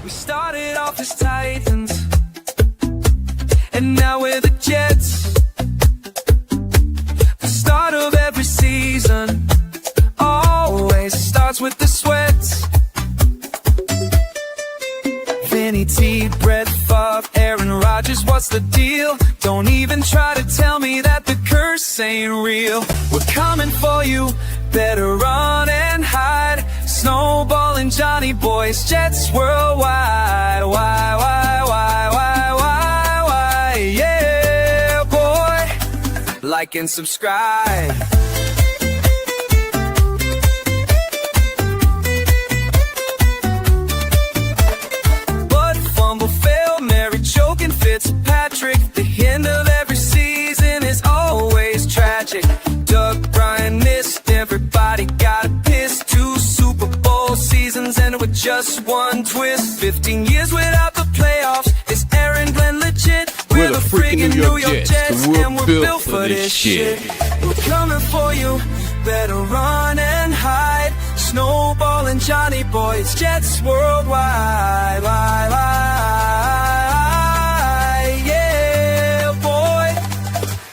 We started off as Titans, and now we're the Jets. The start of every season always starts with the sweats. Vinny T, Brett Favre, Aaron Rodgers, what's the deal? Don't even try to tell me that the curse ain't real. We're coming for you, better run and hide. Snowball and Johnny Boys, Jets worldwide. Why, yeah, boy. Like and subscribe. Fitzpatrick, the end of every season is always tragic. Doug Bryan missed, everybody got pissed. 2 Super Bowl seasons and with just one twist. 15 years without the playoffs. Is Aaron Glenn legit? We're the freaking New York Jets, and we're built for this shit. We're coming for you, better run and hide. Snowball and Johnny Boys, Jets worldwide.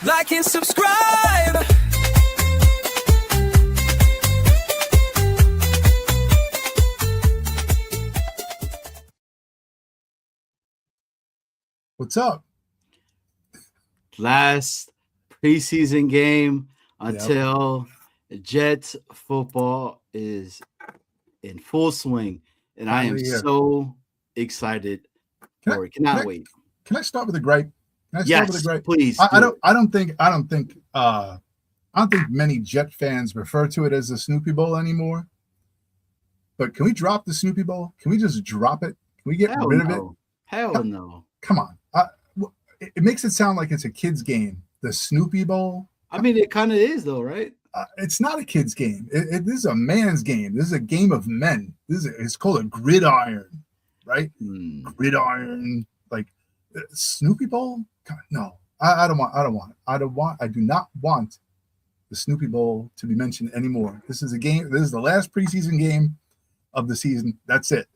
Like and subscribe. What's up? Last preseason game until Jets football is in full swing, and I am so excited for it. Cannot wait. Can I start with a gripe? Yes, please. I don't think many Jet fans refer to it as the Snoopy Bowl anymore. But can we drop the Snoopy Bowl? Can we just drop it? Can we get rid of it? Hell no. Come on. It makes it sound like it's a kid's game. The Snoopy Bowl. I mean, it kind of is, though, right? It's not a kid's game. This is a man's game. This is a game of men. It's called a gridiron, right? Gridiron, like Snoopy Bowl. God, no, I don't want it. I do not want the Snoopy Bowl to be mentioned anymore. This is a game. This is the last preseason game of the season. That's it.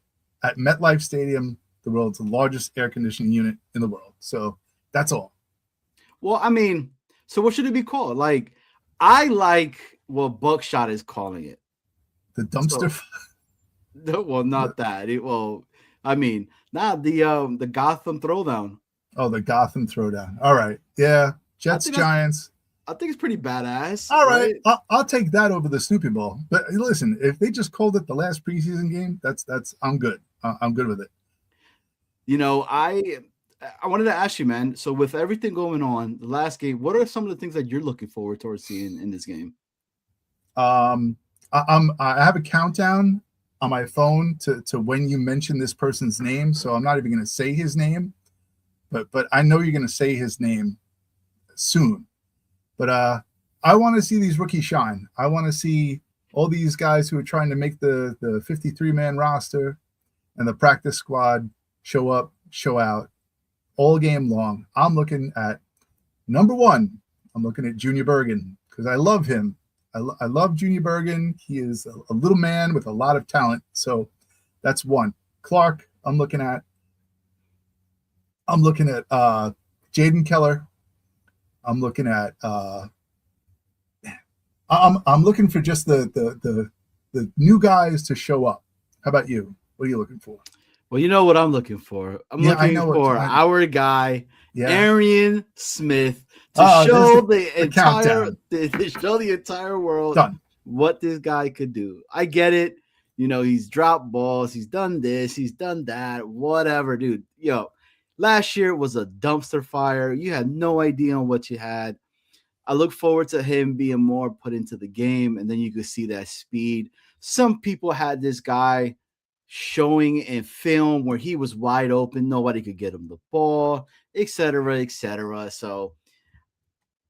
At MetLife Stadium, the world's largest air conditioning unit in the world. So that's all. Well, I mean, so what should it be called? Like, I like what Buckshot is calling it. The dumpster. Well, not that. Not the Gotham Throwdown. Oh, the Gotham Throwdown. All right. Yeah. Jets, Giants. I think it's pretty badass. All right. I'll take that over the Snoopy Bowl. But listen, if they just called it the last preseason game, that's I'm good. I'm good with it. You know, I wanted to ask you, man. So with everything going on, the last game, what are some of the things that you're looking forward towards seeing in this game? I have a countdown on my phone to when you mention this person's name, so I'm not even going to say his name. But I know you're going to say his name soon. But I want to see these rookies shine. I want to see all these guys who are trying to make the 53-man roster and the practice squad show up, show out all game long. I'm looking at number one. I'm looking at Junior Bergen because I love him. I love Junior Bergen. He is a little man with a lot of talent. So that's one. Clark, I'm looking at Jaden Keller. I'm looking at I'm looking for just the new guys to show up. How about you? What are you looking for? Well, you know what I'm looking for. I'm looking for our guy, Arian Smith, to show the entire world what this guy could do. I get it. You know, he's dropped balls. He's done this. He's done that. Whatever, dude. Yo, last year was a dumpster fire. You had no idea on what you had. I look forward to him being more put into the game, and then you could see that speed. Some people had this guy showing in film where he was wide open. Nobody could get him the ball, et cetera, et cetera. So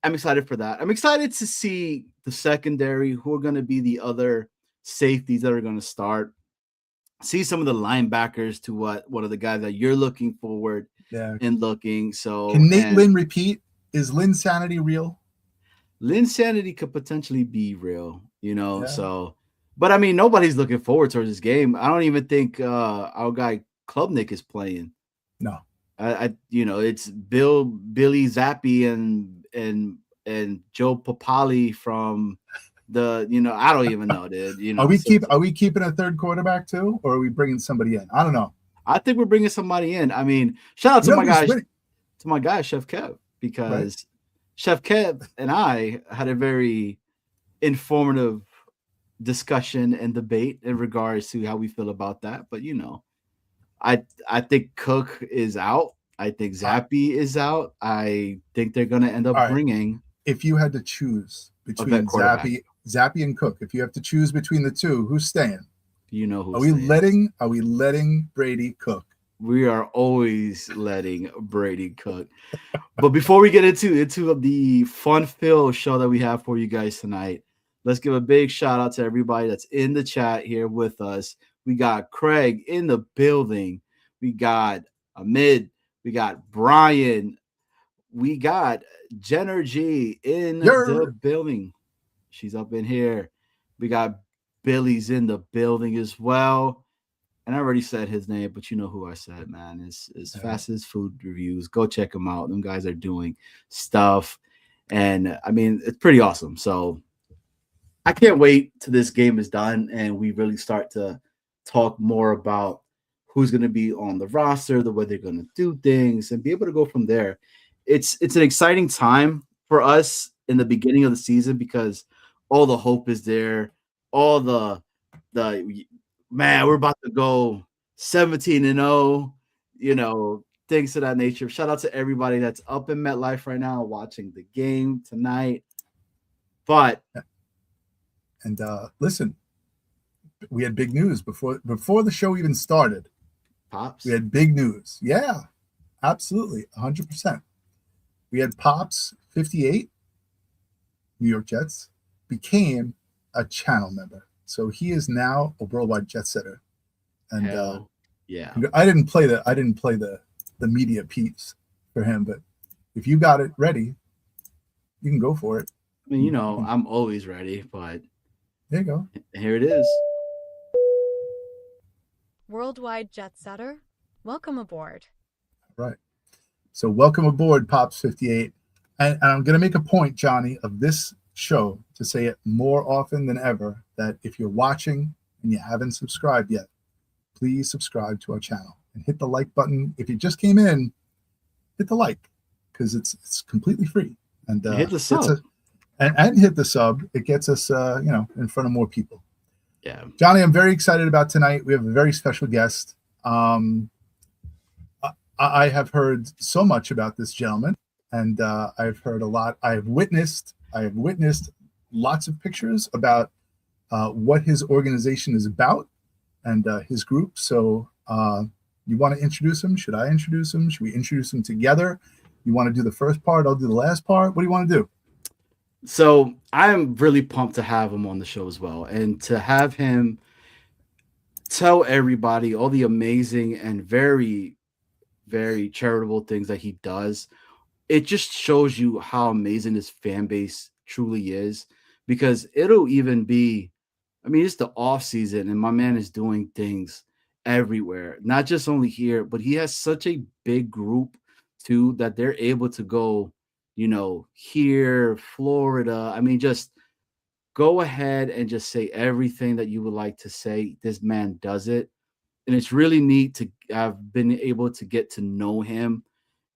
I'm excited for that. I'm excited to see the secondary, who are going to be the other safeties that are going to start. See some of the linebackers to what are the guys that you're looking forward and looking. So can Nate Lynn repeat? Is Lynn Sanity real? Lynn Sanity could potentially be real, you know. So, but I mean, nobody's looking forward towards this game. I don't even think our guy Klubnik is playing. No. It's Billy Zappi and Joe Papali from the, I don't even know, dude. Are we keeping a third quarterback too, or are we bringing somebody in? I don't know. I think we're bringing somebody in. I mean, shout out to my guy Chef Kev, because Chef Kev and I had a very informative discussion and debate in regards to how we feel about that. But I think Cook is out. I think Zappi is out. I think they're going to end up bringing. If you had to choose between Zappi and Cook, if you have to choose between the two, who's staying? You know who's staying. Are we letting Brady cook? We are always letting Brady cook. But before we get into the fun-filled show that we have for you guys tonight, let's give a big shout out to everybody that's in the chat here with us. We got Craig in the building. We got Amid. We got Brian. We got Jenner G in the building. She's up in here. We got Billy's in the building as well. And I already said his name, but you know who I said, man. It's Fastest Food Reviews. Go check them out. Them guys are doing stuff. And, I mean, it's pretty awesome. So I can't wait till this game is done and we really start to talk more about who's going to be on the roster, the way they're going to do things, and be able to go from there. It's an exciting time for us in the beginning of the season because all the hope is there. All the man, we're about to go 17-0, things of that nature. Shout out to everybody that's up in MetLife right now watching the game tonight. But listen, we had big news before the show even started. Pops. We had big news. Yeah, absolutely, 100%. We had Pops 58, New York Jets, became a channel member. So he is now a worldwide jet setter. And I didn't play the media piece for him, but if you got it ready, you can go for it. I mean, I'm always ready, but there you go. Here it is. Worldwide jet setter, welcome aboard. Right. So welcome aboard, Pops 58. And I'm going to make a point, Johnny, of this show to say it more often than ever, that if you're watching and you haven't subscribed yet, please subscribe to our channel and hit the like button. If you just came in, hit the like because it's completely free. And hit the sub. And hit the sub. It gets us in front of more people. Yeah. Johnny, I'm very excited about tonight. We have a very special guest. I have heard so much about this gentleman, and I've heard a lot. I have witnessed lots of pictures about what his organization is about and his group. So you want to introduce him? Should I introduce him? Should we introduce him together? You want to do the first part? I'll do the last part. What do you want to do? So I'm really pumped to have him on the show as well, and to have him tell everybody all the amazing and very, very charitable things that he does. It just shows you how amazing this fan base truly is, because it'll even be, it's the off season and my man is doing things everywhere, not just only here, but he has such a big group too that they're able to go, here, Florida. Just go ahead and just say everything that you would like to say. This man does it. And it's really neat to have been able to get to know him.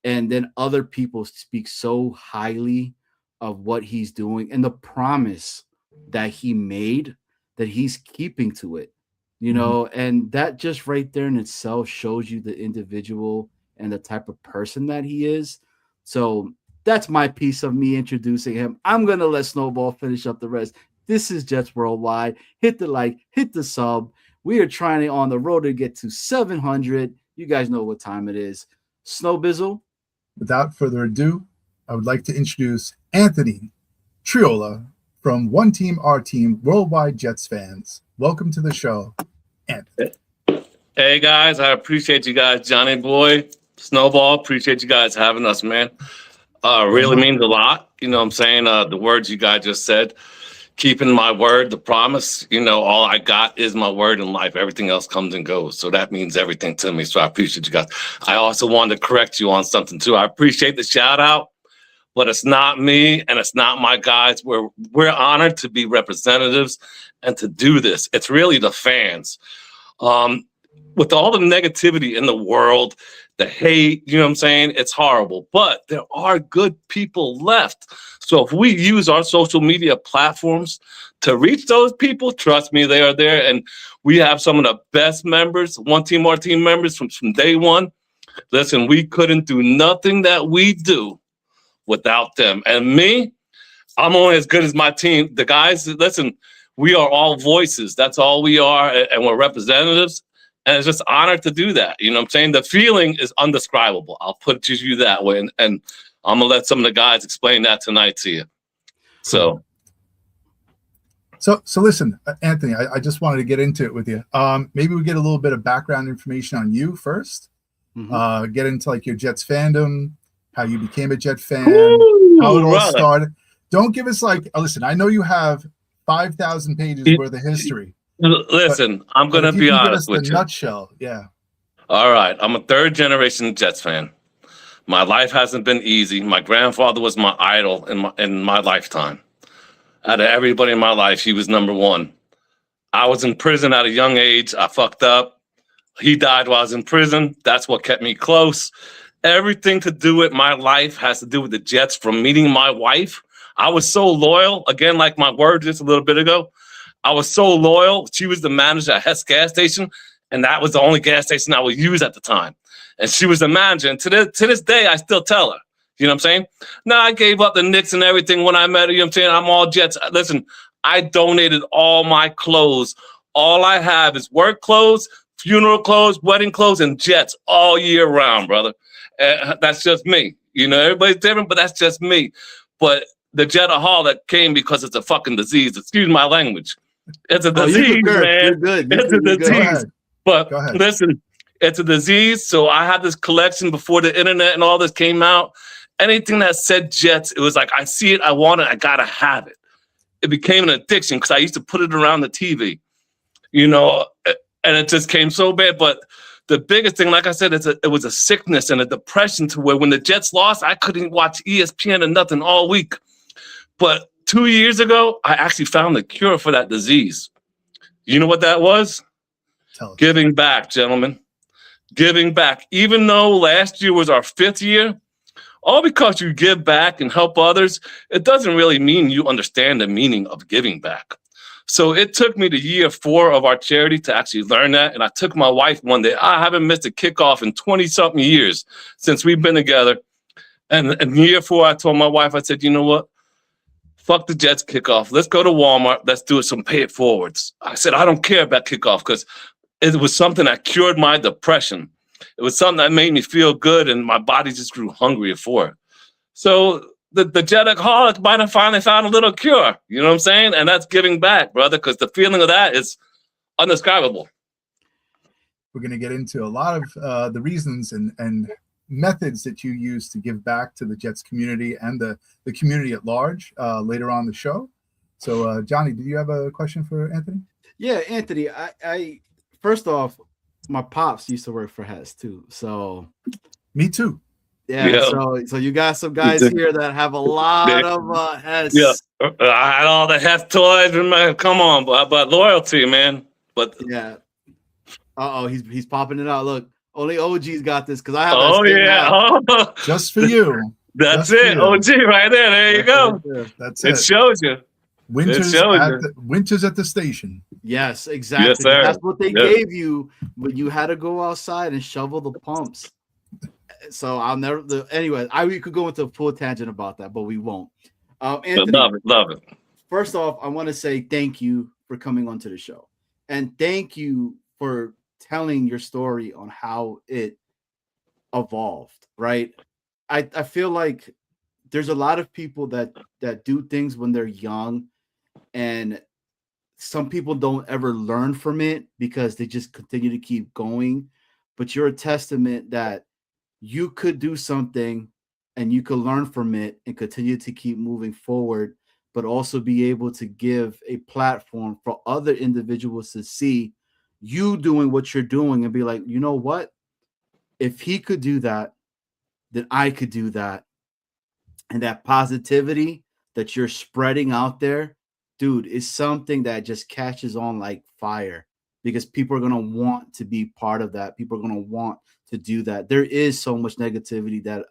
And then other people speak so highly of what he's doing and the promise that he made, that he's keeping to it, and that just right there in itself shows you the individual and the type of person that he is. So that's my piece of me introducing him. I'm going to let Snowball finish up the rest. This is Jets Worldwide. Hit the like, hit the sub. We are trying on the road to get to 700. You guys know what time it is. Snow Bizzle. Without further ado, I would like to introduce Anthony Triola from One Team, Our Team, Worldwide Jets fans. Welcome to the show, Anthony. Hey, guys. I appreciate you guys. Johnny Boy, Snowball, appreciate you guys having us, man. Really means a lot. You know what I'm saying? The words you guys just said keeping my word, the promise. You know, all I got is my word in life. Everything else comes and goes. So that means everything to me. So I appreciate you guys. I also wanted to correct you on something too. I appreciate the shout out, but it's not me and it's not my guys. We're honored to be representatives and to do this. It's really the fans. With all the negativity in the world, the hate, you know what I'm saying? It's horrible, but there are good people left. So if we use our social media platforms to reach those people, trust me, they are there. And we have some of the best members, One Team, our team members from day one. Listen, we couldn't do nothing that we do without them. And me, I'm only as good as my team. The guys, listen, we are all voices. That's all we are. And we're representatives. And it's just honored to do that. You know what I'm saying? The feeling is undescribable. I'll put it to you that way. And I'm going to let some of the guys explain that tonight to you. So listen, Anthony, I just wanted to get into it with you. Maybe we get a little bit of background information on you first. Get into like your Jets fandom, how you became a Jet fan, how it all started. Don't give us like, listen, I know you have 5,000 pages worth of history. Listen, I'm going to be honest with you. Nutshell, yeah. All right. I'm a third generation Jets fan. My life hasn't been easy. My grandfather was my idol in my lifetime. Out of everybody in my life, he was number one. I was in prison at a young age. I fucked up. He died while I was in prison. That's what kept me close. Everything to do with my life has to do with the Jets. From meeting my wife, I was so loyal. Again, like my word just a little bit ago, I was so loyal. She was the manager at Hess gas station, and that was the only gas station I would use at the time. And she was the manager. And to this day, I still tell her. You know what I'm saying? Now, I gave up the Knicks and everything when I met her. You know what I'm saying? I'm all Jets. Listen, I donated all my clothes. All I have is work clothes, funeral clothes, wedding clothes, and Jets all year round, brother. That's just me. You know, everybody's different, but that's just me. But the Jetaholic came because it's a fucking disease. Excuse my language. It's a disease, man. You're good. It's a disease. But listen, it's a disease. So I had this collection before the internet and all this came out. Anything that said Jets, it was like, I see it, I want it, I gotta have it. It became an addiction because I used to put it around the TV, you know, and it just came so bad. But the biggest thing, like I said, it was a sickness and a depression to where when the Jets lost, I couldn't watch ESPN or nothing all week. But 2 years ago, I actually found the cure for that disease. You know what that was? Giving back, gentlemen. Giving back. Even though last year was our 5th year, all because you give back and help others, it doesn't really mean you understand the meaning of giving back. So it took me to year 4 of our charity to actually learn that. And I took my wife one day. I haven't missed a kickoff in 20-something years since we've been together. And in year 4, I told my wife, I said, you know what? Fuck the Jets kickoff. Let's go to Walmart. Let's do some pay it forwards. I said, I don't care about kickoff because it was something that cured my depression. It was something that made me feel good and my body just grew hungrier for it. So the Jetaholic might have finally found a little cure. You know what I'm saying? And that's giving back, brother, because the feeling of that is undescribable. We're going to get into a lot of the reasons and methods that you use to give back to the Jets community and the community at large later on the show. So, Johnny, did you have a question for Anthony? Yeah, Anthony, I first off, my pops used to work for Hess too. So me too. Yeah. So you got some guys here that have a lot of Hess. Yeah, I had all the Hess toys. Come on, but loyalty, man. But yeah. He's popping it out. Look, only OG's got this because I have. Oh yeah, just for you. That's it, OG right there. There you go. That's it. It shows you. Winters at the station. Yes, exactly. Yes, sir. That's what they gave you when you had to go outside and shovel the pumps. So I'll never. Anyway, we could go into a full tangent about that, but we won't. Anthony, love it. First off, I want to say thank you for coming onto the show, and thank you for telling your story on how it evolved. Right? I feel like there's a lot of people that do things when they're young, and some people don't ever learn from it because they just continue to keep going. But you're a testament that you could do something and you could learn from it and continue to keep moving forward but also be able to give a platform for other individuals to see you doing what you're doing and be like, you know what? If he could do that, then I could do that. And that positivity that you're spreading out there, dude, is something that just catches on like fire, because people are going to want to be part of that. People are going to want to do that. There is so much negativity that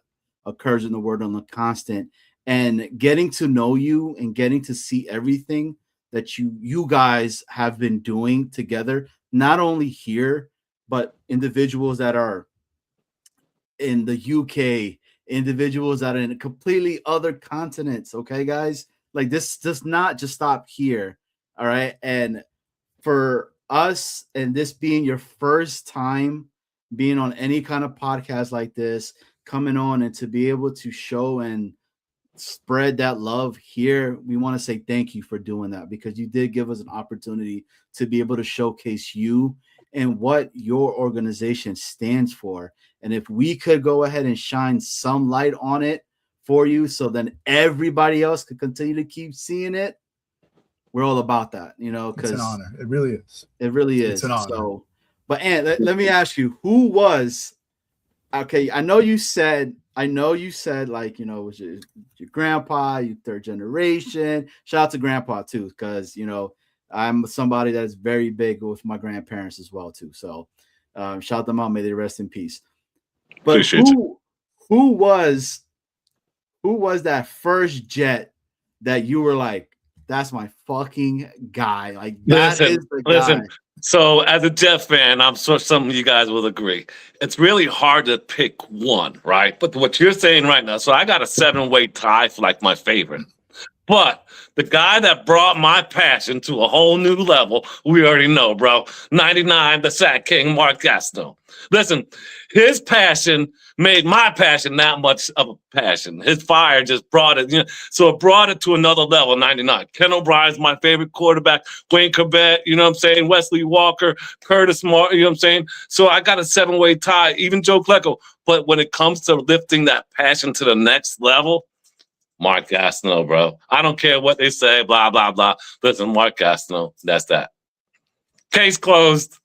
occurs in the world on the constant, and getting to know you and getting to see everything that you guys have been doing together, not only here, but individuals that are in the UK, individuals that are in completely other continents. Okay, guys, like this does not just stop here. All right. And for us, and this being your first time being on any kind of podcast like this, coming on and to be able to show and spread that love here, we want to say thank you for doing that, because you did give us an opportunity to be able to showcase you and what your organization stands for. And if we could go ahead and shine some light on it for you, so then everybody else could continue to keep seeing it, we're all about that, you know, because it's an honor. It really is. It really is. It's an honor. So, but let me ask you, who was, okay, I know you said, like, you know, it was your grandpa, your third generation. Shout out to grandpa too, because, you know, I'm somebody that is very big with my grandparents as well too. So shout them out, may they rest in peace. But who was that first Jet that you were like, that's my fucking guy? Like, that is the guy. So as a Jet fan, I'm sure some of you guys will agree. It's really hard to pick one, right? But what you're saying right now, so I got a 7-way tie for like my favorite. But the guy that brought my passion to a whole new level, we already know, bro. 99, the Sack King, Mark Gastineau. Listen, his passion made my passion that much of a passion. His fire just brought it, you know, so it brought it to another level. 99. Ken O'Brien's my favorite quarterback. Wayne Corbett, you know what I'm saying? Wesley Walker, Curtis Moore, you know what I'm saying? So I got a 7-way tie, even Joe Klecko. But when it comes to lifting that passion to the next level, Mark Gastineau, bro. I don't care what they say, blah, blah, blah. Listen, Mark Gastineau, that's that. Case closed.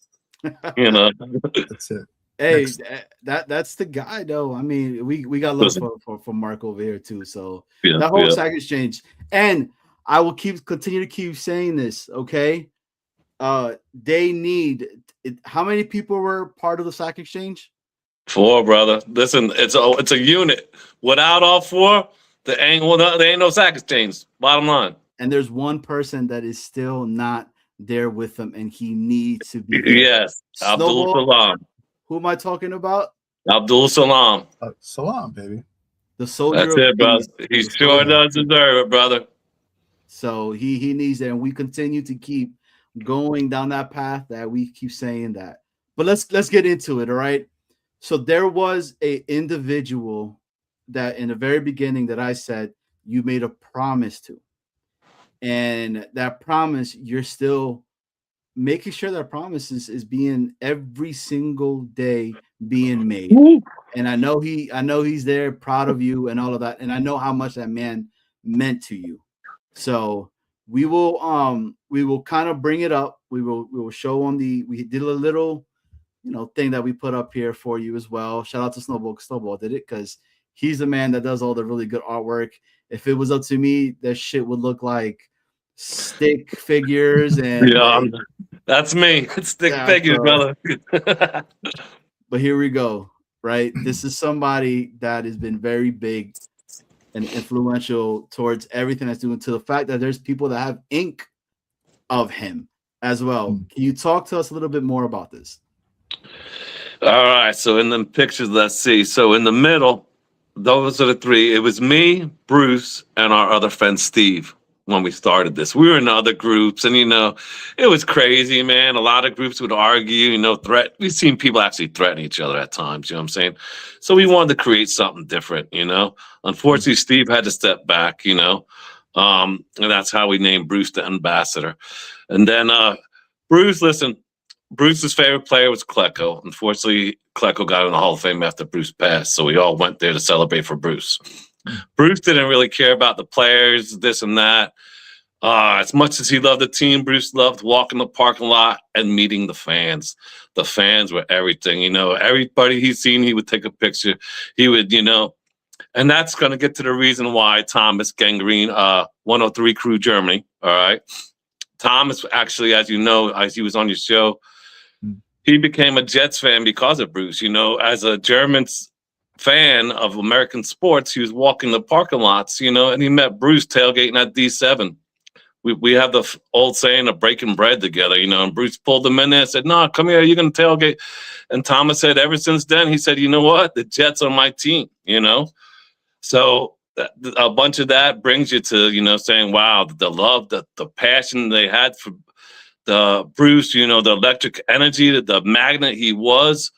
You know. That's it. Hey, that's the guy, though. I mean, we got love for Mark over here too. So that whole Sack Exchange, and I will continue to keep saying this. Okay, they need it. How many people were part of the Sack Exchange? 4, brother. Listen, it's a unit. Without all 4, there ain't no Sack Exchange. Bottom line. And there's one person that is still not there with them, and he needs to be there. Yes, Abdul Salam. Who am I talking about? Abdul Salam. Salam, baby. The soldier. That's it, brother. He sure does deserve it, brother. So he needs that, and we continue to keep going down that path that we keep saying that. But let's get into it, all right? So there was a individual that in the very beginning that I said you made a promise to. And that promise, you're still making sure that promise is being every single day being made. Woo. And I know he's there, proud of you and all of that. And I know how much that man meant to you. So we will kind of bring it up. We will show on we did a little, you know, thing that we put up here for you as well. Shout out to Snowball. Snowball did it because he's the man that does all the really good artwork. If it was up to me, that shit would look like stick figures and that's me. It's stick figures, brother. But here we go, right? This is somebody that has been very big and influential towards everything that's doing, to the fact that there's people that have ink of him as well. Can you talk to us a little bit more about this? All right. So in the pictures, let's see. So in the middle, those are the 3. It was me, Bruce, and our other friend Steve. When we started this, we were in other groups, and you know, it was crazy, man. A lot of groups would argue, you know, we've seen people actually threaten each other at times, you know what I'm saying? So we wanted to create something different, you know. Unfortunately, Steve had to step back, you know, and that's how we named Bruce the ambassador. And then Bruce's favorite player was Klecko. Unfortunately, Klecko got in the Hall of Fame after Bruce passed, so we all went there to celebrate for Bruce. Bruce didn't really care about the players, this and that. As much as he loved the team, Bruce loved walking the parking lot and meeting the fans. The fans were everything, you know. Everybody he's seen, he would take a picture. He would, you know, and that's going to get to the reason why Thomas Gangrene, 103 Crew Germany, all right. Thomas, actually, as you know, as he was on your show, he became a Jets fan because of Bruce. You know, as a German fan of American sports, he was walking the parking lots, you know, and he met Bruce tailgating at D7. We have the old saying of breaking bread together, you know, and Bruce pulled him in there and said, no, come here, you're going to tailgate. And Thomas said, ever since then, he said, you know what? The Jets are my team, you know? So a bunch of that brings you to, you know, saying, wow, the love, the passion they had for the Bruce, you know, the electric energy, the magnet he was.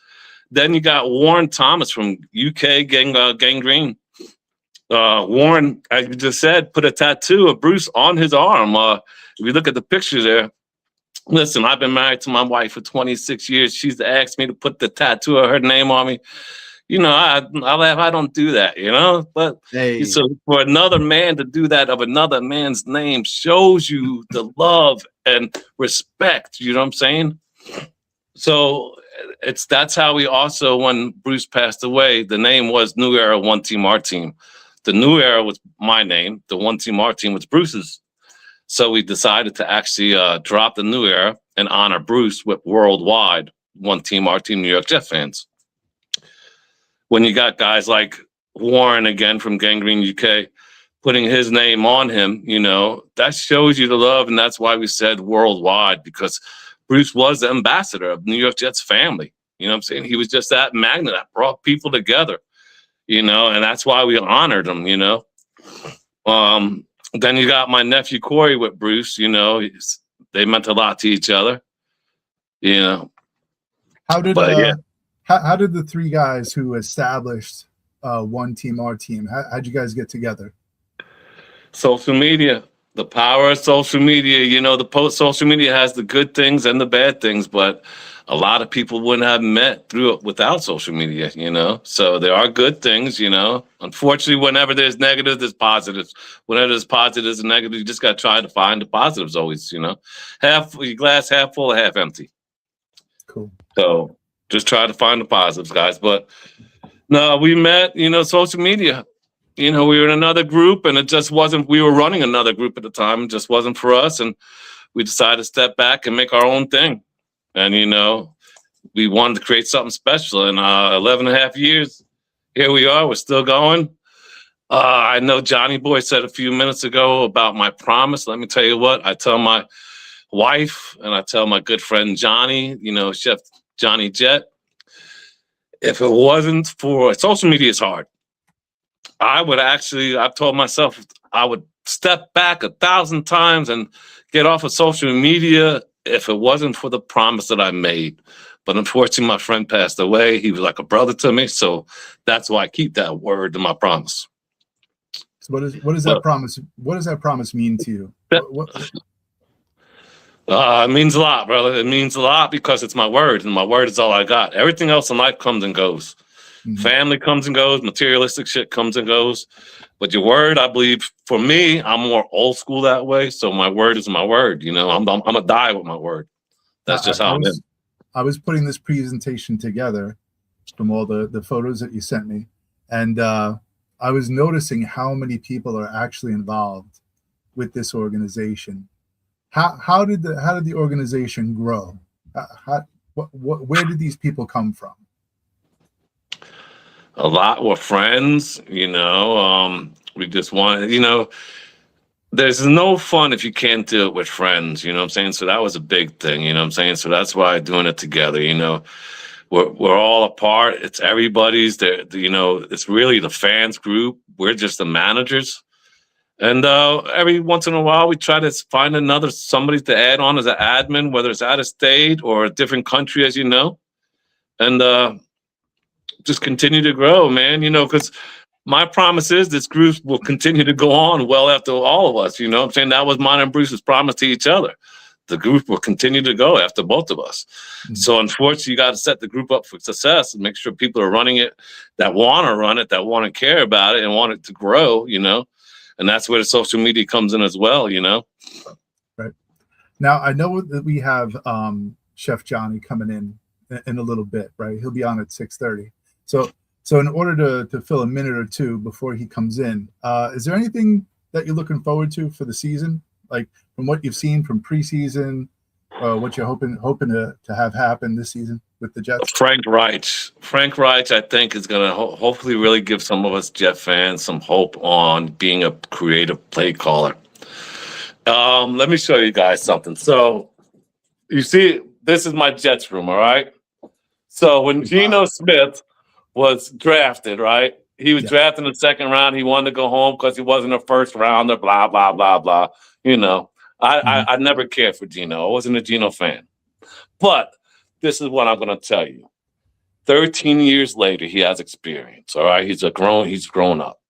Then you got Warren Thomas from UK Gangrene. Warren, as you just said, put a tattoo of Bruce on his arm. If you look at the picture there, listen, I've been married to my wife for 26 years. She's asked me to put the tattoo of her name on me. You know, I laugh. I don't do that, you know. But so for another man to do that of another man's name shows you the love and respect. You know what I'm saying? So that's how we also, when Bruce passed away, the name was New Era One Team Our Team. The New Era was my name. The One Team Our Team was Bruce's. So we decided to actually drop the New Era and honor Bruce with worldwide One Team Our Team New York Jets fans. When you got guys like Warren, again, from Gangrene UK, putting his name on him, you know, that shows you the love. And that's why we said worldwide, because Bruce was the ambassador of New York Jets family. You know what I'm saying? He was just that magnet that brought people together. You know, and that's why we honored him, you know. Then you got my nephew Corey with Bruce, you know, they meant a lot to each other, you know. How did the three guys who established One Team Our Team, how'd you guys get together? Social media, the power of social media. You know, social media has the good things and the bad things, but a lot of people wouldn't have met through it without social media, you know. So there are good things, you know. Unfortunately, whenever there's negatives, there's positives. Whenever there's positives and negatives, you just got to try to find the positives always, you know. Your glass half full or half empty. Cool. So just try to find the positives, guys. But no, we met, you know, social media. You know, we were in another group, and it just wasn't, we were running another group at the time. It just wasn't for us. And we decided to step back and make our own thing. And, you know, we wanted to create something special. And 11 and a half years, here we are. We're still going. I know Johnny Boy said a few minutes ago about my promise. Let me tell you what. I tell my wife and I tell my good friend Johnny, you know, Chef Johnny Jet, if it wasn't for social media is hard. I've told myself I would step back 1,000 times and get off of social media if it wasn't for the promise that I made. But unfortunately, my friend passed away. He was like a brother to me. So that's why I keep that word to my promise. So what does that promise? What does that promise mean to you? It means a lot, brother. It means a lot because it's my word, and my word is all I got. Everything else in life comes and goes. Mm-hmm. Family comes and goes. Materialistic shit comes and goes. But your word, I believe, for me, I'm more old school that way. So my word is my word. You know, I'm gonna die with my word. That's just how I'm in. I was putting this presentation together from all the photos that you sent me, and I was noticing how many people are actually involved with this organization. How did the organization grow? Where did these people come from? A lot were friends, you know. We just wanted, you know, there's no fun if you can't do it with friends, you know what I'm saying? So that was a big thing, you know what I'm saying? So that's why doing it together, you know. We're all apart. It's everybody's there, you know, it's really the fans group. We're just the managers. And every once in a while, we try to find somebody to add on as an admin, whether it's out of state or a different country, as you know. And just continue to grow, man, you know, because my promise is this group will continue to go on well after all of us, you know what I'm saying? That was mine and Bruce's promise to each other, the group will continue to go after both of us. Mm-hmm. So unfortunately, you got to set the group up for success and make sure people are running it that want to run it, that want to care about it and want it to grow, you know. And that's where the social media comes in as well, you know. Right. Now, I know that we have Chef Johnny coming in a little bit, right? He'll be on at 6:30. So in order to fill a minute or two before he comes in, is there anything that you're looking forward to for the season? Like from what you've seen from preseason, what you're hoping to have happen this season with the Jets? Frank Reich, I think, is going to hopefully really give some of us Jet fans some hope on being a creative play caller. Let me show you guys something. So you see, this is my Jets room, all right? So when Geno Smith was drafted, right? He was drafted in the second round. He wanted to go home because he wasn't a first rounder, blah, blah, blah, blah. You know, I never cared for Geno. I wasn't a Geno fan. But this is what I'm going to tell you. 13 years later, he has experience, all right? He's grown up.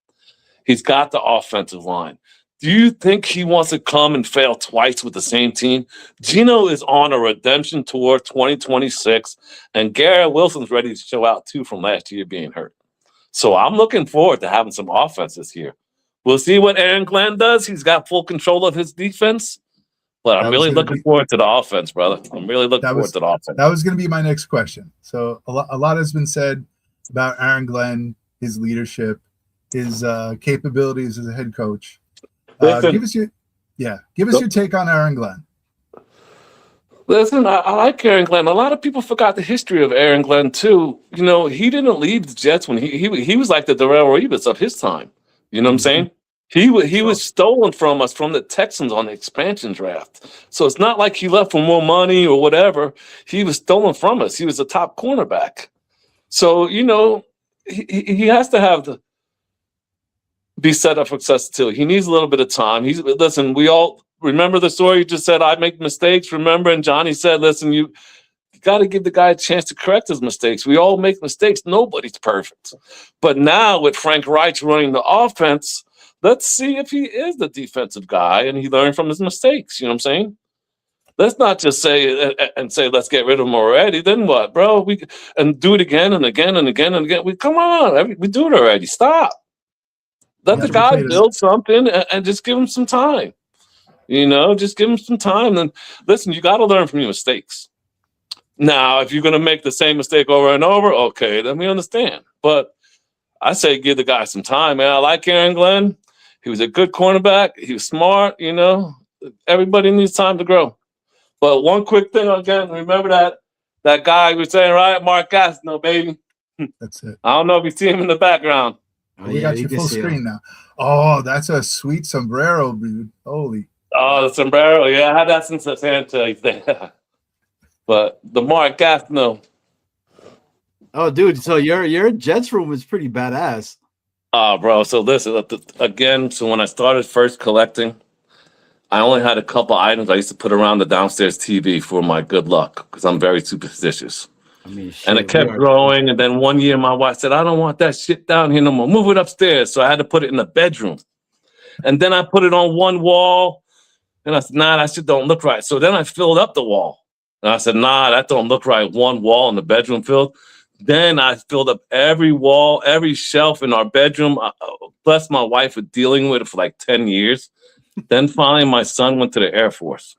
He's got the offensive line. Do you think he wants to come and fail twice with the same team? Geno is on a redemption tour 2026, and Garrett Wilson's ready to show out too from last year being hurt. So I'm looking forward to having some offense this year. We'll see what Aaron Glenn does. He's got full control of his defense, but I'm really looking forward to the offense, brother. I'm really looking forward to the offense. That was going to be my next question. So a lot has been said about Aaron Glenn, his leadership, his capabilities as a head coach. Give us your take on Aaron Glenn. Listen, I like Aaron Glenn. A lot of people forgot the history of Aaron Glenn too. You know, he didn't leave the Jets when he was like the Darrelle Revis of his time. You know what I'm saying? He was stolen from us from the Texans on the expansion draft. So it's not like he left for more money or whatever. He was stolen from us. He was a top cornerback. So, you know, he has to have the be set up for success too. He needs a little bit of time. Listen, we all remember the story you just said, I make mistakes, remember? And Johnny said, listen, you got to give the guy a chance to correct his mistakes. We all make mistakes. Nobody's perfect. But now with Frank Reich running the offense, let's see if he is the defensive guy and he learned from his mistakes. You know what I'm saying? Let's not just say, let's get rid of him already. Then what, bro? We do it again and again and again and again. Come on. We do it already. Stop. Let the guy build something and just give him some time. You know, just give him some time. And listen, you got to learn from your mistakes. Now, if you're going to make the same mistake over and over, okay, then we understand. But I say give the guy some time, man. I like Aaron Glenn. He was a good cornerback. He was smart, you know. Everybody needs time to grow. But one quick thing again, remember that guy we were saying, right? Mark Gastineau, baby. That's it. I don't know if you see him in the background. Oh, we got you full screen now. Oh, that's a sweet sombrero, dude. Holy. Oh, the sombrero. Yeah, I had that since Santa. But the Mark Gastineau. Oh, dude. So your Jets room is pretty badass. Oh, bro. So listen, again, so when I started first collecting, I only had a couple items I used to put around the downstairs TV for my good luck because I'm very superstitious. I mean, shit, and it kept growing. And then one year my wife said, I don't want that shit down here no more. Move it upstairs. So I had to put it in the bedroom. And then I put it on one wall. And I said, nah, that shit don't look right. So then I filled up the wall. And I said, nah, that don't look right. One wall in the bedroom filled. Then I filled up every wall, every shelf in our bedroom. Bless my wife for dealing with it for like 10 years. Then finally my son went to the Air Force.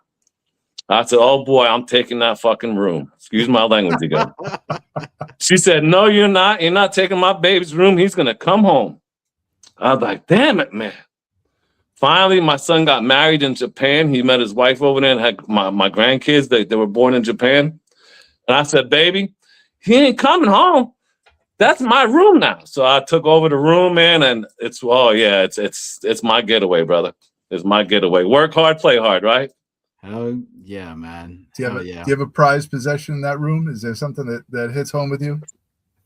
I said, oh boy, I'm taking that fucking room. Excuse my language again. She said, no, you're not. You're not taking my baby's room. He's going to come home. I was like, damn it, man. Finally, my son got married in Japan. He met his wife over there and had my grandkids. They were born in Japan. And I said, baby, he ain't coming home. That's my room now. So I took over the room, man, and it's my getaway, brother. It's my getaway. Work hard, play hard, right? Hell yeah, man. Do you have a prized possession in that room? Is there something that hits home with you?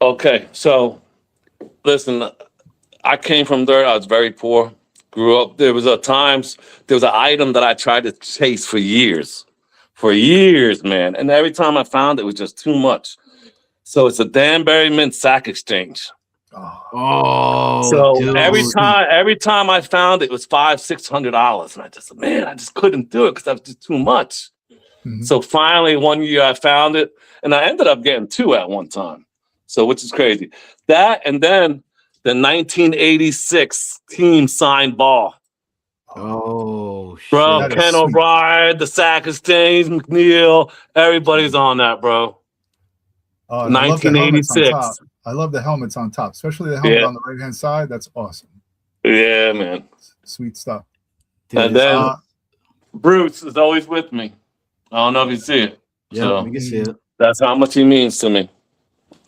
Okay, so listen, I came from dirt. I was very poor. Grew up. There was an item that I tried to chase for years, man. And every time I found it was just too much. So it's a Danbury Mint sack exchange. Oh, so dude. every time I found it was $500-600, and I just couldn't do it because that was just too much. Mhm. So finally, one year I found it, and I ended up getting 2 at one time. So, which is crazy. That and then the 1986 team signed ball. Oh Bro, shit! That is Ken sweet. O'Brien, the Sackesteins, McNeil, everybody's on that, bro. Oh, and I love the helmets on top. 1986. I love the helmets on top, especially the helmet Yeah, on the right hand side. That's awesome. yeah, man. Sweet stuff. Dude, And then Uh, Bruce is always with me. I don't know if you see it. yep, we So can see it. that's how much he means to me.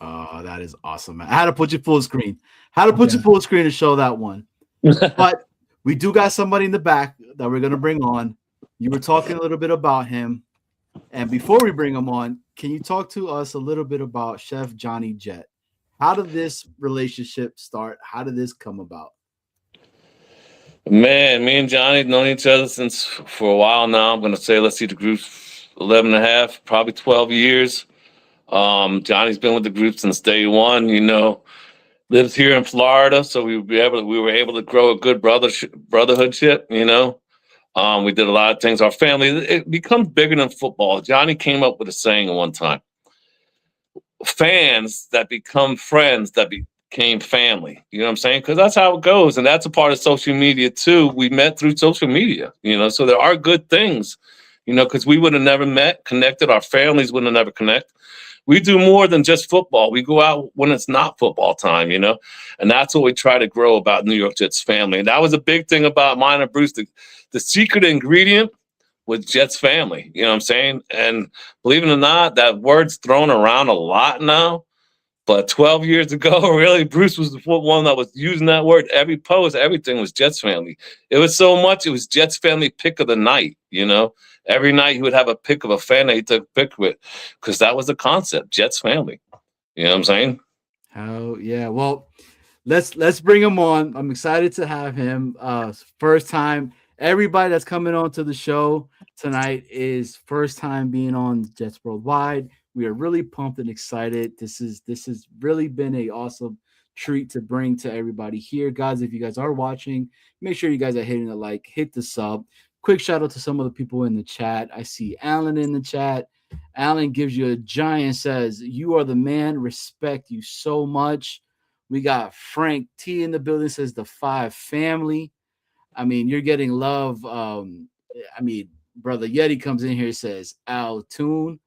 Oh, that is awesome, man. I had to put you full screen. How to put you Yeah. full screen to show that one. But we do got somebody in the back that we're gonna bring on. You were talking a little bit about him, and before we bring him on, can you talk to us a little bit about Chef Johnny Jet? How did this relationship start? How did this come about? Man, me and Johnny have known each other since for a while now. I'm gonna say, let's see, the group's 11 and a half, probably 12 years. Johnny's been with the group since day one, lives here in Florida, so we were able to grow a good brotherhoodship, We did a lot of things. Our family, it becomes bigger than football. Johnny came up with a saying one time: fans that become friends that became family. You know what I'm saying? Because that's how it goes. And that's a part of social media too. We met through social media, so there are good things, because we would have never met, connected. Our families would have never connect. We do more than just football. We go out when it's not football time, and that's what we try to grow about New York Jets family. And that was a big thing about mine and Bruce. The secret ingredient was Jets family, you know what I'm saying? And believe it or not, that word's thrown around a lot now. But 12 years ago, really, Bruce was the one that was using that word. Every post, everything was Jets family. It was so much, it was Jets family pick of the night, Every night he would have a pick of a fan that he took a pic with, because that was the concept, Jets family. You know what I'm saying? Oh yeah. Well, let's bring him on. I'm excited to have him. First time. Everybody that's coming on to the show tonight is first time being on Jets Worldwide. We are really pumped and excited. This has really been a awesome treat to bring to everybody here, guys. If you guys are watching, make sure you guys are hitting the like, hit the sub. Quick shout out to some of the people in the chat. I see Alan in the chat. Alan gives you a giant, says, "You are the man. Respect you so much." We got Frank T in the building, says the 5 family. I mean, you're getting love. Brother Yeti comes in here, says Al Toon.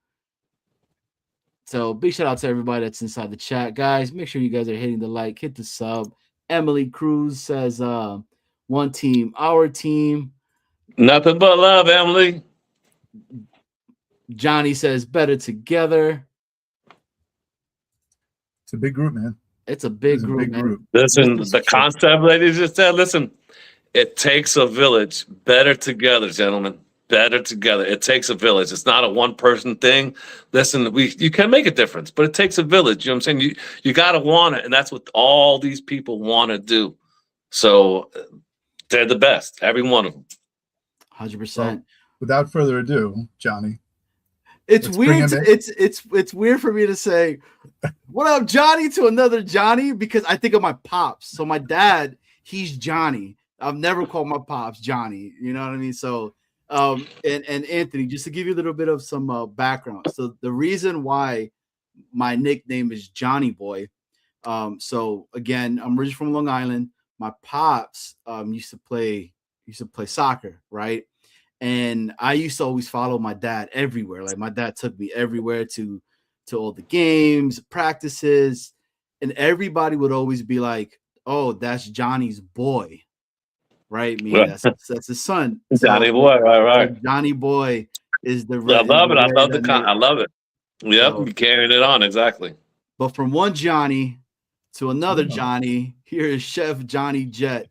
So big shout out to everybody that's inside the chat, guys. Make sure you guys are hitting the like, hit the sub. Emily Cruz says, one team, our team. Nothing but love, Emily. Johnny says, better together. it's a big group, man. It's a big It's a group, big man. group. Listen, the concept ladies just said, listen, it takes a village. Better together, gentlemen. Better together. It takes a village. It's not a one-person thing. Listen, you can make a difference, but it takes a village. You know what I'm saying? You got to want it, and that's what all these people want to do. So they're the best, every one of them. 100%. Without further ado, Johnny. It's let's bring weird. him in. It's weird for me to say, "What up, Johnny?" to another Johnny, because I think of my pops. So my dad, he's Johnny. I've never called my pops Johnny. You know what I mean? So, and Anthony, just to give you a little bit of some background. So the reason why my nickname is Johnny Boy. So again, I'm originally from Long Island. My pops used to play soccer, right? And I used to always follow my dad everywhere. Like my dad took me everywhere to all the games, practices, and everybody would always be like, "Oh, that's Johnny's boy," right? That's his son. Johnny Boy, right. So Johnny Boy is the. I love it. I love it. Yep, So, you carrying it on exactly. But from one Johnny to another Johnny, here is Chef Johnny Jet.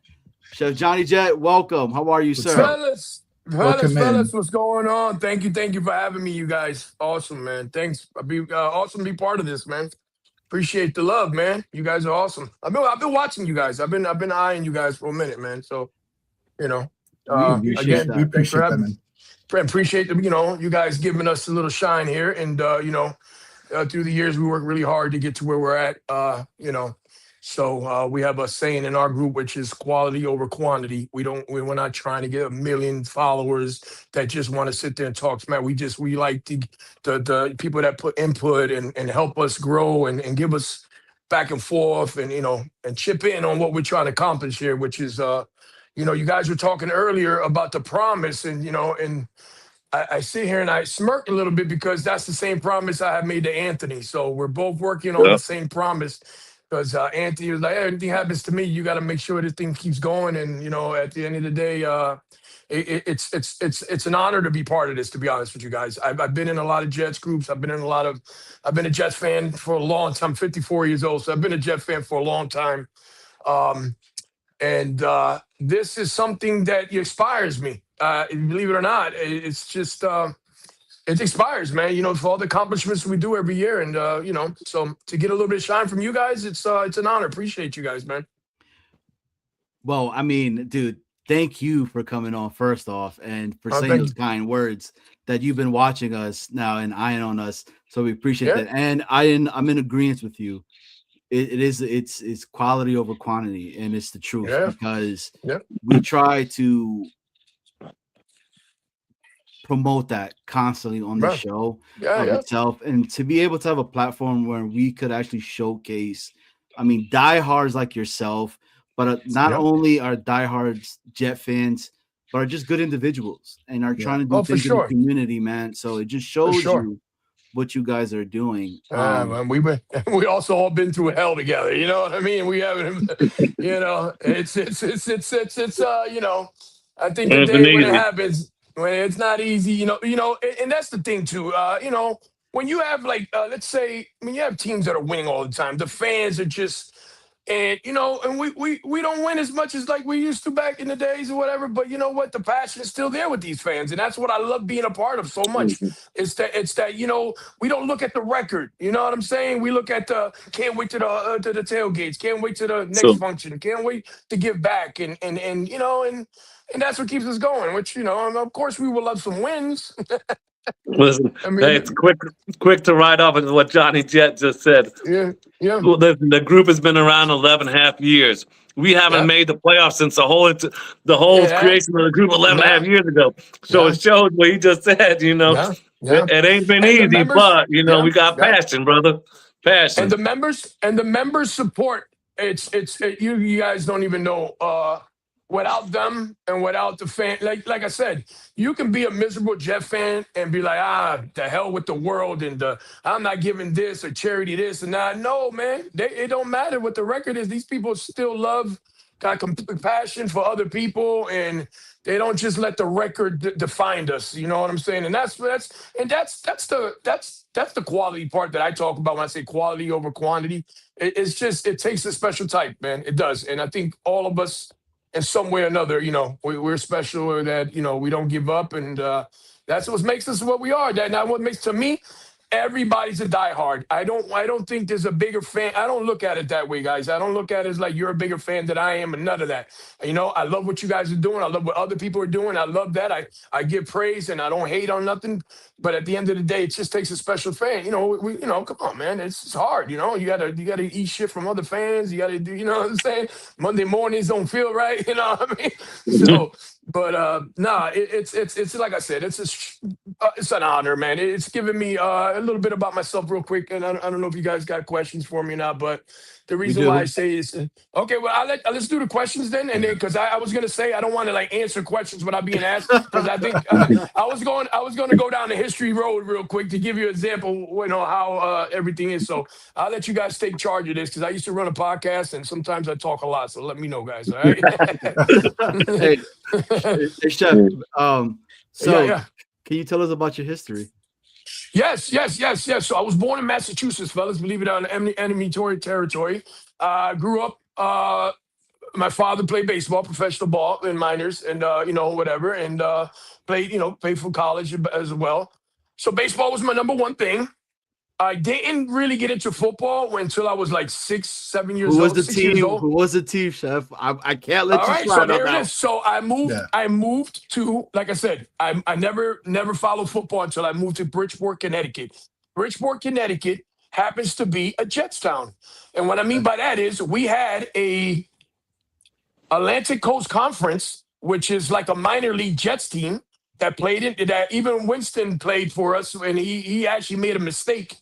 Chef Johnny Jet, welcome. How are you, sir? Fellas, what's going on? Thank you for having me, you guys. Awesome, man. Thanks. Awesome to be part of this, man. Appreciate the love, man. You guys are awesome. I've been watching you guys. I've been eyeing you guys for a minute, man. So, we appreciate that, man. Appreciate you guys giving us a little shine here, and through the years we worked really hard to get to where we're at. So we have a saying in our group, which is quality over quantity. We're not trying to get a million followers that just want to sit there and talk smack. We like the people that put input and help us grow and give us back and forth and and chip in on what we're trying to accomplish here, which is you guys were talking earlier about the promise and I sit here and I smirk a little bit because that's the same promise I have made to Anthony. So we're both working on the same promise because Anthony was like, hey, anything happens to me, you got to make sure this thing keeps going. And, at the end of the day, it's an honor to be part of this, to be honest with you guys. I've been in a lot of Jets groups. I've been a Jets fan for a long time, 54 years old. So I've been a Jet fan for a long time. And this is something that inspires me. Believe it or not, it's just it expires, man. For all the accomplishments we do every year, and so to get a little bit of shine from you guys, it's an honor. Appreciate you guys, man. Well, I mean, dude, thank you for coming on first off, and for saying those kind words that you've been watching us now and eyeing on us. So we appreciate that, and I'm in agreement with you. It's quality over quantity, and it's the truth because we try to promote that constantly on the show itself, and to be able to have a platform where we could actually showcase, diehards like yourself, but not only are diehards Jet fans, but are just good individuals and are trying to do things in the community, man. So it just shows you what you guys are doing. We also all been through hell together. You know what I mean? We haven't, it's I think the day when it happens, when it's not easy, and that's the thing too. When you have let's say, when you have teams that are winning all the time, the fans are just, and and we don't win as much as like we used to back in the days or whatever. But you know what? The passion is still there with these fans, and that's what I love being a part of so much. It's that we don't look at the record. You know what I'm saying? We look at the can't wait to the tailgates, can't wait to the next function, can't wait to give back, and that's what keeps us going. Which of course we will love some wins. Listen, hey, it's quick to ride off of what Johnny Jet just said. Yeah. Well, the group has been around 11.5 years. We haven't made the playoffs since the whole creation of the group 11.5 years ago. So it shows what he just said. It ain't been easy, but we got passion, brother. Passion. And the members support. You guys don't even know. Without them and without the fan, like I said, you can be a miserable Jet fan and be like, the hell with the world, and I'm not giving this or charity this and that. No, man, it don't matter what the record is. These people still got compassion for other people, and they don't just let the record define us. You know what I'm saying? And that's the quality part that I talk about when I say quality over quantity. It takes a special type, man. It does, and I think all of us, in some way or another, we're special, that, we don't give up. And that's what makes us what we are. Now, what makes, to me, everybody's a diehard. I don't think there's a bigger fan. I don't look at it that way, guys. I don't look at it as like you're a bigger fan than I am, and none of that. I love what you guys are doing. I love what other people are doing. I love that. I give praise and I don't hate on nothing. But at the end of the day, it just takes a special fan. Come on, man. It's hard. You gotta eat shit from other fans. You gotta do. You know what I'm saying? Monday mornings don't feel right. You know what I mean? So. But it's like I said, it's an honor, man. It's given me a little bit about myself real quick, and I don't know if you guys got questions for me or not, but the reason why I say is okay. Well, let's do the questions then, and then because I was gonna say I don't want to answer questions without being asked, because I think I was going to go down the history road real quick to give you an example, how everything is. So I'll let you guys take charge of this, because I used to run a podcast and sometimes I talk a lot. So let me know, guys. All right. Hey, Chef. Can you tell us about your history? Yes. So I was born in Massachusetts, fellas. Believe it or not, enemy territory. Grew up. My father played baseball, professional ball in minors, and whatever, and played for college as well. So baseball was my number one thing. I didn't really get into football until I was like 6, 7 years old. Who was the team, Chef? I can't let you slide. So there it is. So I moved. Yeah. I moved to, like I said, I never followed football until I moved to Bridgeport, Connecticut. Bridgeport, Connecticut happens to be a Jets town. And what I mean by that is we had a Atlantic Coast Conference, which is like a minor league Jets team that played it. That even Winston played for us, and he actually made a mistake.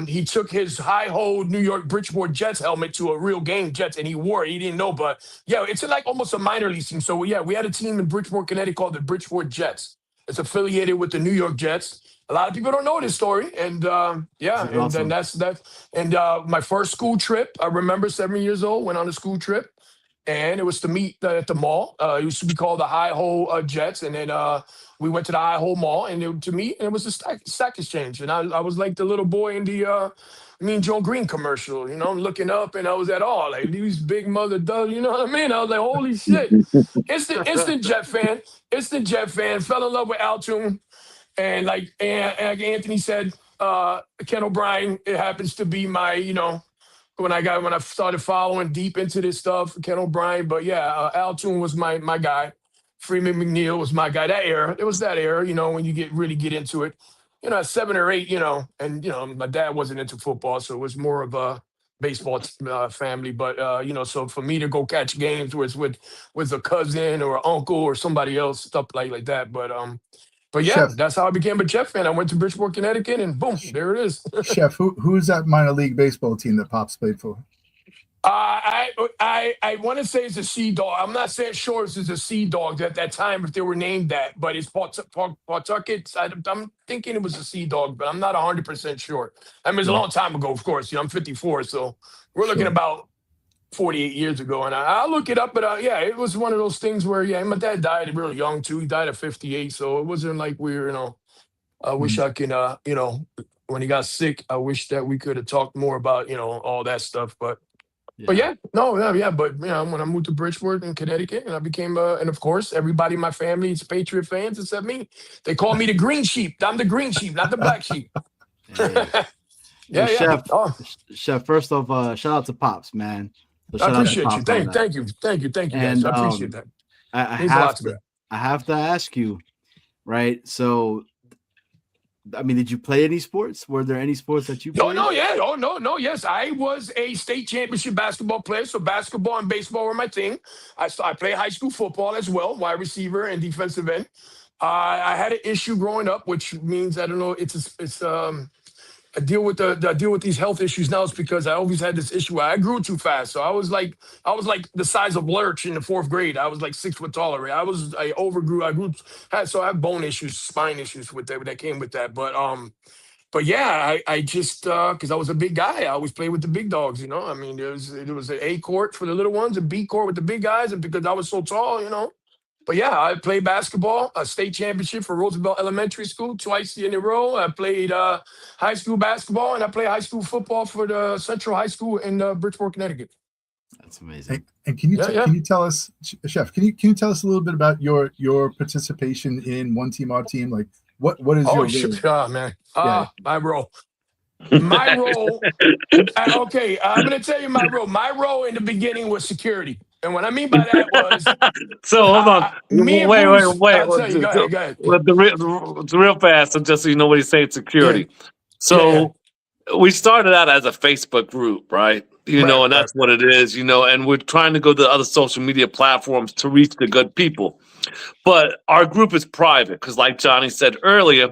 He took his high-ho New York Bridgeport Jets helmet to a real game Jets, and he wore it. He didn't know, but yeah, it's like almost a minor league team. So yeah, we had a team in Bridgeport, Connecticut called the Bridgeport Jets. It's affiliated with the New York Jets. A lot of people don't know this story, and yeah, and awesome. then that's that. And my first school trip, I remember 7 years old, went on a school trip, and it was to meet at the mall. It used to be called the High-Ho Jets, and then we went to the High-Ho Mall and to meet, and it was a stack exchange. And I was like the little boy in the Mean Joe Green commercial, you know, looking up, and I was at all like these big mother duds, you know what I mean? I was like, holy shit. Instant Jet fan. Instant Jet fan. Fell in love with Altoon. And like Anthony said, Ken O'Brien, it happens to be my, you know, when I started following deep into this stuff, Ken O'Brien. But yeah, Altoon was my guy. Freeman McNeil was my guy. That era, it was that era, you know, when you really get into it. You know, at 7 or 8, you know, and you know, my dad wasn't into football, so it was more of a baseball family. But you know, so for me to go catch games was with a cousin or uncle or somebody else, stuff like that. But yeah, Chef, that's how I became a Jet fan. I went to Bridgeport, Connecticut, and boom, there it is. Chef, who's that minor league baseball team that Pops played for? I want to say it's a Sea Dog. I'm not saying sure it's a Sea Dog at that time if they were named that, but it's Pawtucket. I'm thinking it was a Sea Dog, but I'm not 100% sure. I mean, it's a long time ago, of course. You know, I'm 54, so we're looking about 48 years ago, and I'll look it up. But yeah, it was one of those things where my dad died really young too. He died at 58, so it wasn't like we were, you know. I wish I can, you know, when he got sick, I wish that we could have talked more about, you know, all that stuff, but. But yeah, but you know, when I moved to Bridgeport in Connecticut, and I became, and of course, everybody in my family is Patriot fans except me. They call me the green sheep. I'm the green sheep, not the black sheep. Yeah. Chef. Oh. Chef. First off, shout out to Pops, man. So I appreciate you. Thank you, guys. I appreciate that. I have to ask you, right? So. I mean, did you play any sports? Were there any sports that you played? Yes. I was a state championship basketball player. So basketball and baseball were my thing. I played high school football as well, wide receiver and defensive end. I had an issue growing up, which means I don't know. I deal with these health issues now. It's because I always had this issue where I grew too fast. So I was like the size of Lurch in the 4th grade. I was like 6 foot taller. I overgrew. So I have bone issues, spine issues with that came with that. But yeah, I just because I was a big guy, I always played with the big dogs. You know, I mean, there was an A court for the little ones, a B court with the big guys, and because I was so tall, you know. But yeah, I played basketball, a state championship for Roosevelt Elementary School twice in a row. I played high school basketball, and I played high school football for the Central High School in Bridgeport, Connecticut. That's amazing. And can you tell us, Chef? Can you tell us a little bit about your participation in One Team Our Team? Like what is your role? Oh man, my role. My role. Okay, I'm going to tell you my role. My role in the beginning was security. And what I mean by that was so hold on. Wait. Go ahead. Real fast, so just so you know what he's saying, security. Yeah. So we started out as a Facebook group, right? You know, and that's what it is, you know, and we're trying to go to other social media platforms to reach the good people. But our group is private because, like Johnny said earlier,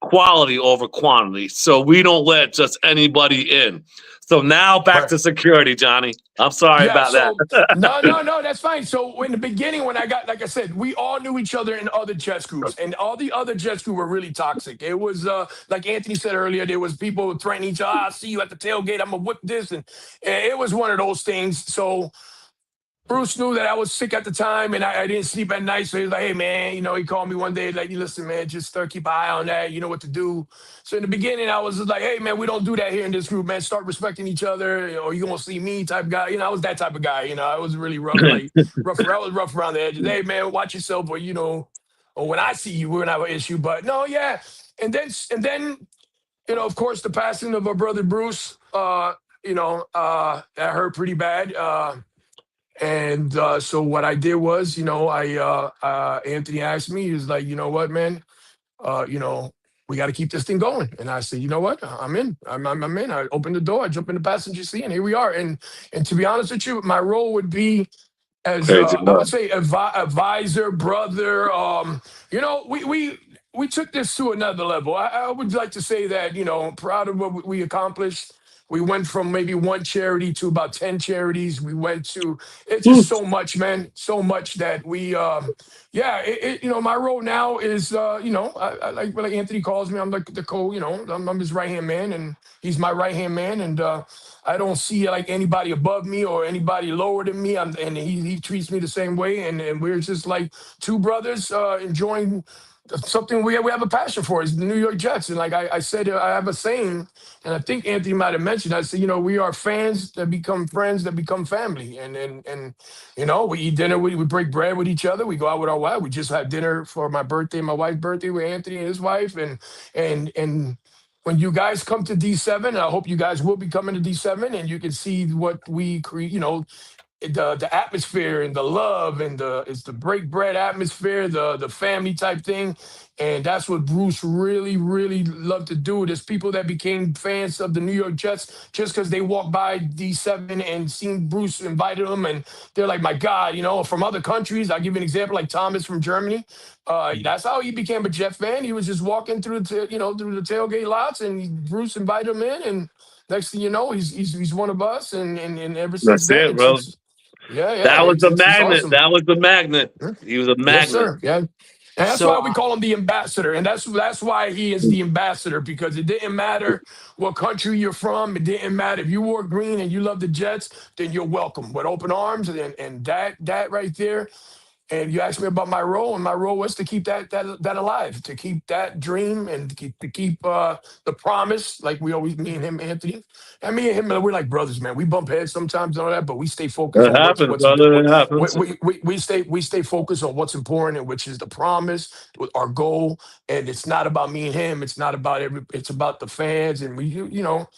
quality over quantity. So we don't let just anybody in. So now back to security, Johnny. I'm sorry about that. No, that's fine. So in the beginning, when I got, like I said, we all knew each other in other Jets groups, and all the other Jets groups were really toxic. It was like Anthony said earlier, there was people threatening each other. I'll see you at the tailgate. I'm gonna whip this, and it was one of those things. So Bruce knew that I was sick at the time, and I didn't sleep at night. So he was like, hey, man, you know, he called me one day, like, listen, man, just keep an eye on that. You know what to do. So in the beginning, I was just like, hey, man, we don't do that here in this group, man. Start respecting each other, or you won't see me type guy. You know, I was that type of guy. You know, I was really rough, I was rough around the edges. Hey, man, watch yourself, or, you know, or when I see you, we're going to have an issue. But no, yeah. And then, you know, of course, the passing of our brother Bruce, you know, that hurt pretty bad. And so what I did was, you know, Anthony asked me, he was like, you know what, man, you know, we got to keep this thing going. And I said, you know what? I'm in. I'm in. I opened the door. I jump in the passenger seat, and here we are. And to be honest with you, my role would be as Crazy I would love. say advisor, brother. You know, we took this to another level. I would like to say that, you know, I'm proud of what we accomplished. We went from maybe one charity to about 10 charities. We went to, it's just so much, man, so much that we yeah, you know, my role now is you know, I like Anthony calls me. I'm like the you know, I'm his right hand man, and he's my right hand man, and I don't see like anybody above me or anybody lower than me. And he treats me the same way, and we're just like two brothers enjoying something we have a passion for, is the New York Jets. And like I said, I have a saying, and I think Anthony might have mentioned, I said, you know, we are fans that become friends that become family. And you know, we eat dinner, we break bread with each other, we go out with our wife. We just had dinner for my birthday, my wife's birthday, with Anthony and his wife. And when you guys come to D7, and I hope you guys will be coming to D7, and you can see what we create, you know, the atmosphere and the love and it's the break bread atmosphere, the family type thing. And that's what Bruce really loved to do. There's people that became fans of the New York Jets just because they walked by D7 and seen Bruce invited them, and they're like, my God, you know, from other countries. I'll give you an example, like Thomas from Germany. That's how he became a Jet fan. He was just walking through you know, through the tailgate lots, and Bruce invited him in, and next thing you know, he's one of us, and ever since That's then, it, bro. it's yeah, That was the it's magnet. awesome. That was the magnet. Yeah. He was a Yes, magnet. sir. Yeah. And that's So why we call him the ambassador. And that's why he is the ambassador, because it didn't matter what country you're from. It didn't matter if you wore green and you love the Jets, then you're welcome with open arms. And that right there. And you asked me about my role, and my role was to keep that alive, to keep that dream, and to keep the promise, like we always, me and him, Anthony, and me and him, we're like brothers, man. We bump heads sometimes and all that, but we stay focused It on happens, what's brother. what, It happens. we stay focused on what's important, and which is the promise, with our goal. And it's not about me and him. It's not about it's about the fans, and you know.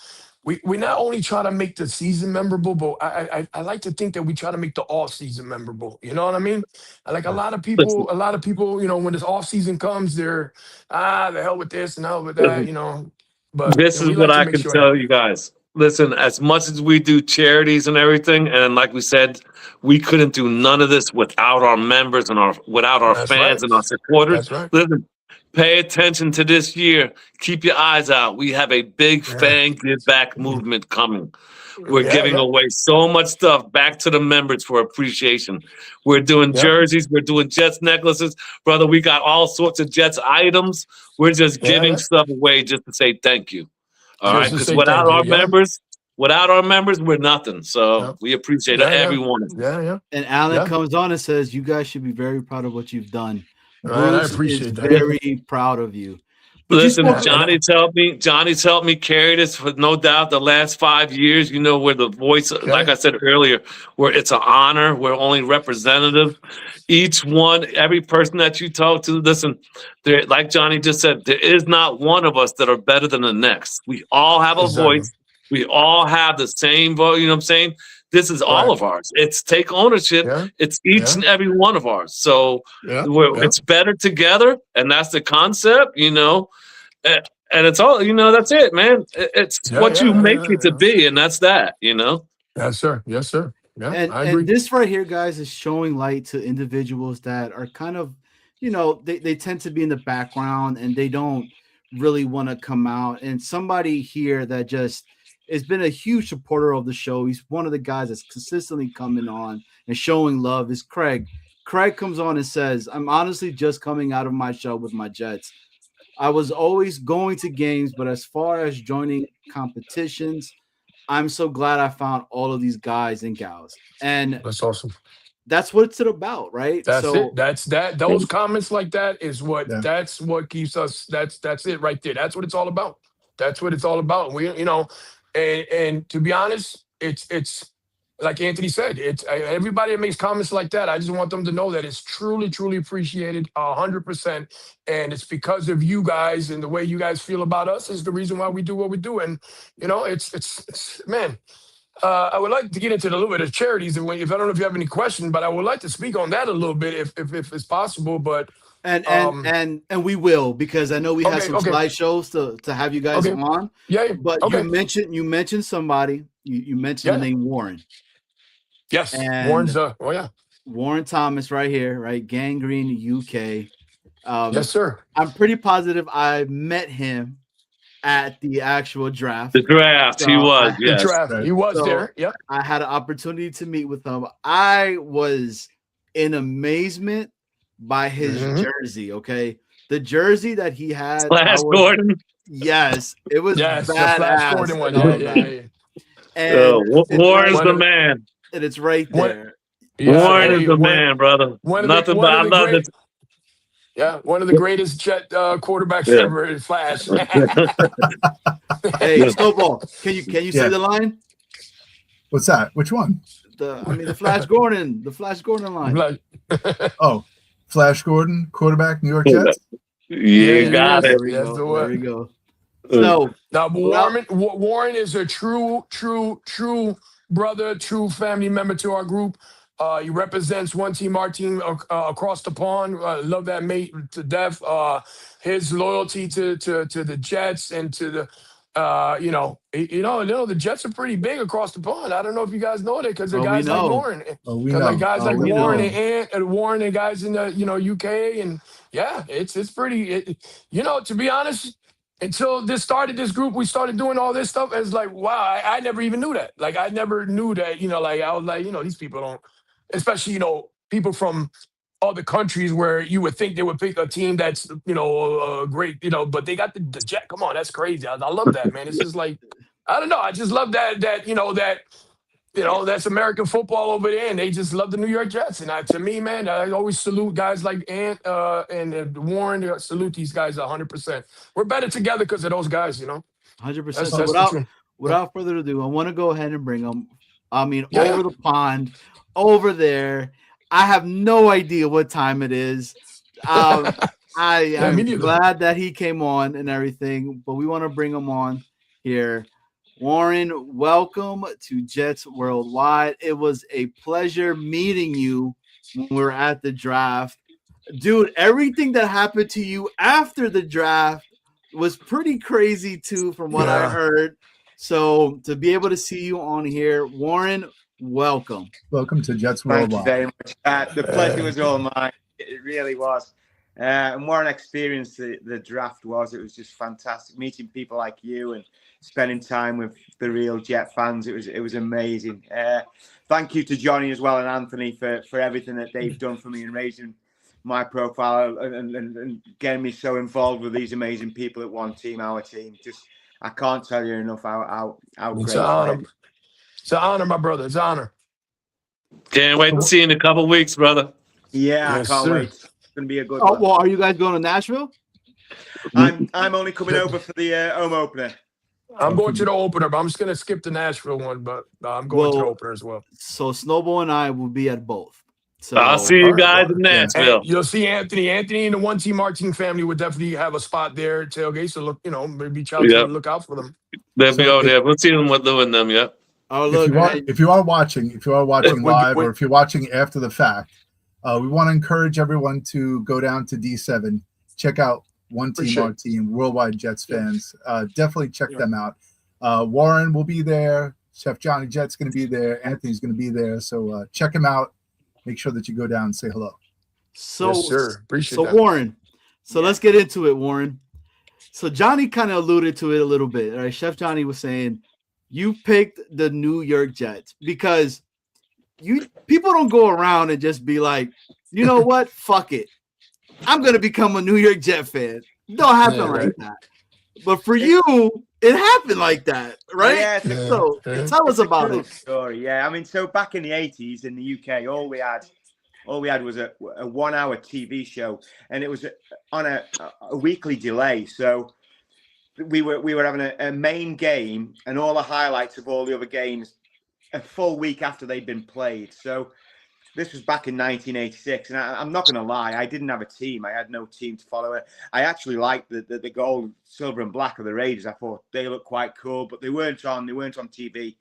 We not only try to make the season memorable, but I like to think that we try to make the off season memorable. You know what I mean? Like Listen, a lot of people, you know, when this off season comes, they're the hell with this and hell with that, listen. you know. But This and is we what like to I make can sure that. tell you guys. Listen, as much as we do charities and everything, and like we said, we couldn't do none of this without our members and without our That's fans right. and our supporters. That's right. Listen, pay attention to this year. Keep your eyes out. We have a big Yeah. fan give back movement coming. We're Yeah. giving Yeah. away so much stuff back to the members for appreciation. We're doing Yeah. jerseys, we're doing Jets necklaces. Brother, we got all sorts of Jets items. We're just Yeah. giving Yeah. stuff away just to say thank you. All right. Just to Because say thank you. Yeah. without our members, we're nothing. Yeah. So we appreciate Yeah. every Yeah. one of you. Yeah. Yeah. and Alan Yeah. comes on and says, "You guys should be very proud of what you've done." And I Bruce is appreciate that. very proud of you. But you Listen, spoke. Yeah. And Johnny's helped me carry this for no doubt the last 5 years. You know, we're the voice, like okay. I said earlier, where it's an honor. We're only representatives. Each one, every person that you talk to, listen, there, like Johnny just said, there is not one of us that are better than the next. We all have a Exactly. voice. We all have the same vote. You know what I'm saying? This is all Right. of ours. It's take ownership. Yeah. It's each Yeah. and every one of ours. So Yeah. Yeah. it's better together, and that's the concept. You know, and it's all, you know, that's it, man. It's Yeah. what you Yeah. make Yeah. it to Yeah. be, and that's that, you know. Yes, sir. Yes, sir. Yeah. And I and agree. this right here, guys, is showing light to individuals that are kind of, you know, they tend to be in the background and they don't really want to come out. And somebody here that just has been a huge supporter of the show. He's one of the guys that's consistently coming on and showing love is Craig. Craig comes on and says, "I'm honestly just coming out of my show with my Jets. I was always going to games, but as far as joining competitions, I'm so glad I found all of these guys and gals." And That's awesome. that's what it's about, right? That's it. So That's that. Those comments like that is what. Yeah. That's what keeps us. That's it right there. That's what it's all about. That's what it's all about. We, you know, and to be honest, it's like Anthony said. It's everybody that makes comments like that. I just want them to know that it's truly appreciated 100%, and it's because of you guys and the way you guys feel about us is the reason why we do what we do. And you know, it's man. I would like to get into a little bit of charities, and if I don't know if you have any questions, but I would like to speak on that a little bit if it's possible. But And we will, because I know we have some okay. slideshows to have you guys Okay. on. Yeah. But Okay. you mentioned somebody. You mentioned the name Warren. Yes. And Warren's Warren Thomas right here, right? Gangrene UK. yes, sir. I'm pretty positive I met him at the actual draft. The draft, he was, The yes. draft. Right. He was So there. Yep. I had an opportunity to meet with him. I was in amazement by his jersey. Okay, the jersey that he had. Flash Gordon. Yes, it was Yes, the badass. Flash Gordon one. and all Yeah. that. And Warren's right, the man. and it's right there. Warren is the man, brother. Nothing but I love it. Yeah, one of the greatest Jet quarterbacks ever, Flash. Hey, Snowball, can you say the line? What's that? Which one? The Flash Gordon, line. Oh, Flash Gordon, quarterback, New York Jets. You got it. There we go. So now Warren is a true brother, true family member to our group. He represents one team, our team across the pond. Love that mate to death. His loyalty to the Jets and to the the Jets are pretty big across the pond. I don't know if you guys know that, because the guys like Warren, Warren and guys in the UK, and it's pretty. To be honest, until this group, we started doing all this stuff. It's like, wow, I never even knew that. Like, I never knew that. I was like, these people don't, especially people from other countries where you would think they would pick a team that's great, but they got the Jet. Come on, that's crazy. I love that, man. It's just like, I don't know. I just love that that's American football over there, and they just love the New York Jets. And to me, man, I always salute guys like Ant and Warren. Salute these guys 100%. We're better together because of those guys, 100%. So without further ado, I want to go ahead and bring them. Over the pond, over there. I have no idea what time it is. I'm glad that he came on and everything, but we want to bring him on here. Warren, welcome to Jets Worldwide. It was a pleasure meeting you when we were at the draft. Dude, everything that happened to you after the draft was pretty crazy too, from what I heard. So to be able to see you on here, Warren, welcome. Welcome to Jets Worldwide. Thank you very much. The pleasure was all mine. It really was. And what an experience the draft was. It was just fantastic. Meeting people like you and spending time with the real Jet fans. It was amazing. Thank you to Johnny as well and Anthony for everything that they've done for me and raising my profile and getting me so involved with these amazing people at one team, our team. Just, I can't tell you enough how great. It's an honor. It's an honor, my brother. It's an honor. Can't wait to see you in a couple weeks, brother. Yeah, yes, I can't sir. wait. It's going to be a good one. one. Well, are you guys going to Nashville? I'm only coming over for the home opener. I'm going to the opener, but I'm just going to skip the Nashville one, but I'm going to the opener as well. So Snowball and I will be at both. So I'll see you guys in Nashville. And you'll see Anthony. Anthony and the one team, our team family would definitely have a spot there at tailgate. So look, maybe look out for them. They'll be over there. We'll see them with Lou and them. Yeah. Oh, look, if you are watching live or if you're watching after the fact, we want to encourage everyone to go down to D7, check out One Team, Our Team, Worldwide Jets fans. Definitely check them out. Warren will be there. Chef Johnny Jet's going to be there. Anthony's going to be there. So check him out. Make sure that you go down and say hello. So, yes, sir. Appreciate that. Warren, let's get into it, Warren. So Johnny kind of alluded to it a little bit. Right? Chef Johnny was saying you picked the New York Jets because people don't go around and just be like, you know what? Fuck it. I'm going to become a New York Jet fan. Don't happen like that. But for you, it happened like that, right? Yeah. So tell us about it. Story. Yeah, I mean, so back in the 80s in the UK, all we had was a 1 hour TV show, and it was on a weekly delay. So we were having a main game and all the highlights of all the other games a full week after they'd been played. So this was back in 1986, and I'm not going to lie, I didn't have a team. I had no team to follow it. I actually liked the gold, silver, and black of the Raiders. I thought they looked quite cool, but they weren't on TV.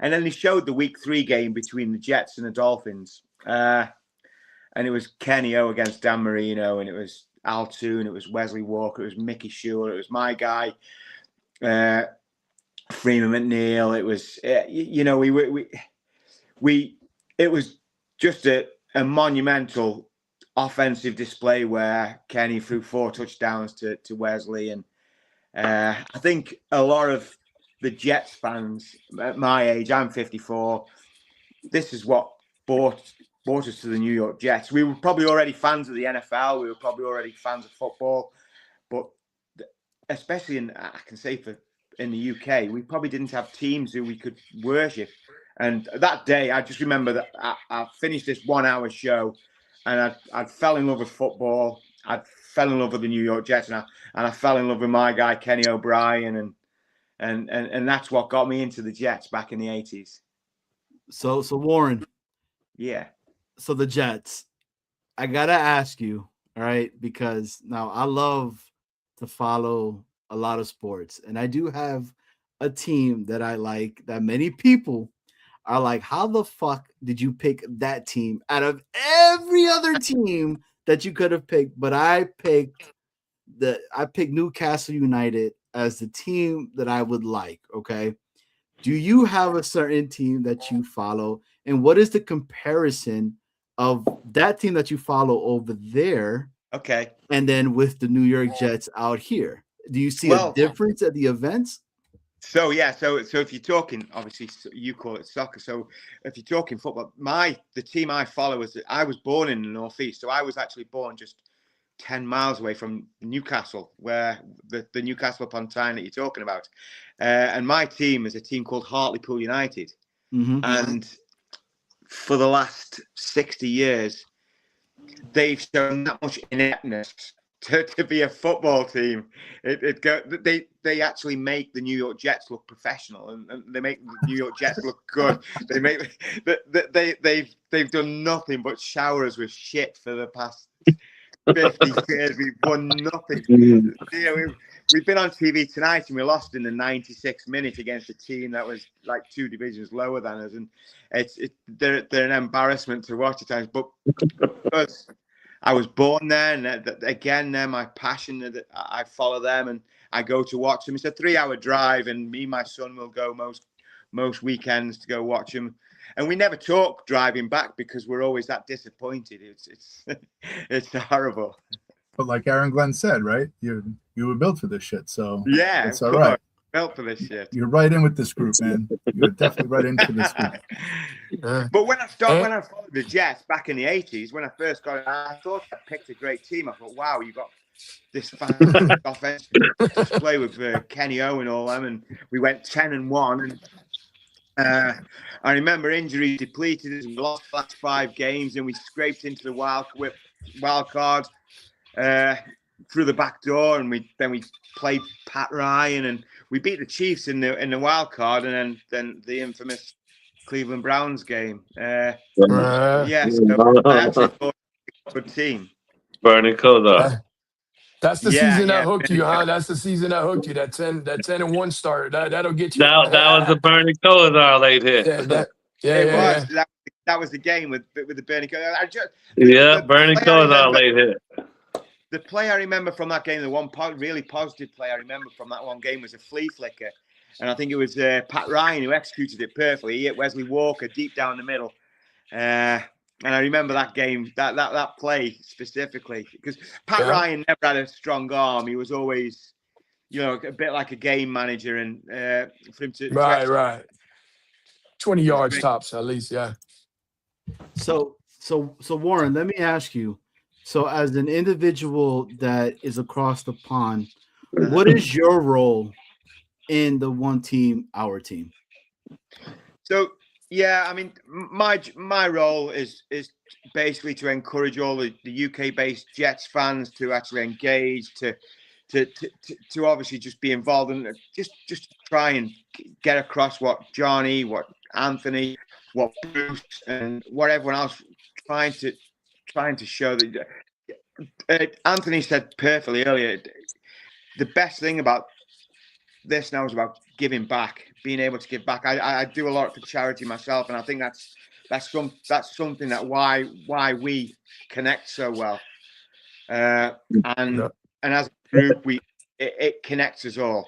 And then they showed the week 3 game between the Jets and the Dolphins. And and it was Kenny O against Dan Marino, and it was Al Toon, it was Wesley Walker, it was Mickey Shore, it was my guy, Freeman McNeil. It was, it was just a monumental offensive display where Kenny threw 4 touchdowns to Wesley, and I think a lot of the Jets fans at my age, I'm 54, this is what brought us to the New York Jets. We were probably already fans of the NFL. We were probably already fans of football, but especially I can say in the UK, we probably didn't have teams who we could worship. And that day, I just remember that I finished this 1-hour show, and I fell in love with football. I fell in love with the New York Jets, and I fell in love with my guy Kenny O'Brien, and that's what got me into the Jets back in the 80s. So Warren. Yeah. So the Jets, I gotta ask you, all right, because now I love to follow a lot of sports, and I do have a team that I like that many people are like, how the fuck did you pick that team out of every other team that you could have picked? But I picked Newcastle United as the team that I would like. Okay. Do you have a certain team that you follow? And what is the comparison of that team that you follow over there? Okay. And then with the New York Jets out here, do you see a difference at the events? So if you're talking, obviously you call it soccer. So if you're talking football, the team I follow I was born in the Northeast, so I was actually born just 10 miles away from Newcastle, where the Newcastle upon Tyne that you're talking about. And my team is a team called Hartlepool United. Mm-hmm. And for the last 60 years, they've shown that much ineptness to be a football team. They actually make the New York Jets look professional, and they make the New York Jets look good. They've done nothing but shower us with shit for the past 50 years. We've won nothing. We've been on TV tonight, and we lost in the 96th minute against a team that was like 2 divisions lower than us, and they're an embarrassment to watch at times. But because I was born there, and again, they're my passion. I follow them, and I go to watch them. It's a 3-hour drive, and me and my son will go most weekends to go watch them. And we never talk driving back because we're always that disappointed. It's horrible. But like Aaron Glenn said, right? You were built for this shit, so yeah, it's all right. Built for this shit. You're right in with this group, man. You're definitely right into this group. But when I followed the Jets back in the 80s, when I first got it, I thought I picked a great team. I thought, wow, you got this fantastic offensive display with Kenny O and all them, and we went 10-1. And I remember injuries depleted as we lost the last 5 games, and we scraped into the wild card through the back door, and we played Pat Ryan, and we beat the Chiefs in the wild card, and then the infamous Cleveland Browns game. So I actually thought it was a good team. Bernie Kosar. That's the season that hooked you, huh? That's the season that hooked you. That 10-1 start. That'll get you. That was the Bernie Kosar late hit. That was the game with the Bernie Kosar. Bernie Kosar late hit. The play I remember from that game, the one really positive play I remember from that one game was a flea flicker. And I think it was Pat Ryan who executed it perfectly. He hit Wesley Walker deep down the middle. And I remember that game, that play specifically, because Pat Ryan never had a strong arm. He was always, a bit like a game manager, and for him to right, 20 yards tops at least, yeah. So Warren, let me ask you. So as an individual that is across the pond, what is your role in the one team, our team? So, yeah, I mean, my role is basically to encourage all the UK-based Jets fans to actually engage, to obviously just be involved, and just try and get across what Johnny, what Anthony, what Bruce, and what everyone else trying to show that Anthony said perfectly earlier, the best thing about this now is about giving back, being able to give back. I do a lot for charity myself, and I think that's That's something that why we connect so well. And as a group, it connects us all.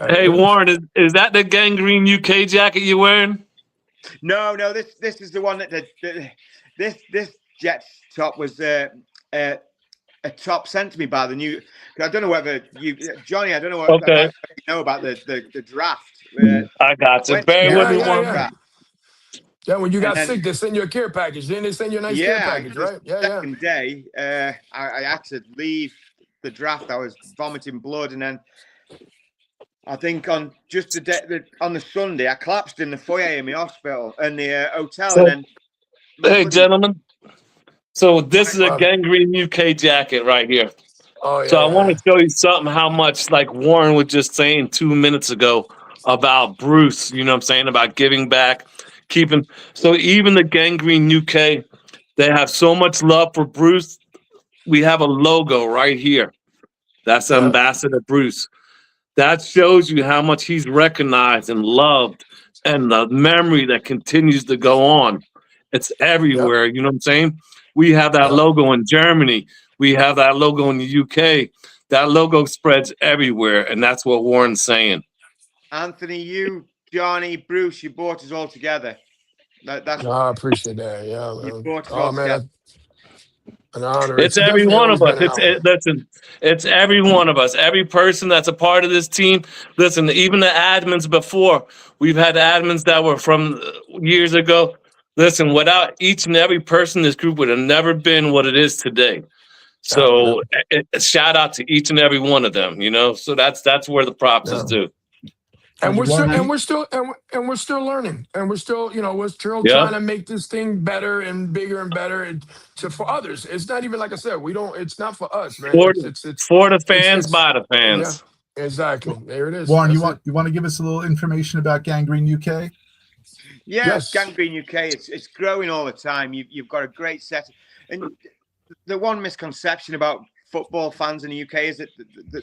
Hey Warren, is that the Gangrene UK jacket you're wearing? No, this is the one that this Jets top was a top sent to me by the new. I don't know whether Johnny. I don't know what Okay. about, you know about the draft. I got you. Bear with me one. Yeah, when you got sick, they send you a care package. Then they send you a nice care package, right? Second day, I had to leave the draft. I was vomiting blood, and then I think on just the day on the Sunday, I collapsed in the foyer in the hospital and the hotel, So, and then hey, gentlemen. So this is a Gangrene UK jacket right here. Oh yeah. So I want to show you something. How much, like Warren was just saying 2 minutes ago about Bruce. You know what I'm saying, about giving back, keeping. So even the Gangrene UK, they have so much love for Bruce. We have a logo right here. That's Ambassador Bruce. That shows you how much he's recognized and loved, and the memory that continues to go on. It's everywhere. You know what I'm saying? We have that logo in Germany. We have that logo in the UK. That logo spreads everywhere, and that's what Warren's saying. Anthony, you, Johnny, Bruce, you brought us all together. That's I appreciate that. Yeah, man. You brought us all together. An honor. It's every one of us. Listen, it's every one of us. Every person that's a part of this team. Listen, even the admins before, we've had admins that were from years ago. Listen, without each and every person, this group would have never been what it is today. So shout out to each and every one of them, you know. So that's where the props is due. And we're still learning, and we're still, we're still trying to make this thing better and bigger and better for others. It's not even, like I said, it's not for us, man. It's for the fans, by the fans. Yeah, exactly. There it is. Warren, you want to give us a little information about Gangrene UK? Yes, Gangrene UK. It's growing all the time. You've got a great set, and the one misconception about football fans in the UK is that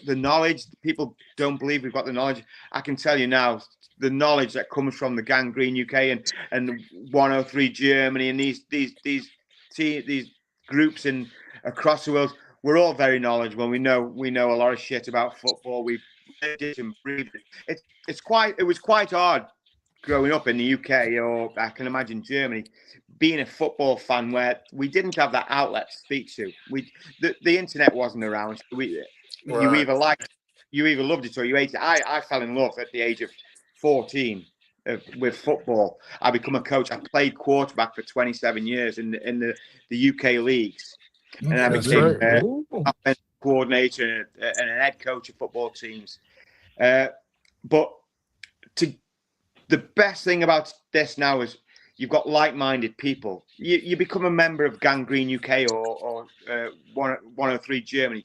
the knowledge, people don't believe we've got the knowledge. I can tell you now, the knowledge that comes from the Gangrene UK and 103 Germany and these groups across the world, we're all very knowledgeable. We know a lot of shit about football. We've lived it and breathed it. It was quite hard growing up in the UK, or I can imagine Germany, being a football fan where we didn't have that outlet to speak to. The internet wasn't around. So you either loved it or you hated it. I fell in love at the age of 14 with football. I become a coach. I played quarterback for 27 years in the UK leags, and I became offensive coordinator and an head coach of football teams. But the best thing about this now is you've got like-minded people. You become a member of Gangrene UK or 103 Germany.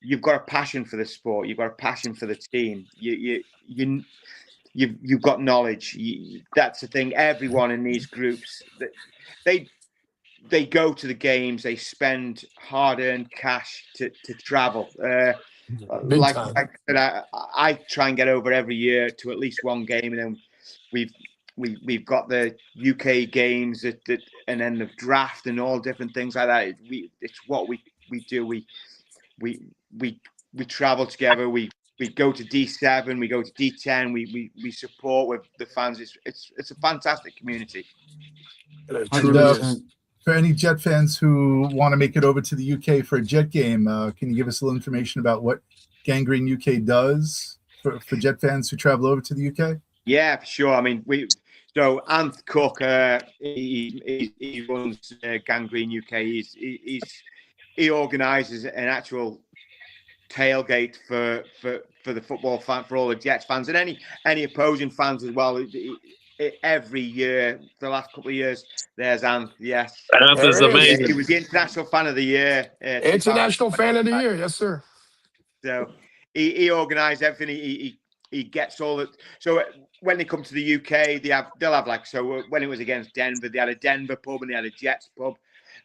You've got a passion for the sport. You've got a passion for the team. You've got knowledge. That's the thing. Everyone in these groups, they go to the games. They spend hard-earned cash to travel. Like I said, I try and get over every year to at least one game, and then we've got the UK games and then the draft and all different things like that. It's what we do. We travel together. We go to D7. We go to D10. We support with the fans. It's a fantastic community. For any Jet fans who want to make it over to the UK for a Jet game, can you give us a little information about what Gangrene UK does for Jet fans who travel over to the UK? Yeah, for sure. I mean, so Anth Cook, he runs Gangrene UK. He organises an actual tailgate for the football fan, for all the Jets fans and any opposing fans as well. Every year, the last couple of years, there's Anth. Yes, Anth is amazing. He was the International Fan of the Year. International Fan of the Year, yes, sir. So he organised everything. He gets all that. So when they come to the UK, they'll have like, so when it was against Denver, they had a Denver pub and they had a Jets pub.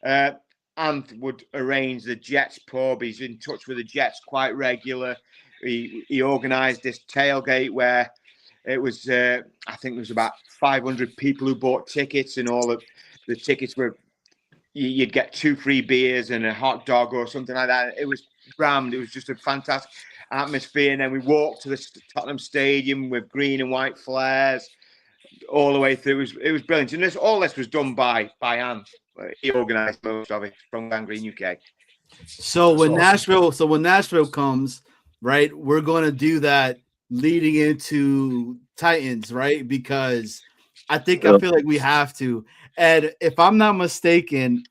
Anth would arrange the Jets pub. He's in touch with the Jets quite regular. He organised this tailgate where It was, I think there was about 500 people who bought tickets, and all of the tickets were, you'd get 2 free beers and a hot dog or something like that. It was rammed. It was just a fantastic atmosphere. And then we walked to the Tottenham Stadium with green and white flares all the way through. It was brilliant. And all this was done by Anne. He organised most of it from Van Green UK. So when Nashville comes, right, we're going to do that leading into Titans, right? Because I feel like we have to. And if I'm not mistaken,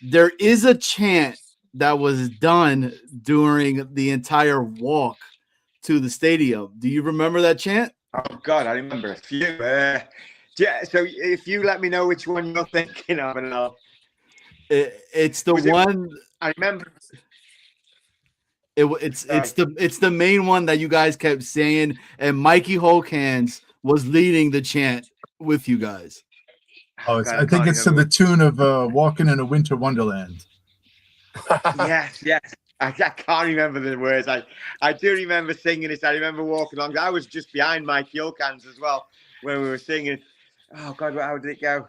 there is a chant that was done during the entire walk to the stadium. Do you remember that chant? Oh, God, I remember a few. Yeah, so if you let me know which one you're thinking of, and it's the one. I remember. It's the main one that you guys kept saying, and Mikey Holkans was leading the chant with you guys. Oh, I think it's to the tune of "Walking in a Winter Wonderland." Yes. I can't remember the words. I do remember singing it. I remember walking along. I was just behind Mikey Holkans as well when we were singing. Oh God, how did it go?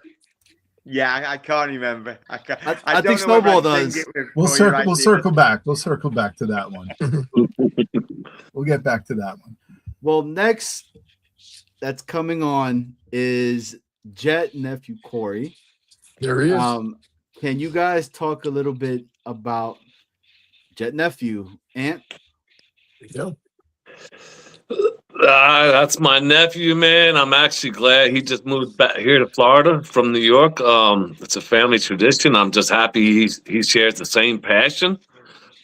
Yeah, I can't remember. I think Snowball does. We'll circle back. We'll circle back to that one. We'll get back to that one. Well, next that's coming on is Jet nephew Corey. There he is. Can you guys talk a little bit about Jet nephew? Ant? Yeah. That's my nephew, man. I'm actually glad he just moved back here to Florida from New York. It's a family tradition. I'm just happy he shares the same passion.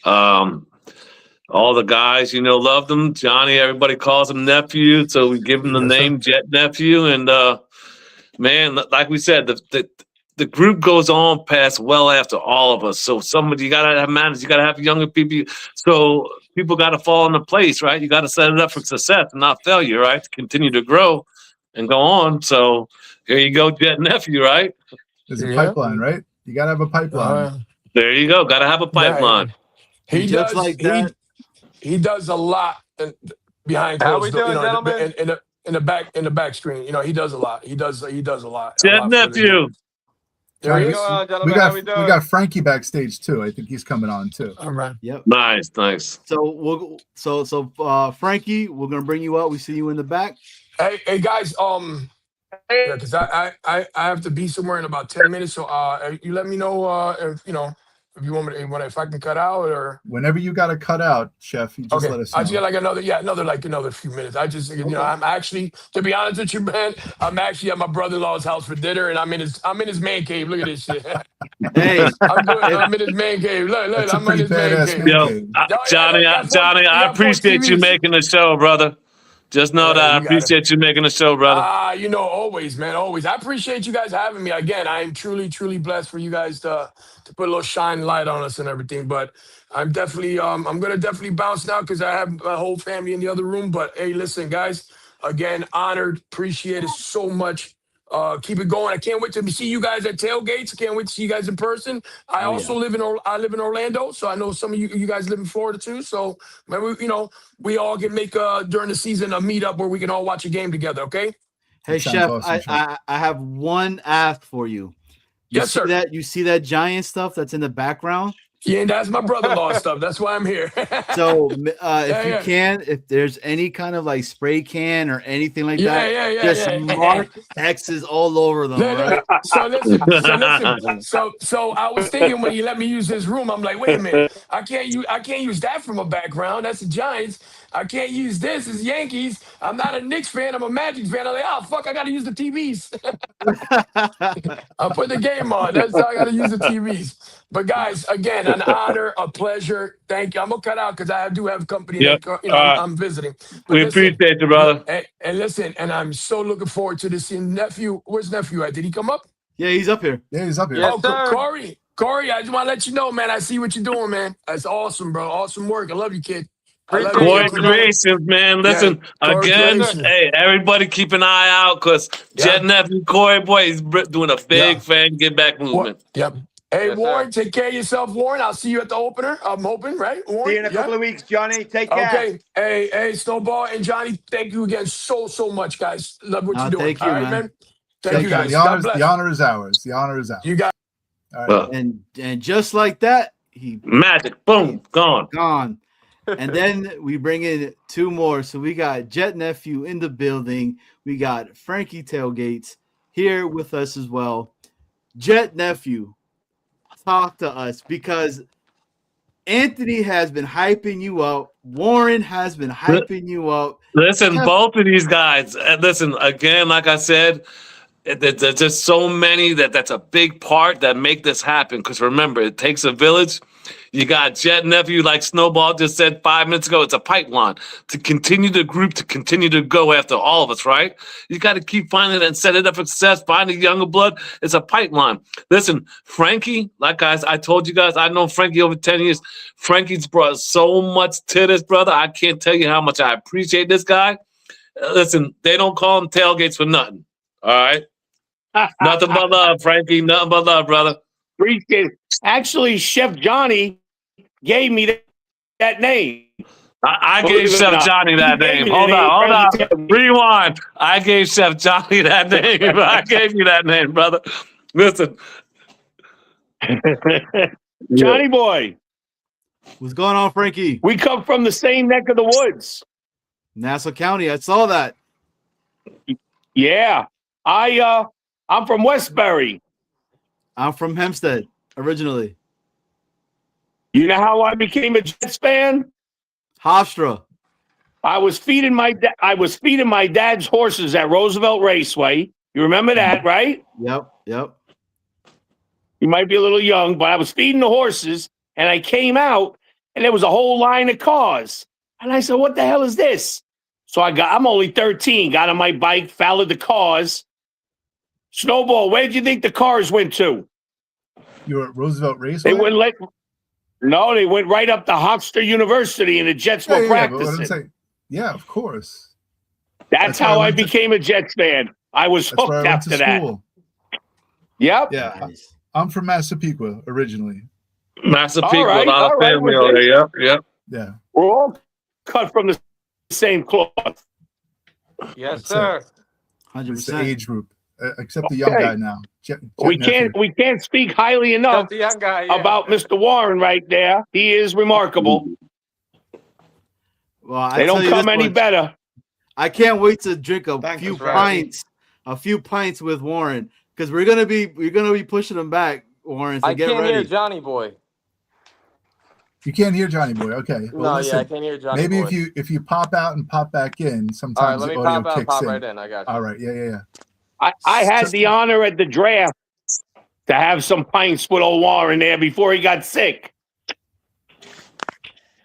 All the guys, loved him. Johnny, everybody calls him nephew, so we give him the name Jet nephew. And man, like we said, the group goes on past well after all of us. So you gotta have managers, you gotta have younger people. So people gotta fall into place, right? You gotta set it up for success and not failure, right? To continue to grow and go on. So here you go, Jet nephew, right? There's a pipeline, right? You gotta have a pipeline. There you go. Gotta have a pipeline. He does like that. He does a lot behind closed doors, in the back screen. He does a lot. He does a lot. Jet nephew. We got Frankie backstage too. I think he's coming on too. All right. Yep. Nice. So Frankie, we're gonna bring you out. We see you in the back. Hey guys, because I have to be somewhere in about 10 minutes. So you let me know if you want me to, if I can cut out or whenever you got to cut out, Chef. You just let us know. I just get another few minutes. I just I'm actually, to be honest with you, man, I'm actually at my brother-in-law's house for dinner, and I'm in his man cave. Look at this shit. Hey, I'm in his man cave. Look, I'm in his man cave. Yo, Johnny, I appreciate you making the show, brother. Just know that I appreciate you making the show, brother. Always, man, always. I appreciate you guys having me. Again, I am truly, truly blessed for you guys to put a little shine light on us and everything. But I'm definitely, I'm gonna definitely bounce now because I have my whole family in the other room. But hey, listen, guys, again, honored, appreciate it so much. Keep it going. I can't wait to see you guys at tailgates. I can't wait to see you guys in person. I live in Orlando, so I know some of you guys live in Florida too. So maybe we all can make during the season a meetup where we can all watch a game together. Okay. Hey Chef, awesome, I have one ask for you. Yes, sir. You see that giant stuff that's in the background? Yeah, that's my brother-in-law stuff. That's why I'm here. So if there's any kind of like spray can or anything like that, just mark X's all over them. Right? So listen. So I was thinking when he let me use his room, I'm like, wait a minute, I can't use that from a background. That's the Giants. I can't use this. It's Yankees. I'm not a Knicks fan. I'm a Magic fan. I'm like, oh fuck, I gotta use the TVs. I'll put the game on. That's how I gotta use the TVs. But guys, again, an honor, a pleasure. Thank you. I'm gonna cut out because I do have company that I'm visiting. But we appreciate you, brother. And listen, and I'm so looking forward to this. Nephew, where's nephew at? Did he come up? Yeah, he's up here. Yeah, he's up here. Yes, Corey, I just want to let you know, man. I see what you're doing, man. That's awesome, bro. Awesome work. I love you, kid. Corey Creations, man. Listen, again, hey, everybody keep an eye out because Jet nephew Corey, boy, he's doing a big fan get back movement. Yep. Hey, Yes, Warren, sir. take care of yourself, Warren. I'll see you at the opener. I'm hoping, right, Warren? See you in a couple of weeks, Johnny. Take care. Okay. Hey, Snowball and Johnny, thank you again so much, guys. Love what you're doing. Thank you, All right, man. Thank you, guys. The God bless. honor is ours. The honor is ours. You got. All right. And just like that, he Magic, boom, gone. And then we bring in two more. So we got Jet Nephew in the building. We got Frankie Tailgates here with us as well. Jet Nephew, talk to us, because Anthony has been hyping you up. Warren has been hyping you up. Listen, both of these guys. Listen, again, like I said, there's just so many that's a big part that make this happen. Because remember, it takes a village. You got Jet Nephew, like Snowball just said 5 minutes ago. It's a pipeline to continue the group, to continue to go after all of us, right? You got to keep finding it and set it up for success. Finding younger blood. It's a pipeline. Listen, Frankie, like I told you guys, I've known Frankie over 10 years. Frankie's brought so much to this, brother. I can't tell you how much I appreciate this guy. Listen, they don't call him Tailgates for nothing. All right? Nothing but love, Frankie. Nothing but love, brother. Appreciate it. Actually, Chef Johnny gave me that name. I gave Chef Johnny that name. Hold on. Rewind. I gave Chef Johnny that name. I gave you that name, brother. Listen. Johnny boy. What's going on, Frankie? We come from the same neck of the woods. Nassau County. I saw that. Yeah. I'm from Westbury. I'm from Hempstead originally. You know how I became a Jets fan? Hofstra. I was feeding my dad's horses at Roosevelt Raceway. You remember that, right? Yep. You might be a little young, but I was feeding the horses, and I came out, and there was a whole line of cars. And I said, "What the hell is this?" So I'm only 13, got on my bike, followed the cars. Snowball, where did you think the cars went to? You were at Roosevelt Raceway? They went right up to Hofstra University, and the Jets were practicing. Yeah, of course. That's how I became a Jets fan. I was hooked after that. Yep. Yeah. I'm from Massapequa originally. Massapequa, a lot of family over there. Yep. Yeah. We're all cut from the same cloth. Yes, sir. 100%. It's the age group, except the young guy now. We can't speak highly enough about Mr. Warren right there. He is remarkable. Well, they don't come any better. I can't wait to drink a few pints with Warren, because we're gonna be pushing him back, Warren. So I get can't ready. hear Johnny boy. You can't hear Johnny boy. Okay. Well, listen, I can't hear Johnny maybe boy. if you pop out and pop back in, sometimes let me the audio pop out, kicks pop in. right in. I got you. All right. Yeah. I had the honor at the draft to have some pints with old Warren there before he got sick.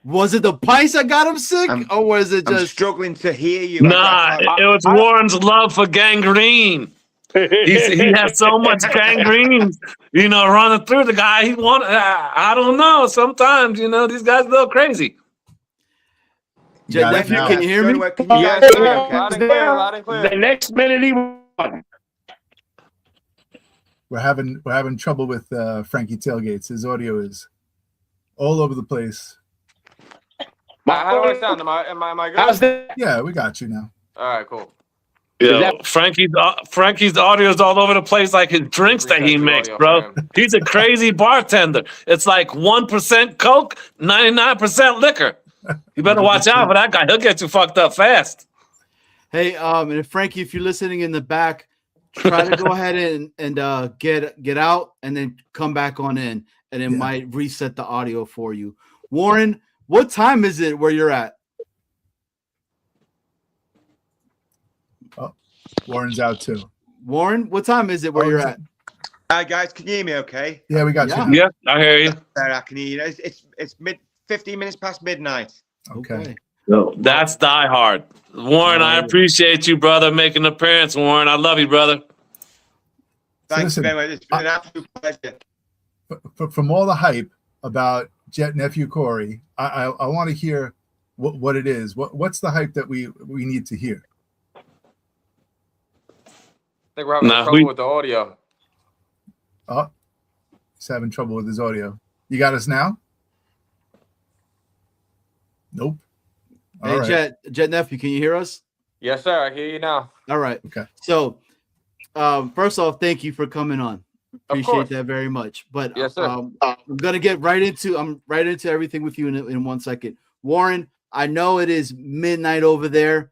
Was it the pints that got him sick, or was it just struggling to hear you? Nah, it was Warren's love for gangrene. He had so much gangrene, running through the guy. He wanted. I don't know. Sometimes, these guys go crazy. Jet Nephew, can you hear me? Yes, sir. Loud and clear. Loud and clear. The next minute he won. We're having trouble with Frankie Tailgates. His audio is all over the place. How do I sound? Am I good? How's that? Yeah, we got you now. All right, cool. Yeah, Frankie's audio is all over the place, like his drinks that he makes, bro. He's a crazy bartender. It's like 1% Coke, 99% liquor. You better watch out for that guy. He'll get you fucked up fast. Hey, and Frankie, if you're listening in the back, try to go ahead and get out and then come back on in, and it might reset the audio for you. Warren, what time is it where you're at? Oh, Warren's out too. Warren, what time is it where you're at? Hi guys, can you hear me? Okay. Yeah, we got you. Now. Yeah, I hear you. I can hear you. It's 15 minutes past midnight. Okay. No, that's Die Hard. Warren, I appreciate you, brother, making an appearance. Warren, I love you, brother. Thanks very much. It's been an absolute pleasure. From all the hype about Jet Nephew Corey, I want to hear what it is. What's the hype that we need to hear? I think we're having trouble with the audio. Oh, He's having trouble with his audio. You got us now? Nope. Hey, right. Jet Nephew, can you hear us? Yes, sir. I hear you now. All right. Okay. So, first off, thank you for coming on. Appreciate that very much. But yes, sir. I'm gonna get right into everything with you in 1 second. Warren, I know it is midnight over there,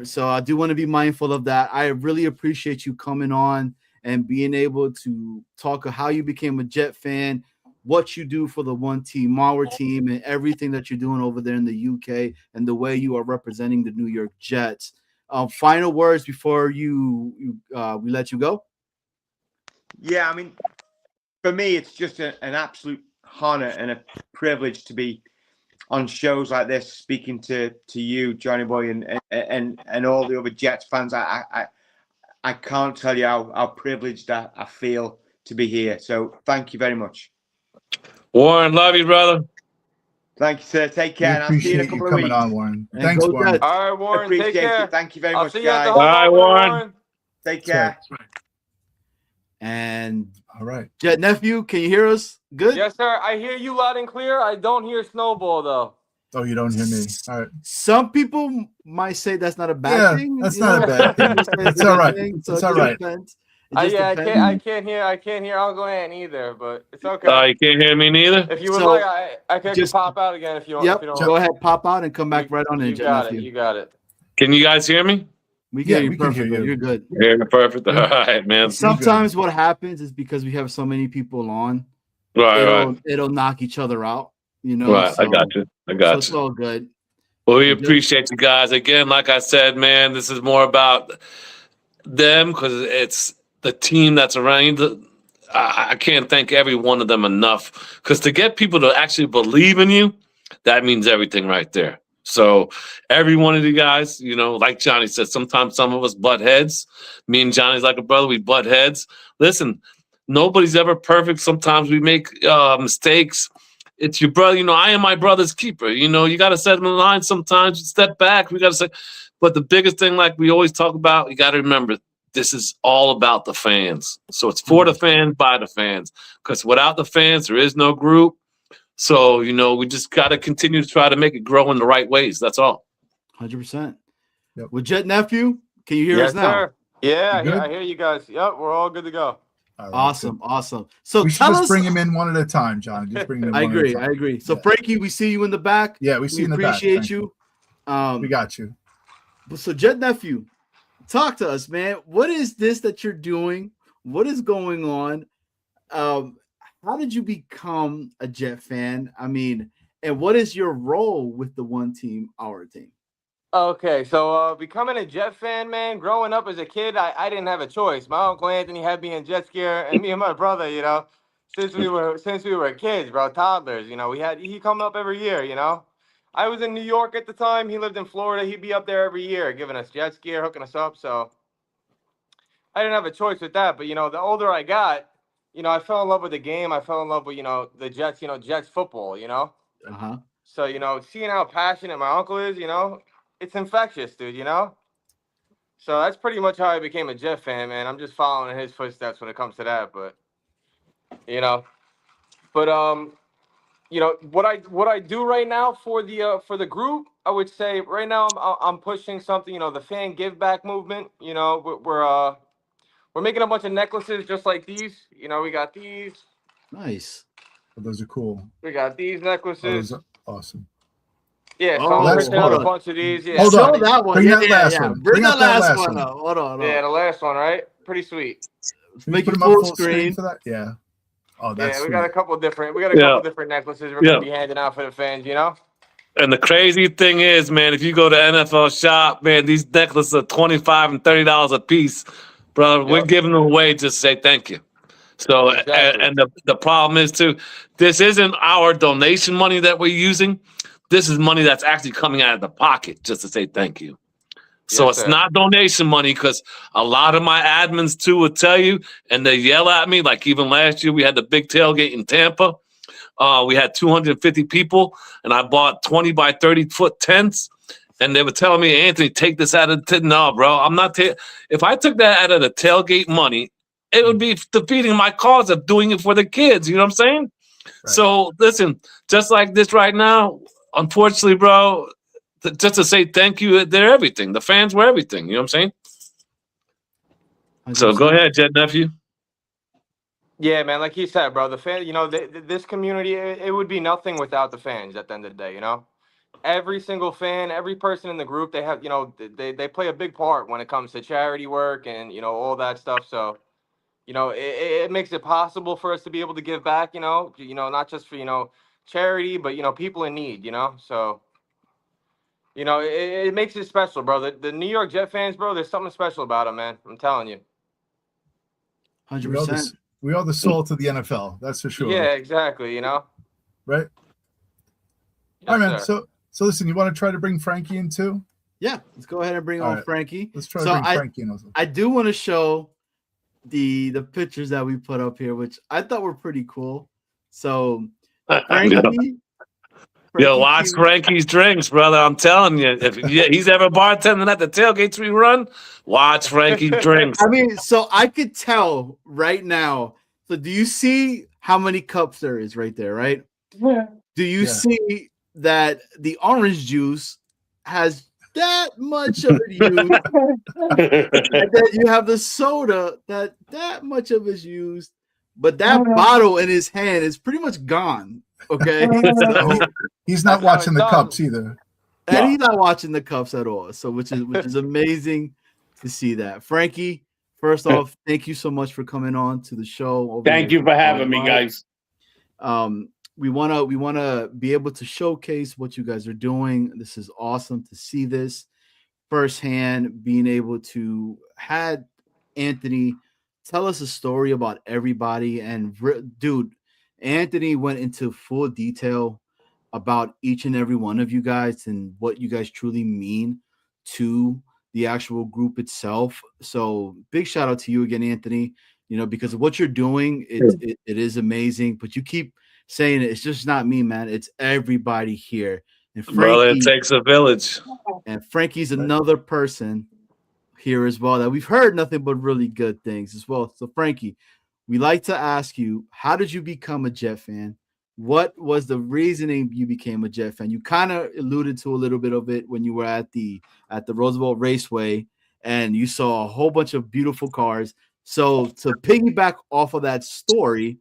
so I do want to be mindful of that. I really appreciate you coming on and being able to talk of how you became a Jet fan, what you do for the One Team Mauer team, and everything that you're doing over there in the UK, and the way you are representing the New York Jets. Final words before we let you go. Yeah, I mean, for me, it's just an absolute honor and a privilege to be on shows like this, speaking to you, Johnny Boy, and all the other Jets fans. I can't tell you how privileged I feel to be here. So thank you very much. Warren, love you, brother. Thank you, sir. Take care. We appreciate you coming on, Warren. Thanks, Warren. All right, Warren. Appreciate take care. it. Thank you very I'll much, see guys. you at the All right, Warren. Take care. Right. And all right, Jet Nephew, can you hear us? Good. Yes, sir. I hear you loud and clear. I don't hear Snowball though. Oh, you don't hear me. All right. Some people might say that's not a bad thing. That's not a bad thing. It's all right. It's all right. I can't hear Uncle Ant either, but it's okay. You can't hear me neither? If you would like, I can just pop out again if you want. Yep. If you don't Go ahead, pop out and come back right on in. You got it. You got it. Can you guys hear me? We can hear you perfectly. You're good. Yeah, perfect. All right, man. Sometimes what happens is because we have so many people on, it'll knock each other out. You know. Right. I got you. It's all good. Well, we appreciate you guys. Again, like I said, man, this is more about them because it's the team that's around you. I can't thank every one of them enough because to get people to actually believe in you, that means everything right there. So every one of you guys, you know, like Johnny said, sometimes some of us butt heads. Me and Johnny's like a brother. We butt heads. Listen, nobody's ever perfect. Sometimes we make mistakes. It's your brother. You know, I am my brother's keeper. You know, you got to set him in line sometimes. You step back. We got to say. But the biggest thing, like we always talk about, you got to remember, this is all about the fans. So it's for the fans, by the fans. Because without the fans, there is no group. So, you know, we just got to continue to try to make it grow in the right ways. That's all. 100%. Yep. Well, Jet Nephew, can you hear us now? Sir. Yeah, I hear you guys. Yep, we're all good to go. Right, awesome. So we should just bring him in one at a time, John. Just bring him in. I agree. So, Frankie, we see you in the back. Yeah, we see you in the back. Appreciate you. We got you. So, Jet Nephew, talk to us, man. What is this that you're doing? What is going on? How did you become a Jet fan? I mean, and what is your role with the One Team, Our Team? Okay, so becoming a Jet fan, man, growing up as a kid, I didn't have a choice. My Uncle Anthony had me in jet skier, and me and my brother, you know, since we were kids, bro, toddlers, you know, he come up every year, you know. I was in New York at the time. He lived in Florida. He'd be up there every year giving us jet skier, hooking us up. So I didn't have a choice with that. But, you know, the older I got, you know, I fell in love with the game. I fell in love with, you know, the Jets, you know, Jets football, you know. Uh-huh. So, you know, seeing how passionate my uncle is, you know, it's infectious, dude, you know. So that's pretty much how I became a Jet fan, man. I'm just following in his footsteps when it comes to that. But, you know, you know, what I do right now for the group, I would say right now I'm pushing something, you know, the fan give back movement. You know, we're making a bunch of necklaces just like these. You know, we got these. Nice. Oh, those are cool. We got these necklaces. Oh, those are awesome. Yeah, so I'm printing out a bunch of these. Yeah, hold on. That one. Bring that last one. Bring that last one up. Hold on. Yeah, the last one, right? Pretty sweet. Make it full screen for that. Yeah. Oh, that's we got a couple different. Different necklaces we're gonna be handing out for the fans. You know. And the crazy thing is, man, if you go to NFL Shop, man, these necklaces are $25 and $30 a piece, brother. Yep. We're giving them away just to say thank you. So, exactly. and the problem is too, this isn't our donation money that we're using. This is money that's actually coming out of the pocket just to say thank you. So it's not donation money because a lot of my admins too will tell you, and they yell at me. Like even last year, we had the big tailgate in Tampa. We had 250 people, and I bought 20 by 30 foot tents. And they were telling me, Anthony, take this out of the tent. No, bro, I'm not. If I took that out of the tailgate money it would be defeating my cause of doing it for the kids. You know what I'm saying? Right. So listen, just like this right now, unfortunately, bro, just to say thank you, they're everything. The fans were everything. You know what I'm saying? 100%. So go ahead, Jet Nephew. Yeah, man, like you said, bro, the fan, this community, it would be nothing without the fans at the end of the day, Every single fan, every person in the group, they have, they play a big part when it comes to charity work and, all that stuff. So, it makes it possible for us to be able to give back, not just for, charity, but, people in need, So, it makes it special, bro. The New York Jet fans, bro, there's something special about them, man. I'm telling you. 100%. We are the salt of the NFL. That's for sure. Yeah, exactly. Right. Yes, all right, man. Sir. So listen, you want to try to bring Frankie in too? Yeah, let's go ahead and bring on Frankie. Let's try to bring Frankie in also. I do want to show the pictures that we put up here, which I thought were pretty cool. So Frankie. Yo, watch Frankie's drinks, brother. I'm telling you, if he's ever bartending at the tailgates we run, watch Frankie's drinks. I mean, so I could tell right now. So do you see how many cups there is right there, right? Yeah. Do you see that the orange juice has that much of it used? And then you have the soda that much of is used, but that bottle in his hand is pretty much gone. Okay, so he's not watching the cups either, and he's not watching the cups at all. So which is amazing to see that. Frankie, first off, thank you so much for coming on to the show. Thank you for having me, guys. We wanna be able to showcase what you guys are doing. This is awesome to see this firsthand. Being able to had Anthony tell us a story about everybody, and dude. Anthony went into full detail about each and every one of you guys and what you guys truly mean to the actual group itself. So big shout out to you again, Anthony, because of what you're doing. It is amazing, but you keep saying it's just not me, man. It's everybody here. And Frankie, brother, it takes a village. And Frankie's another person here as well that we've heard nothing but really good things as well. So Frankie, we like to ask you, how did you become a Jet fan? What was the reasoning you became a Jet fan? You kind of alluded to a little bit of it when you were at the Roosevelt Raceway and you saw a whole bunch of beautiful cars. So to piggyback off of that story,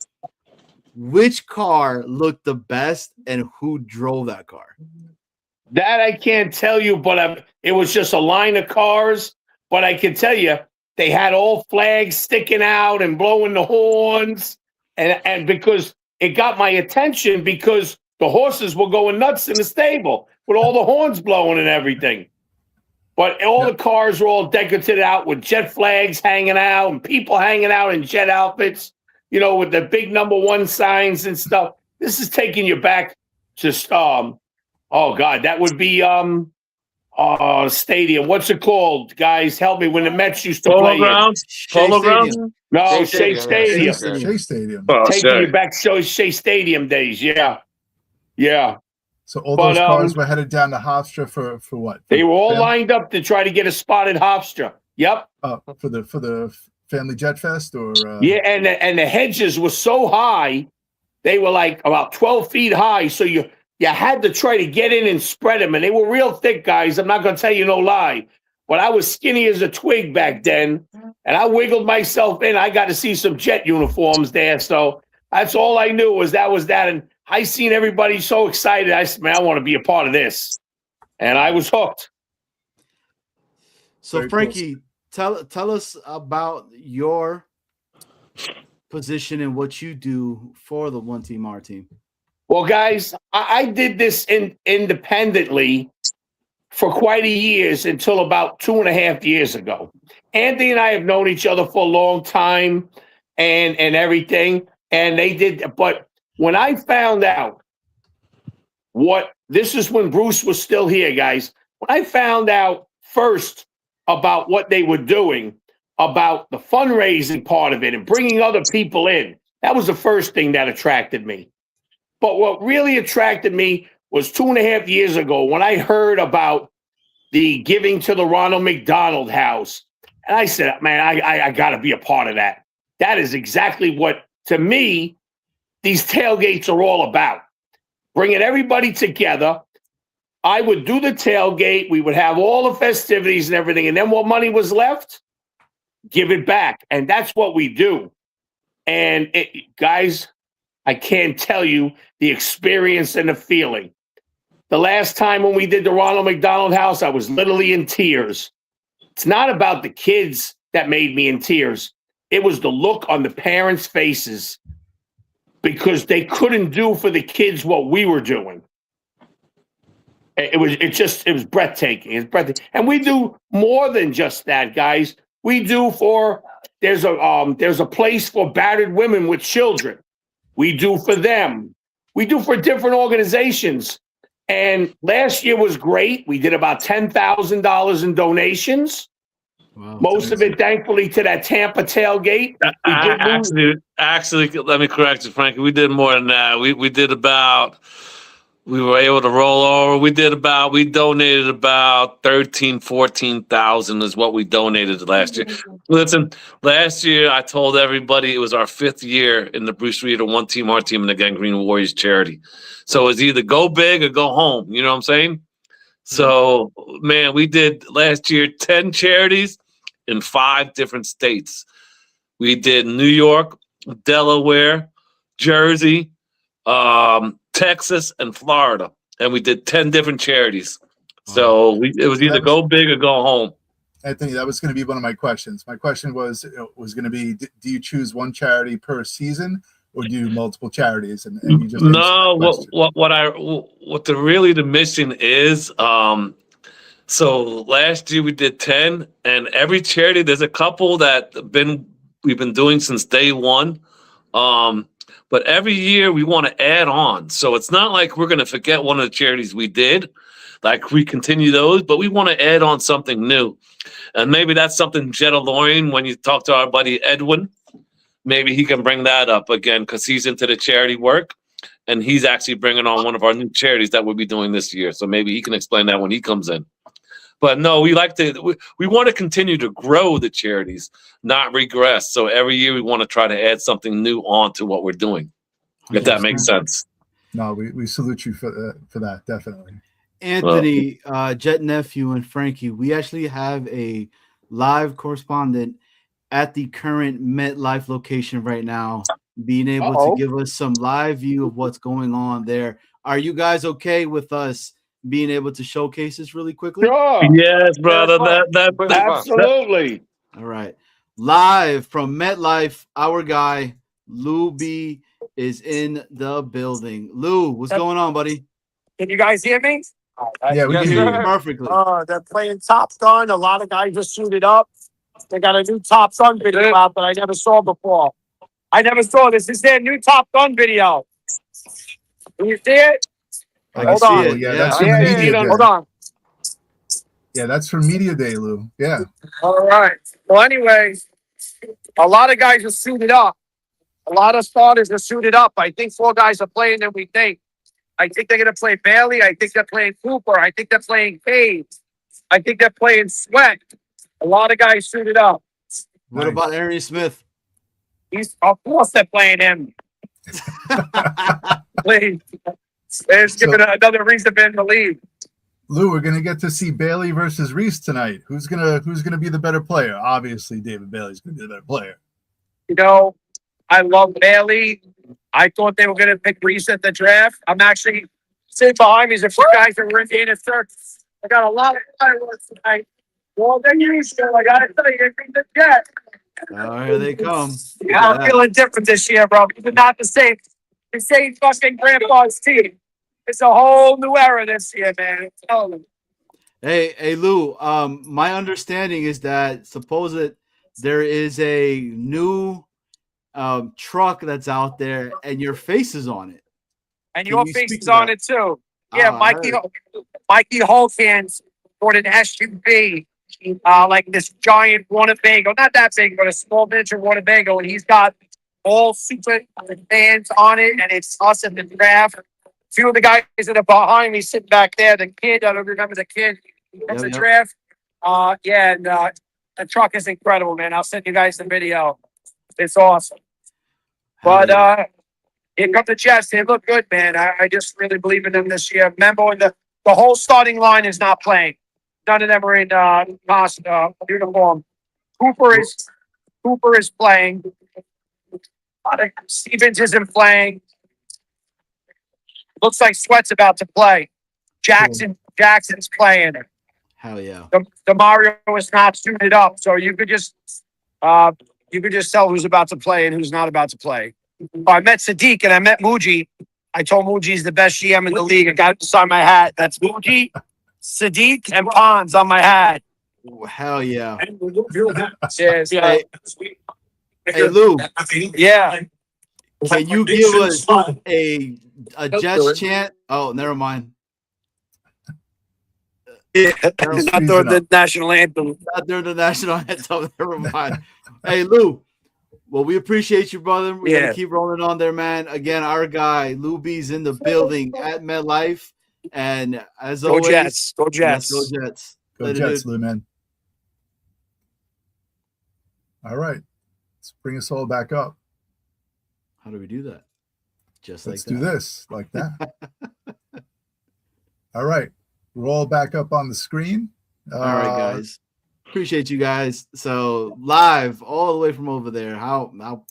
which car looked the best and who drove that car? That I can't tell you, but it was just a line of cars. But I can tell you, they had all flags sticking out and blowing the horns. And because it got my attention because the horses were going nuts in the stable with all the horns blowing and everything. But all the cars were all decorated out with Jet flags hanging out and people hanging out in Jet outfits, with the big number 1 signs and stuff. This is taking you back to, oh God, that would be, stadium. What's it called, guys? Help me. When the Mets used to play. Polo Grounds? No, Shea Stadium. Shea Stadium. Taking you back to Shea Stadium days. Yeah. So all those cars were headed down to Hofstra for what? They were all lined up to try to get a spot at Hofstra. Yep. For the Family Jet Fest or yeah, and the hedges were so high, they were like about 12 feet high. So you had to try to get in and spread them. And they were real thick, guys. I'm not going to tell you no lie. But I was skinny as a twig back then. And I wiggled myself in. I got to see some Jet uniforms there. So that's all I knew was that. And I seen everybody so excited. I said, man, I want to be a part of this. And I was hooked. So, Frankie, tell us about your position and what you do for the One Team R Team. Well, guys, I did this independently for quite a years until about 2.5 years ago. Anthony and I have known each other for a long time and everything. And they did. But when I found out this is when Bruce was still here, guys. When I found out first about what they were doing, about the fundraising part of it and bringing other people in, that was the first thing that attracted me. But what really attracted me was 2.5 years ago when I heard about the giving to the Ronald McDonald House. And I said, man, I got to be a part of that. That is exactly what, to me, these tailgates are all about. Bringing everybody together. I would do the tailgate. We would have all the festivities and everything. And then what money was left, give it back. And that's what we do. And guys, I can't tell you the experience and the feeling. The last time when we did the Ronald McDonald House, I was literally in tears. It's not about the kids that made me in tears. It was the look on the parents' faces because they couldn't do for the kids what we were doing. It was breathtaking. It's breathtaking. And we do more than just that, guys. We do there's a place for battered women with children. We do for them. We do for different organizations. And last year was great. We did about $10,000 in donations. Wow, most of it, thankfully, to that Tampa tailgate. Actually, let me correct you, Frankie. We did more than that. We did about. We were able to roll over. We donated about 14,000 is what we donated last year. Listen, last year I told everybody it was our 5th year in the Bruce Reeder One Team, Our Team, and the Gangrene Warriors charity. So it's either go big or go home. You know what I'm saying? So, man, we did last year 10 charities in 5 different states. We did New York, Delaware, Jersey, Texas, and Florida, and we did 10 different charities. So it was either go big or go home. Anthony, that was going to be one of my questions. My question was going to be, do you choose one charity per season, or do you do multiple charities? And you just no. What the mission is. So last year we did 10, and every charity, there's a couple that we've been doing since day one. But every year we want to add on. So it's not like we're going to forget one of the charities we did. Like we continue those, but we want to add on something new. And maybe that's something Jetta Loring, when you talk to our buddy Edwin, maybe he can bring that up again because he's into the charity work. And he's actually bringing on one of our new charities that we'll be doing this year. So maybe he can explain that when he comes in. But no, we want to continue to grow the charities, not regress. So every year we want to try to add something new on to what we're doing, if that makes sense. No, we salute you for that, definitely. Anthony, Jet Nephew, and Frankie, we actually have a live correspondent at the current MetLife location right now, being able to give us some live view of what's going on there. Are you guys okay with us being able to showcase this really quickly? Sure. Yes, brother. That absolutely. All right. Live from MetLife, our guy, Lou B, is in the building. Lou, what's going on, buddy? Can you guys hear me? Yeah, we can hear you perfectly. They're playing Top Gun. A lot of guys are suited up. They got a new Top Gun video out that I never saw before. I never saw this. This is their new Top Gun video. Can you see it? Hold on. Yeah, that's from Media Day. Hold on. Yeah, that's from Media Day, Lou. Yeah. All right. Well, anyway, a lot of guys are suited up. A lot of starters are suited up. I think 4 guys are playing than we think. I think they're going to play Bailey. I think they're playing Cooper. I think they're playing Cade. I think they're playing Sweat. A lot of guys suited up. What about Aaron Smith? Of course they're playing him. Please. They're giving another reason to believe. Lou, we're gonna get to see Bailey versus Reese tonight. Who's gonna be the better player? Obviously, David Bailey's gonna be the better player. You know, I love Bailey. I thought they were gonna pick Reese at the draft. I'm actually sitting behind me. There's a few guys that were in the inner circle. I got a lot of fireworks tonight. More than usual. I gotta tell you, the Jets. Oh, here they come. Yeah, I'm feeling different this year, bro. It's not the same fucking grandpa's team. It's a whole new era this year, man. Hey, Lou. My understanding is that there is a new truck that's out there, and your face is on it. And your face is on it too. Yeah, Mikey Holkins bought an SUV, like this giant Winnebago, not that big, but a small miniature Winnebago, and he's got all super fans on it, and it's us in the draft. Few of the guys that are behind me sitting back there, the kid, I don't remember the kid. That's a draft. And the truck is incredible, man. I'll send you guys the video. It's awesome. But here come the Jets. They look good, man. I just really believe in them this year. Remember, the whole starting line is not playing. None of them are in uniform. Cooper is playing. Stevens isn't playing. Looks like Sweat's about to play. Jackson's playing. Hell yeah. The Mario is not suited up, so you could just tell who's about to play and who's not about to play. I met Sadiq and I met Muji. I told Muji he's the best GM in the league. I got it beside my hat. That's Muji, Sadiq, and Pons on my hat. Hell yeah. Yes, yeah. Hey Lou. Yeah. Can you give us a Jets chant? Oh, never mind. Yeah, not during the national anthem. Not during the national anthem. Never mind. Hey Lou. Well, we appreciate you, brother. We're gonna keep rolling on there, man. Again, our guy Lou B's in the building at MetLife, and as always, Jets, go Jets, go Jets, go Jets, Lou, man. All right, let's bring us all back up. How do we do that? Just let's like that. do this like that. All right, we're all back up on the screen. All right, guys. Appreciate you guys. So live all the way from over there. How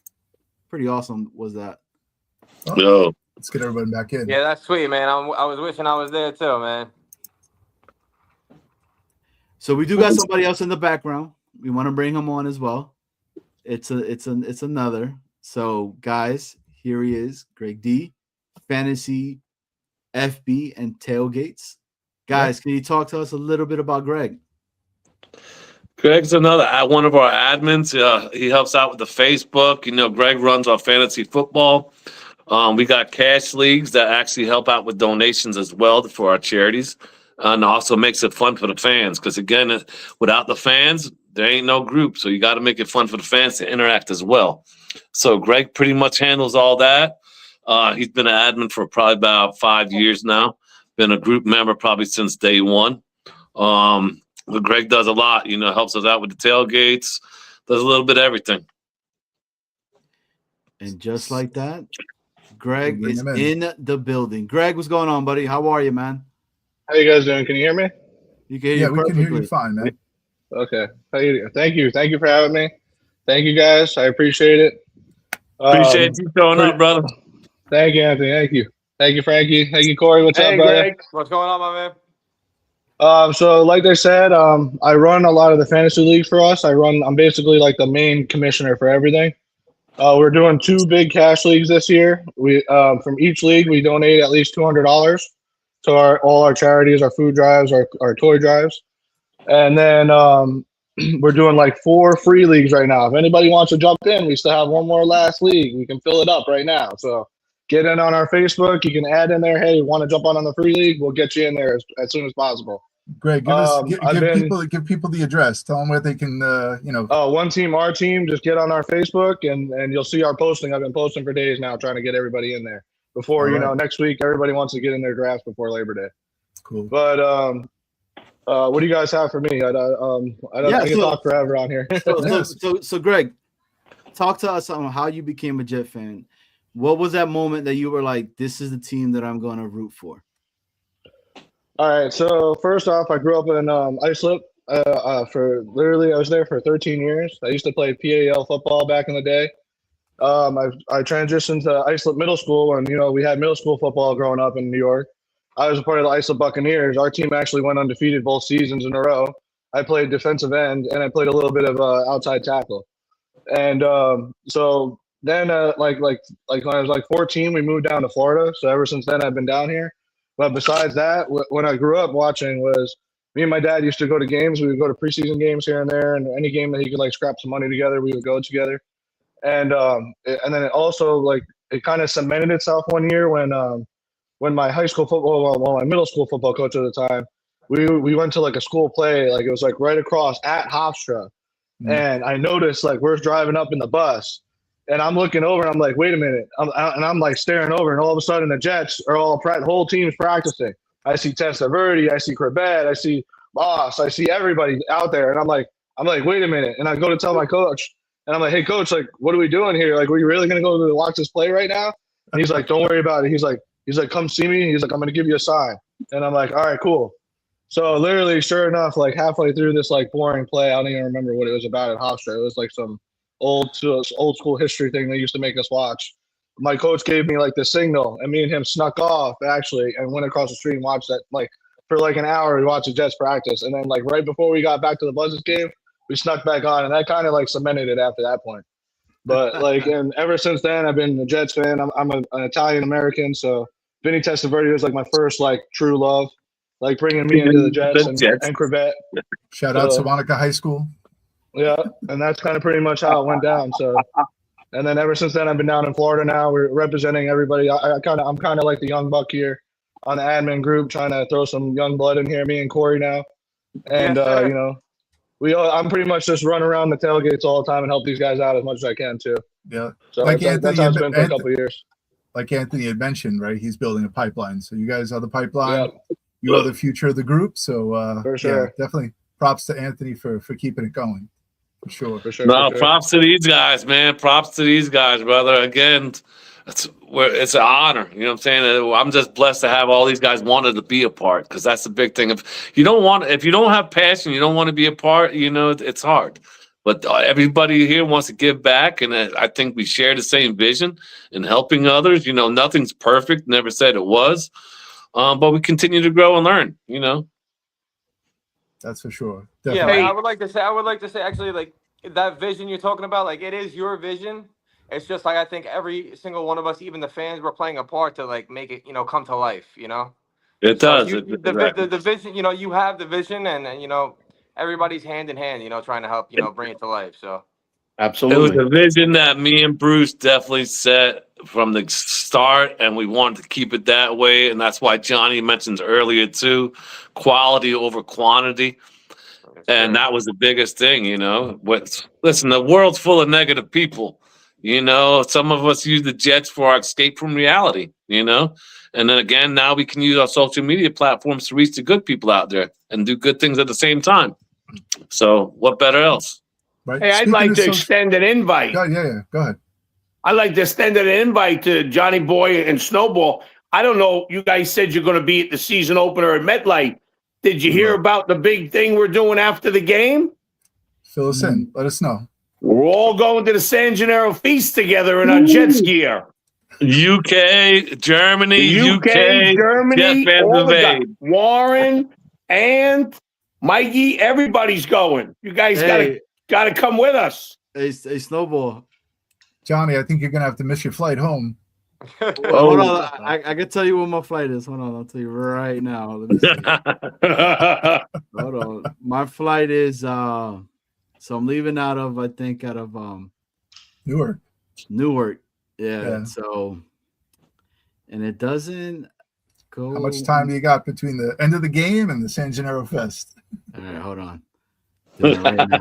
pretty awesome was that? Yo, let's get everybody back in. Yeah, that's sweet, man. I was wishing I was there too, man. So we do got somebody else in the background. We want to bring him on as well. It's another. So guys, here he is, Greg D, Fantasy, FB, and Tailgates. Guys, can you talk to us a little bit about Greg? Greg's one of our admins. He helps out with the Facebook. You know, Greg runs our fantasy football. We got cash leagues that actually help out with donations as well for our charities, and also makes it fun for the fans. Because again, without the fans, there ain't no group. So you got to make it fun for the fans to interact as well. So Greg pretty much handles all that. He's been an admin for probably about 5 years now. Been a group member probably since day one. But Greg does a lot, you know, helps us out with the tailgates, does a little bit of everything. And just like that, Greg is in the building. Greg, what's going on, buddy? How are you, man? How you guys doing? Can you hear me? You can hear we can hear you fine, man. Okay. Thank you for having me. Thank you, guys. I appreciate it. Appreciate you showing up, brother. Thank you, Anthony. Thank you. Thank you, Frankie. Thank you, Corey. What's up, brother? Greg. What's going on, my man? So like I said, I run a lot of the fantasy leagues for us. I'm basically like the main commissioner for everything. We're doing 2 big cash leagues this year. We from each league we donate at least $200 to all our charities, our food drives, our toy drives, and then we're doing like 4 free leagues right now. If anybody wants to jump in, we still have one more last league. We can fill it up right now. So get in on our Facebook. You can add in there. Hey, want to jump on the free league? We'll get you in there as soon as possible. Greg, give people the address. Tell them where they can, One Team, our team. Just get on our Facebook and you'll see our posting. I've been posting for days now, trying to get everybody in there before next week. Everybody wants to get in their drafts before Labor Day. Cool. But what do you guys have for me? I can talk forever on here. So Greg, talk to us on how you became a Jet fan. What was that moment that you were like, "This is the team that I'm going to root for"? All right. So first off, I grew up in Islip. I was there for 13 years. I used to play PAL football back in the day. I transitioned to Islip Middle School, and we had middle school football growing up in New York. I was a part of the Islip Buccaneers. Our team actually went undefeated both seasons in a row. I played defensive end, and I played a little bit of outside tackle. And so then, like when I was like 14, we moved down to Florida. So ever since then, I've been down here. But besides that, when I grew up watching was me and my dad used to go to games. We would go to preseason games here and there, and any game that he could like scrap some money together, we would go together. And then it also it kind of cemented itself one year when my high school football, my middle school football coach at the time, we went to like a school play, like it was like right across at Hofstra, and I noticed like we're driving up in the bus. And I'm looking over, and I'm like, wait a minute. I'm like staring over, and all of a sudden the Jets are the whole team's practicing. I see Testaverde, I see Corbett, I see Boss, I see everybody out there. And I'm like, wait a minute. And I go to tell my coach, And I'm like, hey, coach, like, what are we doing here? Like, are you really going to go to watch this play right now? And he's like, don't worry about it. He's like, come see me. He's like, I'm going to give you a sign. And I'm like, all right, cool. So literally, sure enough, like halfway through this like boring play, I don't even remember what it was about at Hofstra. It was like some old school history thing they used to make us watch. My coach gave me like the signal, and me and him snuck off actually and went across the street and watched that like for like an hour. We watched the Jets practice, and then like right before we got back to the Buzzards game, we snuck back on, and that kind of like cemented it after that point. But like, and ever since then, I've been a Jets fan. I'm an Italian American, so Vinny Testaverde was like my first like true love, like bringing me into the Jets and Crevette. Shout out to Wanaka High School. Yeah, and that's kind of pretty much how it went down. So, and then ever since then, I've been down in Florida now. We're representing everybody. I'm kind of like the young buck here on the admin group, trying to throw some young blood in here. Me and Corey now, and you know, I'm pretty much just run around the tailgates all the time and help these guys out as much as I can too. Yeah, so like that's how it's been for a couple of years. Like Anthony had mentioned, right? He's building a pipeline. So you guys are the pipeline. Yep. You are the future of the group. So for sure. Yeah, definitely props to Anthony for keeping it going. For sure. No, props to these guys, man. Props to these guys, brother. Again, it's an honor. You know what I'm saying? I'm just blessed to have all these guys wanted to be a part, because that's the big thing. If you don't have passion, you don't want to be a part, you know, it's hard. But everybody here wants to give back, and I think we share the same vision in helping others. You know, nothing's perfect. Never said it was. But we continue to grow and learn, you know. That's for sure. Definitely. Yeah, I would like to say actually, like, that vision you're talking about, like, it is your vision. It's just like, I think every single one of us, even the fans, we're playing a part to like make it, you know, come to life, you know. It does. The vision, you know, you have the vision, and you know, everybody's hand in hand, you know, trying to help, you know, bring it to life. So absolutely, it was a vision that me and Bruce definitely set from the start, and we wanted to keep it that way. And that's why Johnny mentioned earlier too, quality over quantity. And that was the biggest thing, you know. Listen, the world's full of negative people. You know, some of us use the Jets for our escape from reality, you know. And then again, now we can use our social media platforms to reach the good people out there and do good things at the same time. So what better else? Right. Hey, I'd like to extend an invite. Yeah. Go ahead. I'd like to extend an invite to Johnny Boy and Snowball. I don't know. You guys said you're going to be at the season opener at MetLife. Did you hear about the big thing we're doing after the game? Fill us in. Let us know. We're all going to the San Gennaro Feast together in our Jets gear. UK, Germany, Germany, all the guys. Warren and Mikey, everybody's going. You guys gotta come with us. Hey, Snowball. Johnny, I think you're gonna have to miss your flight home. Hold on, I can tell you what my flight is. Hold on, I'll tell you right now. Let me see. Hold on. My flight is so I'm leaving out of Newark. Yeah. So, and it doesn't go. How much time do you got between the end of the game and the San Gennaro Fest? All right, hold on. Doing it right now.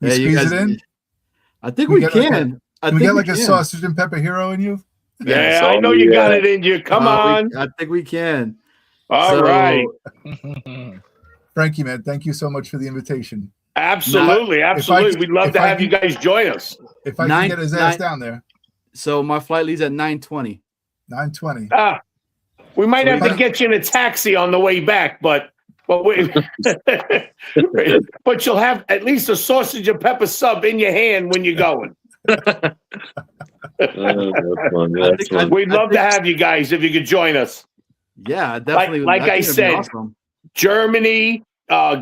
You squeeze it in? I think we can. We get like a sausage and pepper hero in you? Yeah, I know you got it in you. Come on. I think we can. All right. Frankie, man, thank you so much for the invitation. Absolutely. We'd love to have you guys join us. If I can get his ass down there. So my flight leaves at 9:20. 9:20. We might have to get you in a taxi on the way back, but you'll have at least a sausage and pepper sub in your hand when you're going. We'd love to have you guys if you could join us. Yeah, definitely. Like I said, awesome. Germany,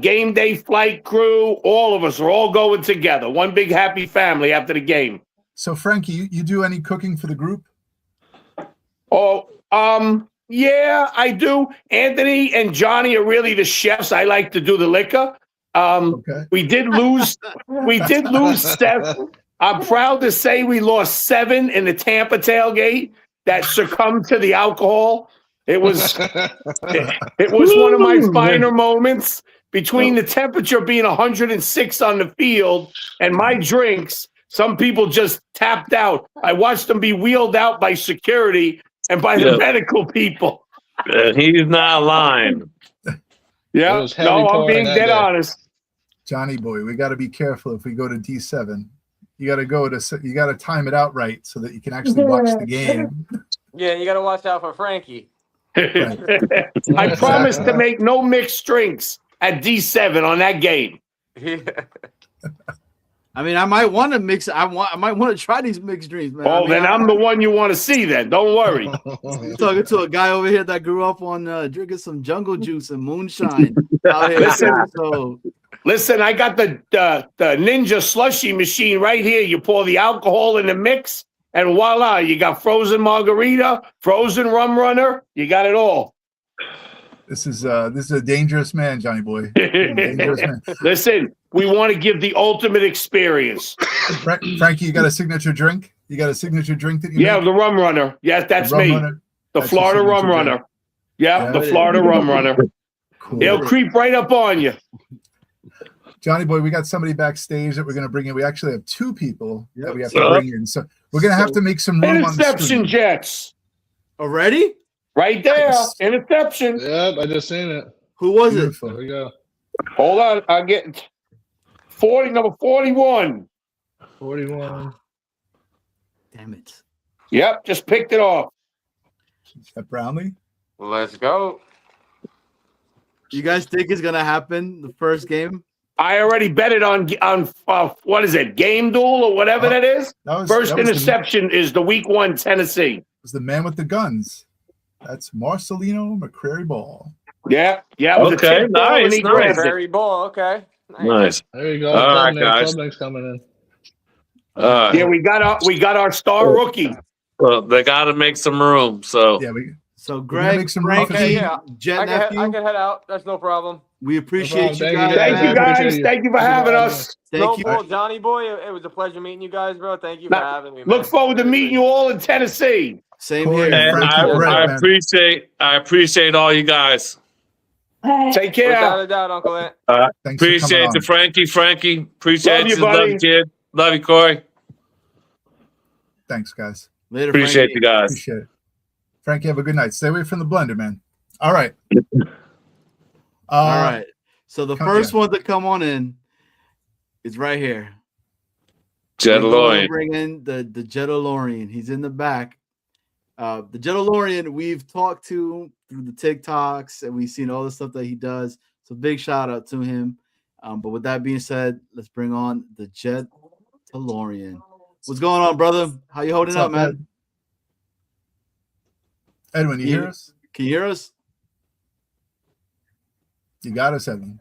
game day flight crew, all of us are all going together. One big happy family after the game. So, Frankie, you do any cooking for the group? Oh, yeah, I do. Anthony and Johnny are really the chefs. I like to do the liquor. We did lose. Steph. I'm proud to say we lost 7 in the Tampa tailgate that succumbed to the alcohol. It was one of my finer moments between the temperature being 106 on the field and my drinks. Some people just tapped out. I watched them be wheeled out by security and by the medical people. He's not lying. Yeah, no, I'm being dead honest. Johnny boy, we got to be careful if we go to D7. You got to time it out right so that you can actually watch the game. Yeah, you got to watch out for Frankie. I promise to make no mixed drinks at D7 on that game. Yeah. I mean, I might want to mix. I might want to try these mixed drinks, man. Oh, then I'm the one you want to see. Then don't worry. You're talking to a guy over here that grew up on drinking some jungle juice and moonshine. Out here. Listen, I got the Ninja slushy machine right here. You pour the alcohol in the mix, and voila, you got frozen margarita, frozen rum runner. You got it all. This is a dangerous man, Johnny boy. Dangerous man. Listen, we want to give the ultimate experience. Frankie, you got a signature drink? You got a signature drink that you make? The rum runner. Yes, that's me. Runner. The That's Florida your rum signature runner. drink. Yeah, the Florida rum runner. Cool. They'll creep right up on you. Johnny boy, we got somebody backstage that we're going to bring in. We actually have two people that we have to bring in. So we're going to have to make some room on the Interception screen. Jets. Already? Right there. Interception. Yep, I just seen it. Who was Beautiful. There we go. Hold on. I'll get number 41. 41. Damn it. Yep, just picked it off. Is that Brownlee? Let's go. You guys think it's gonna happen the first game? I already bet it on what is it, Game Duel or whatever that is. First interception is the Week 1 Tennessee. It was the man with the guns. That's Marcelino McCrary Ball. Yeah. Okay, nice. Very ball. Okay. Nice. There you go. All right, guys. Clubnick's coming in. Yeah, we got our star rookie. Well, they got to make some room. So yeah, So Greg, make some room for Frankie, yeah. Jet I Nephew, can head out. That's no problem. we appreciate No you problem. guys. Thank you, guys. Appreciate you. Thank you for having us. Thank you. Bull, Johnny boy, it was a pleasure meeting you guys, bro. Thank you for having me, man. Look forward to meeting you all in Tennessee. Same Corey, here. and I appreciate all you guys. Take care. Without a doubt, Uncle Ant. Thanks for Appreciate coming you, on. Frankie. Appreciate Love you, you. Love buddy. you, kid. Love you, Corey. Thanks, guys. Later, Appreciate Frankie. you guys. Appreciate it. Frankie, have a good night. Stay away from the blender, man. All right. All right. So the come first here. one to come on in is right here. Jetaloin. Bring in the Jetaloin. He's in the back. The Jetaloin we've talked to through the TikToks and we've seen all the stuff that he does. So big shout out to him. But with that being said, let's bring on the Jetaloin. What's going on, brother? How you holding up, man? Edwin, you hear us? Can you hear us? You got us, Edwin.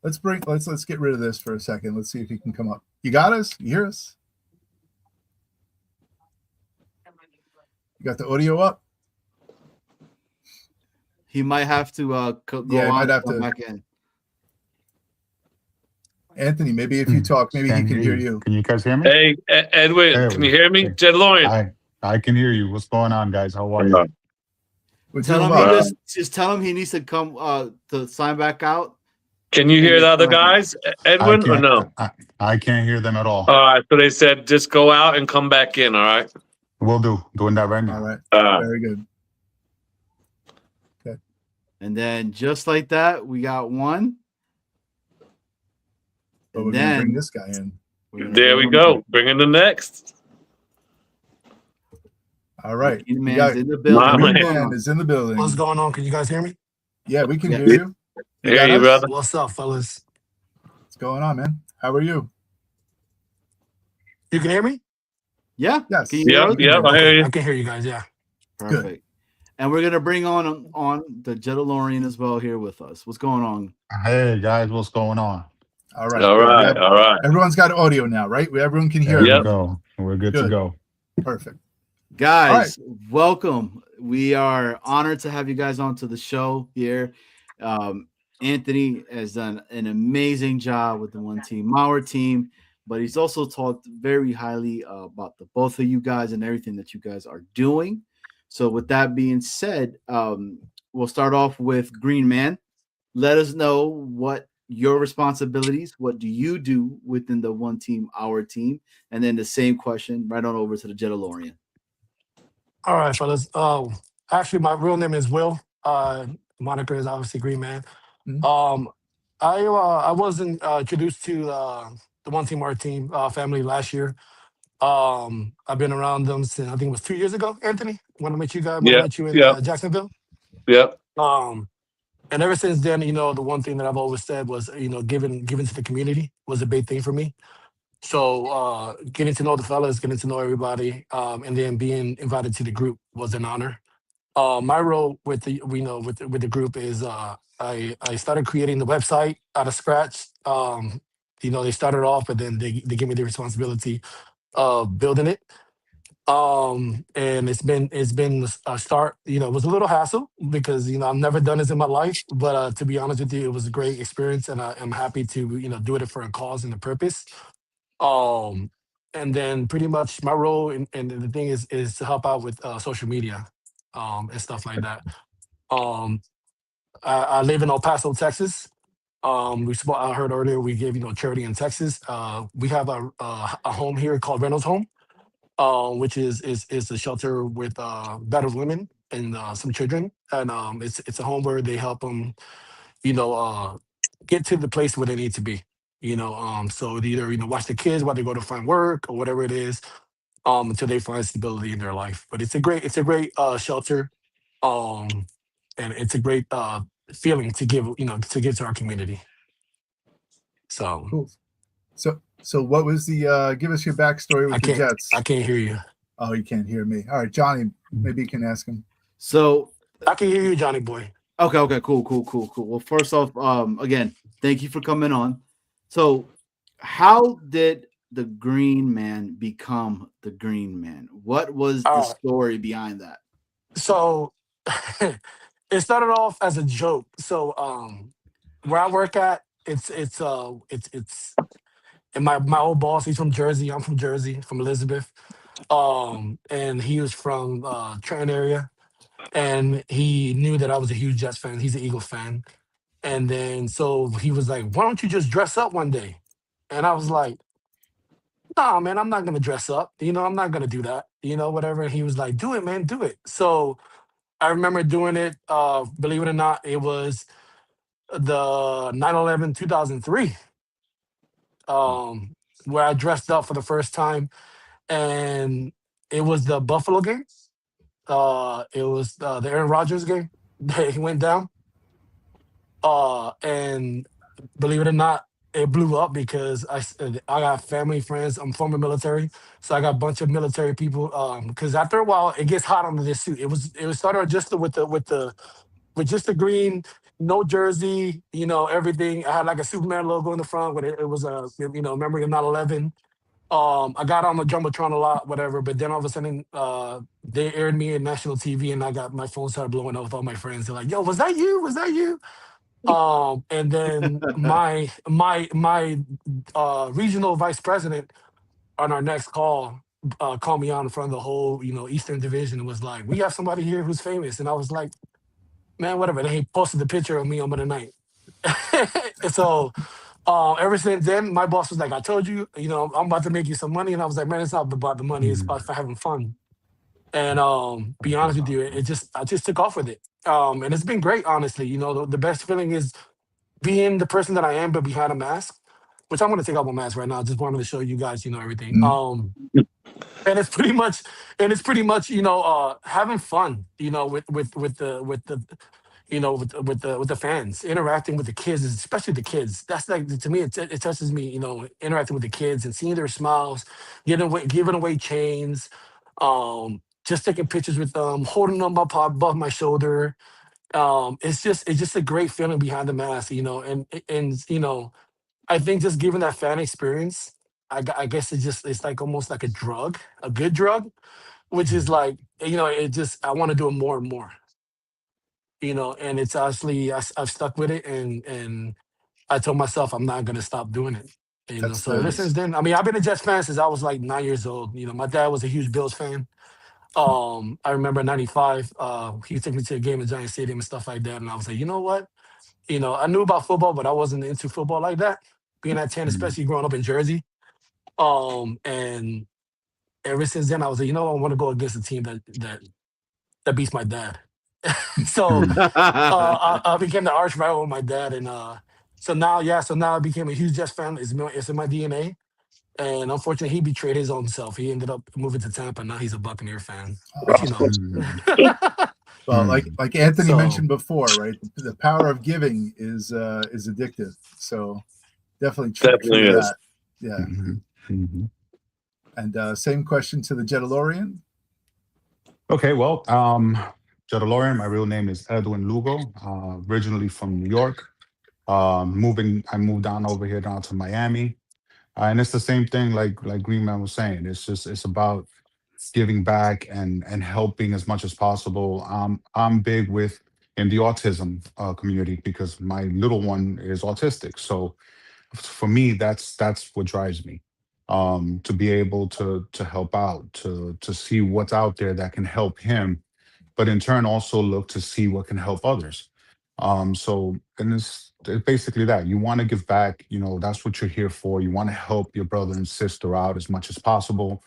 Let's get rid of this for a second. Let's see if he can come up. You got us? You hear us? You got the audio up? He might have to go Yeah, he on might have come to. back in. Anthony, maybe if you talk, maybe he can hear you. Can you guys hear me? Hey, Edwin, There can we you hear me? go. Jetaloin. I can hear you. What's going on, guys? How are you? We're Tell doing him well. just tell him he needs to come to sign back out. Can you hear the other guys, Edwin, or no? I can't hear them at all. All right. So they said just go out and come back in. All right. We'll do. Doing that right now. All right. Uh, Very good. Okay. And then just like that, we got one. But we're And going to bring then this guy in. there we go. Bring in the next. All right. Green We Man's got- in the building. Green man. Man is in the building. What's going on? Can you guys hear me? Yeah, we can Yeah. hear you. Hear got you, us? brother. What's up, fellas? What's going on, man? How are you? You can hear me? Yeah. Yes. Can you hear us? Yep. I hear you. I can hear you guys. Yeah. Perfect. And we're gonna bring on the Jetaloin as well here with us. What's going on? Hey, guys. What's going on? All right. All good. right. All right. Everyone's got audio now, right? Everyone can hear There us. we go. We're good to Good. go. Perfect. Guys, welcome. We are honored to have you guys onto the show here. Anthony has done an amazing job with the One Team Mauer team, but he's also talked very highly about the both of you guys and everything that you guys are doing. So with that being said, we'll start off with Green Man. Let us know what your responsibilities, what do you do within the One Team, Our team, and then the same question right on over to the Jetaloin. All right, fellas. Actually, my real name is Will. Moniker is obviously Green Man. Mhm. I wasn't introduced to the One Team Art Team family last year. I've been around them since I think it was 2 years ago, Anthony, when I met you guys, when I Yeah, met you in yeah, Jacksonville. yeah. Um, and ever since then, the one thing that I've always said was, giving to the community was a big thing for me. So getting to know the fellas, getting to know everybody, and then being invited to the group was an honor. My role with the with the group is I started creating the website out of scratch. They started off, but then they gave me the responsibility of building it. And it's been a start. It was a little hassle because I've never done this in my life, but to be honest with you, it was a great experience, and I'm happy to do it for a cause and a purpose. Um, and then pretty much my role and the thing is to help out with social media, and stuff like that. Um, I live in El Paso, Texas. I heard earlier we gave charity in Texas. We have a home here called Reynolds Home, which is a shelter with battered women and some children, and it's a home where they help them, you know, uh, get to the place where they need to be. So they either watch the kids while they go to find work or whatever it is, until they find stability in their life. But it's a great shelter, um, and it's a great feeling to give to our community. So Cool. So what was the? Give us your backstory with the Jets. I can't hear you. Oh, you can't hear me. All right, Johnny, maybe you can ask him. So I can hear you, Johnny boy. Okay, cool. Well, first off, again, thank you for coming on. So, how did the Green Man become the Green Man? What was the story behind that? So it started off as a joke. So where I work at, it's and my old boss, he's from Jersey. I'm from Jersey, from Elizabeth. And he was from Trenton area, and he knew that I was a huge Jets fan. He's an Eagles fan. And then so he was like, "Why don't you just dress up one day?" And I was like, "Nah, man, I'm not gonna dress up. I'm not gonna do that. Whatever." And he was like, "Do it, man, do it." So I remember doing it. Believe it or not, it was the 9/11 2003, where I dressed up for the first time, and it was the Buffalo game. It was the Aaron Rodgers game that he went down. And believe it or not, it blew up because I got family, friends. I'm former military, so I got a bunch of military people. Because after a while, it gets hot under this suit. It was started just with just the green, no jersey, everything. I had like a Superman logo in the front, but it was a memory of 9/11. I got on the jumbotron a lot, whatever. But then all of a sudden, they aired me in national TV, and I got my phone started blowing up with all my friends. They're like, "Yo, was that you? Was that you?" And then my regional vice president on our next call called me out in front of the whole Eastern Division and was like, "We have somebody here who's famous," and I was like, "Man, whatever." And he posted the picture of me on the night. And so ever since then, my boss was like, "I told you, I'm about to make you some money," and I was like, "Man, it's not about the money; it's about having fun." And be honest with you, I just took off with it. And it's been great, honestly. The best feeling is being the person that I am, but behind a mask, which I'm gonna take off my mask right now. I just wanted to show you guys, everything. And it's pretty much having fun, with the fans, interacting with the kids, especially the kids. That's like, to me, it touches me, interacting with the kids and seeing their smiles, giving away chains, just taking pictures with them, holding them up above my shoulder. It's just a great feeling behind the mask, and I think just giving that fan experience, I guess it's like almost like a drug, a good drug, which is like, it just, I want to do it more and more, and it's actually, I've stuck with it, and I told myself I'm not gonna stop doing it. So ever since then, I mean, I've been a Jets fan since I was like 9 years old. My dad was a huge Bills fan. I remember in '95, he took me to a game at Giant Stadium and stuff like that, and I was like, you know what? I knew about football, but I wasn't into football like that. Being at 10, especially growing up in Jersey. And ever since then, I was like, I want to go against a team that beats my dad. So I became the arch rival with my dad, and So now, I became a huge Jets fan. It's in my DNA. And unfortunately, he betrayed his own self. He ended up moving to Tampa. Now he's a Buccaneer fan. But you know. Well, like Anthony So- mentioned before, right? The power of giving is addictive. So definitely true to Definitely is. that. Yeah. And same question to the Jetalorian. Okay, well, Jetalorian, my real name is Edwin Lugo, originally from New York. I moved down over here down to Miami. And it's the same thing like Green Man was saying. It's about giving back and helping as much as possible. I'm big in the autism community because my little one is autistic. So for me, that's what drives me. To be able to help out, to see what's out there that can help him, but in turn also look to see what can help others. And it's basically that you want to give back. That's what you're here for. You want to help your brother and sister out as much as possible.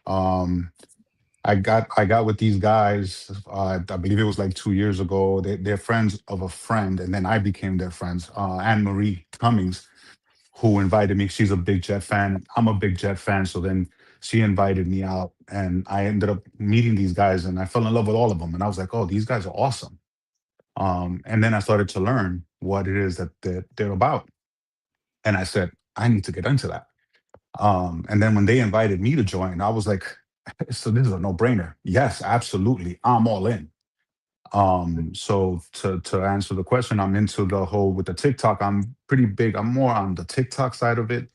I got with these guys. I believe it was like 2 years ago. They're friends of a friend, and then I became their friends. Anne Marie Cummings, who invited me. She's a big Jet fan. I'm a big Jet fan. So then she invited me out, and I ended up meeting these guys, and I fell in love with all of them. And I was like, oh, these guys are awesome. And then I started to learn what it is that they're about. And I said, I need to get into that. And then when they invited me to join, I was like, so this is a no-brainer. Yes, absolutely. I'm all in. So to answer the question, I'm into the whole with the TikTok. I'm pretty big. I'm more on the TikTok side of it.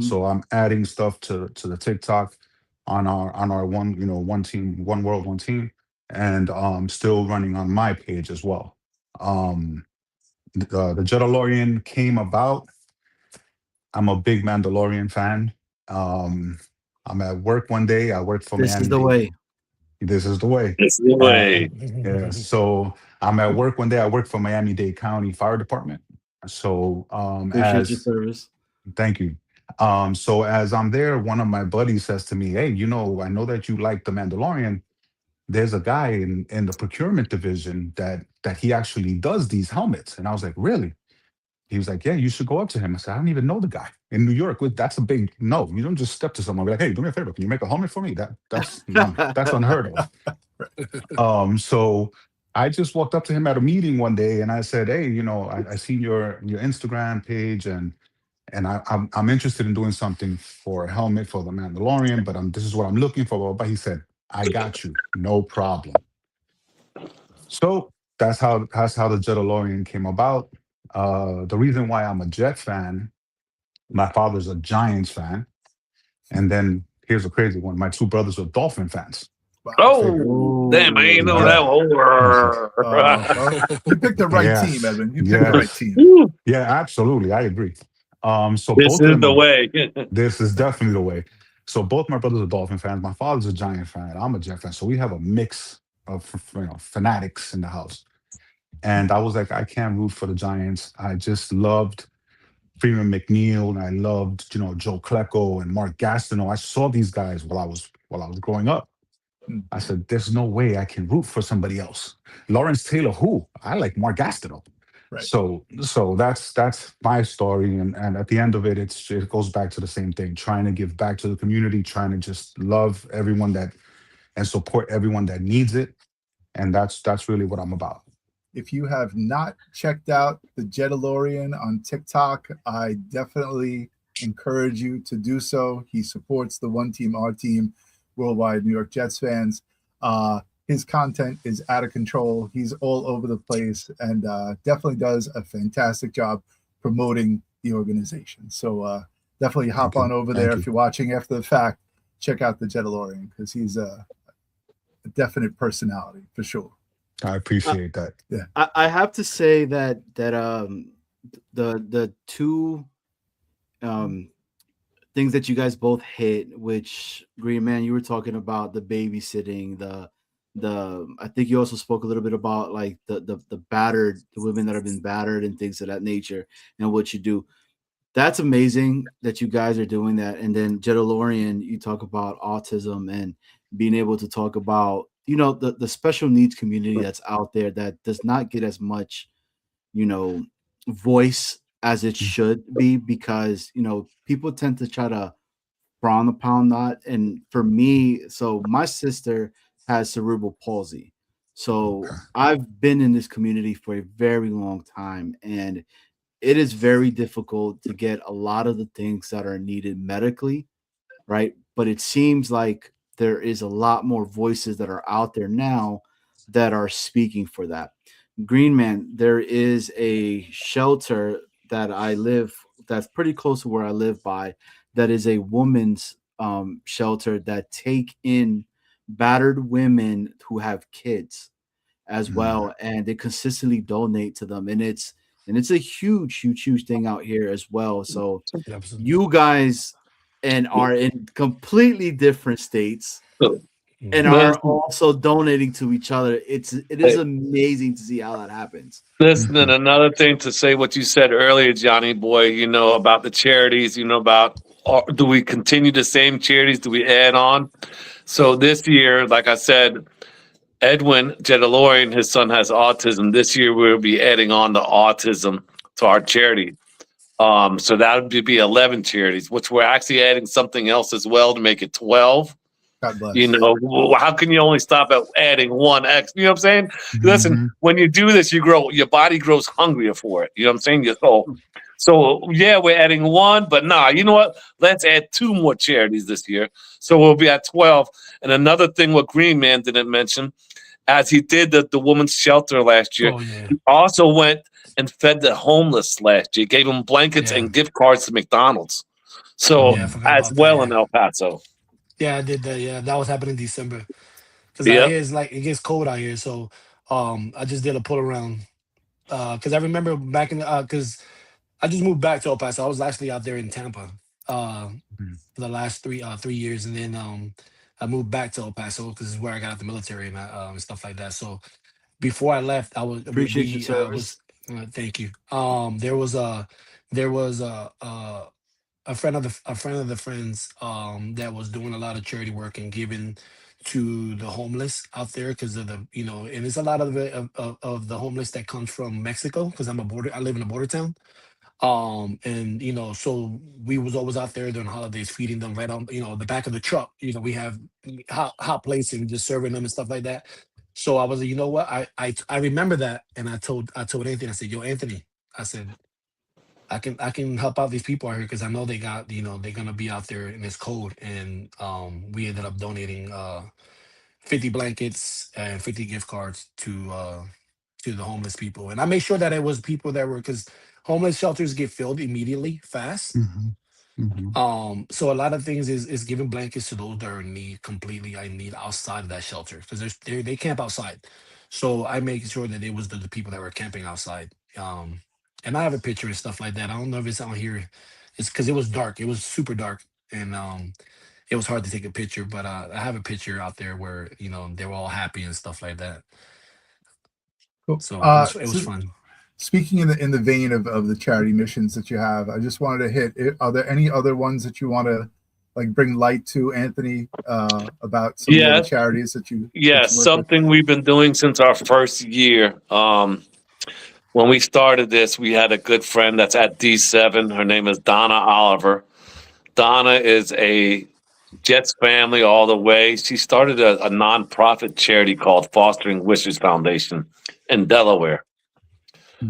So I'm adding stuff to the TikTok on our one team, one world, one team, and still running on my page as well. The Jetalorian came about. I'm a big Mandalorian fan. I'm at work one day. I work for This is Miami. the way. This is the way. This is the way. Yeah. So I'm at work one day. I work for Miami-Dade County Fire Department. So Appreciate your service. thank you. So as I'm there, one of my buddies says to me, "Hey, I know that you like the Mandalorian. There's a guy in the procurement division that he actually does these helmets." And I was like, "Really?" He was like, "Yeah, you should go up to him." I said, "I don't even know the guy in New York. That's a big no. You don't just step to someone and be like, hey, do me a favor. Can you make a helmet for me?" That's unheard of. So I just walked up to him at a meeting one day and I said, "Hey, I seen your Instagram page and I'm interested in doing something for a helmet for the Mandalorian, but this is what I'm looking for." But he said, "I got you, no problem." So that's how the Jetalorian came about. The reason why I'm a Jet fan, my father's a Giants fan, and then here's a crazy one: my two brothers are Dolphin fans. Oh, damn! I ain't know that one. Well, you picked the right team, Edwin. You picked the right team. Yeah, absolutely. I agree. So This both of is them the way. This is definitely the way. So both my brothers are Dolphin fans. My father's a Giant fan. I'm a Jet fan. So we have a mix of fanatics in the house. And I was like, I can't root for the Giants. I just loved Freeman McNeil, and I loved Joe Klecko and Mark Gastineau. I saw these guys while I was growing up. I said, there's no way I can root for somebody else. Lawrence Taylor, who? I like Mark Gastineau. Right. So that's my story, and at the end of it, it goes back to the same thing: trying to give back to the community, trying to just love everyone and support everyone that needs it, and that's really what I'm about. If you have not checked out the Jetalorian on TikTok, I definitely encourage you to do so. He supports the One Team, Our Team, worldwide New York Jets fans. His content is out of control. He's all over the place and definitely does a fantastic job promoting the organization. So definitely hop on over there. If you're watching after the fact, check out the Jetalorian because he's a definite personality for sure. I appreciate that. Yeah, I have to say that the two things that you guys both hit, which Green Man, you were talking about the babysitting, I think you also spoke a little bit about like the women that have been battered and things of that nature and what you do. That's amazing that you guys are doing that. And then Jetalorian, you talk about autism and being able to talk about the special needs community that's out there that does not get as much voice as it should be, because people tend to try to frown upon that. And for me, so my sister has cerebral palsy, so I've been in this community for a very long time, and it is very difficult to get a lot of the things that are needed medically, right? But it seems like there is a lot more voices that are out there now that are speaking for that. Green Man, there is a shelter that I live that's pretty close to where I live by, that is a woman's shelter that take in battered women who have kids as well, and they consistently donate to them, and it's a huge thing out here as well. So you guys and are in completely different states and are also donating to each other. It is amazing to see how that happens. Listen, and another thing to say what you said earlier, Johnny boy, about the charities, about do we continue the same charities? Do we add on? So this year, like I said, Edwin Jedalorian, his son has autism. This year we'll be adding on the autism to our charity. So that would be 11 charities, which we're actually adding something else as well to make it 12. God bless. How can you only stop at adding one X? You know what I'm saying? Listen, when you do this, you grow, your body grows hungrier for it. You know what I'm saying? So yeah, we're adding one, but you know what? Let's add 2 more charities this year. So we'll be at 12. And another thing what Green Man didn't mention, as he did the women's shelter last year, he also went and fed the homeless last year, gave them blankets and gift cards to McDonald's. So as well in El Paso. Yeah, I did that. Yeah, that was happening in December. Because Yep. out here it's like it gets cold out here. So I just did a pull around. Because I remember back in because I just moved back to El Paso. I was actually out there in Tampa for the last 3 years, and then I moved back to El Paso because it's where I got out the military and stuff like that. So before I left, I was Appreciate your service. thank you. There was a friend of the friends that was doing a lot of charity work and giving to the homeless out there, because of the and it's a lot of it of the homeless that comes from Mexico, because I live in a border town. And so we was always out there during holidays feeding them right on the back of the truck. We have hot plates and just serving them and stuff like that. So I was like, you know what, I remember that, and I told Anthony, I said, yo, Anthony, I said, I can help out these people out here, because I know they got they're gonna be out there and it's cold. And we ended up donating 50 blankets and 50 gift cards to the homeless people. And I made sure that it was people that were, because homeless shelters get filled immediately fast. So a lot of things is giving blankets to those that are in need, completely I need outside of that shelter, because they camp outside. So I make sure that it was the people that were camping outside. And I have a picture and stuff like that. I don't know if it's on here. It's because it was dark. It was super dark, and it was hard to take a picture. But I have a picture out there where they were all happy and stuff like that. Cool. So it was fun. Speaking in the vein of the charity missions that you have, I just wanted to hit. Are there any other ones that you want to bring light to, Anthony, about some of the other charities that you? Yes, something we've been doing since our first year. When we started this, we had a good friend that's at D7. Her name is Donna Oliver. Donna is a Jets family all the way. She started a nonprofit charity called Fostering Wishes Foundation in Delaware.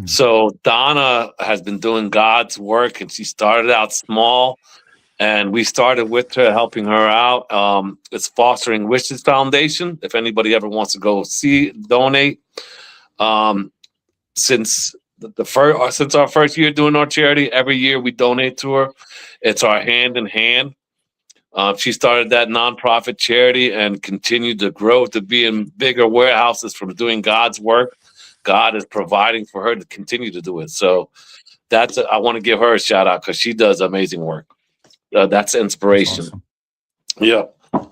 So Donna has been doing God's work, and she started out small, and we started with her, helping her out. It's Fostering Wishes Foundation. If anybody ever wants to go donate. Since our first year doing our charity, every year we donate to her. It's our hand in hand. She started that nonprofit charity and continued to grow to be in bigger warehouses from doing God's work. God is providing for her to continue to do it. So I want to give her a shout out, because she does amazing work. That's inspiration. That's awesome. Yeah.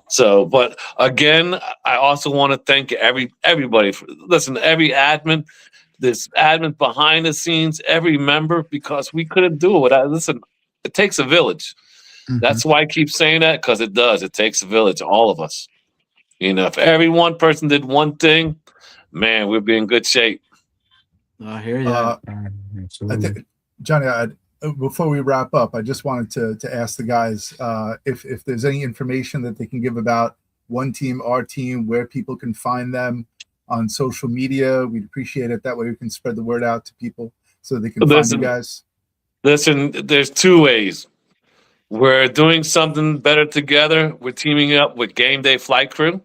So, but again, I also want to thank everybody. Every admin. This admin behind the scenes, every member, because we couldn't do it without. Listen, it takes a village. That's why I keep saying that, because it does. It takes a village, all of us. If every one person did one thing, man, we'd be in good shape. I hear you. Johnny, before we wrap up, I just wanted to ask the guys if there's any information that they can give about One Team, Our Team, where people can find them on social media. We'd appreciate it. That way we can spread the word out to people so they can find you guys. Listen, there's two ways. We're doing something better together. We're teaming up with Game Day Flight Crew.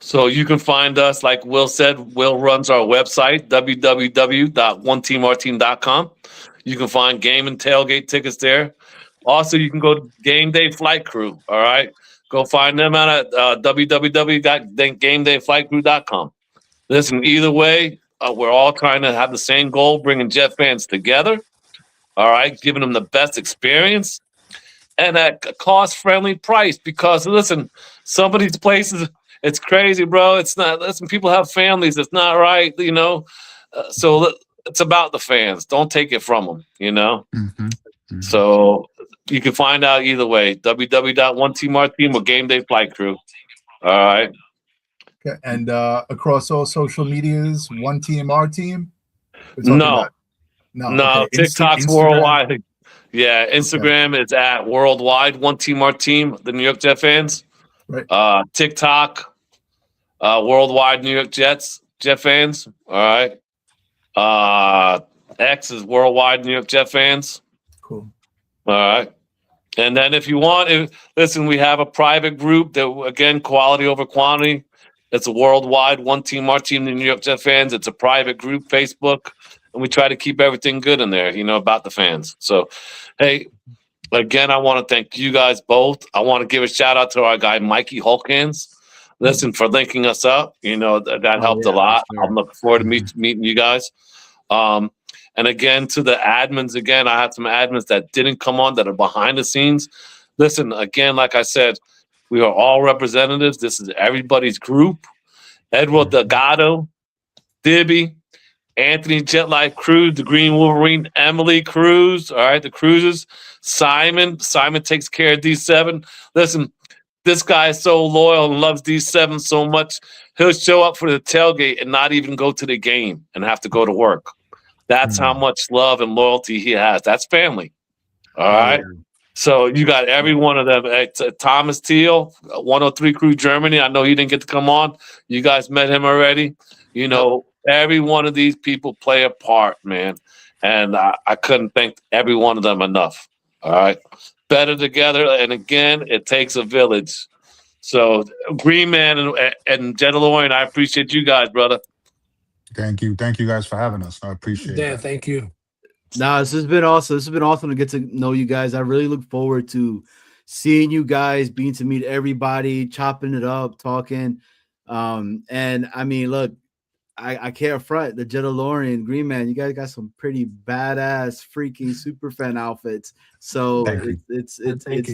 So you can find us, like Will said. Will runs our website, www.oneteamourteam.com. You can find game and tailgate tickets there. Also, you can go to Game Day Flight Crew. All right. Go find them out at www.gamedayflightcrew.com. Listen, either way, we're all trying to have the same goal, bringing Jet fans together. All right. Giving them the best experience and at a cost-friendly price. Because, listen, some of these places, it's crazy, bro. It's not. Listen, people have families. It's not right, you know. So it's about the fans. Don't take it from them, you know. So you can find out either way. www.oneteamourteam or Game Day Flight Crew. All right. Okay. And across all social medias, One Team, Our Team. No. Okay. TikTok's Instagram. worldwide. Yeah, Instagram is at worldwide One Team Our Team, the New York Jet fans. Right. TikTok, worldwide New York Jet fans. All right. X is worldwide New York Jet fans. Cool. All right. And then if you want, listen, we have a private group that, again, quality over quantity. It's a worldwide One Team Our Team, the New York Jet fans. It's a private group, Facebook. And we try to keep everything good in there, you know, about the fans. So, hey, again, I want to thank you guys both. I want to give a shout out to our guy, Mikey Hulkins. Listen, for linking us up. You know, that helped a lot. Sure. I'm looking forward to meeting you guys. And again, to the admins, again, I had some admins that didn't come on that are behind the scenes. Listen, again, like I said, we are all representatives. This is everybody's group. Edward Delgado, Dibby, Anthony Jet Life Cruz, the Green Wolverine, Emily Cruz, all right, the Cruzes, Simon takes care of D7. Listen, this guy is so loyal and loves D7 so much, he'll show up for the tailgate and not even go to the game and have to go to work. That's how much love and loyalty he has. That's family, all right? So you got every one of them. Thomas Thiel, 103 Crew Germany. I know he didn't get to come on. You guys met him already. You know, every one of these people play a part, man. And I couldn't thank every one of them enough. All right. Better together. And again, it takes a village. So Green Man and Jedalorian, I appreciate you guys, brother. Thank you. Thank you guys for having us. I appreciate it. Yeah, thank you. Nah, this has been awesome. This has been awesome to get to know you guys. I really look forward to seeing you guys, being to meet everybody, chopping it up, talking. And I mean, look, I can't front the Jedalorian, Green Man. You guys got some pretty badass freaking super fan outfits. So it's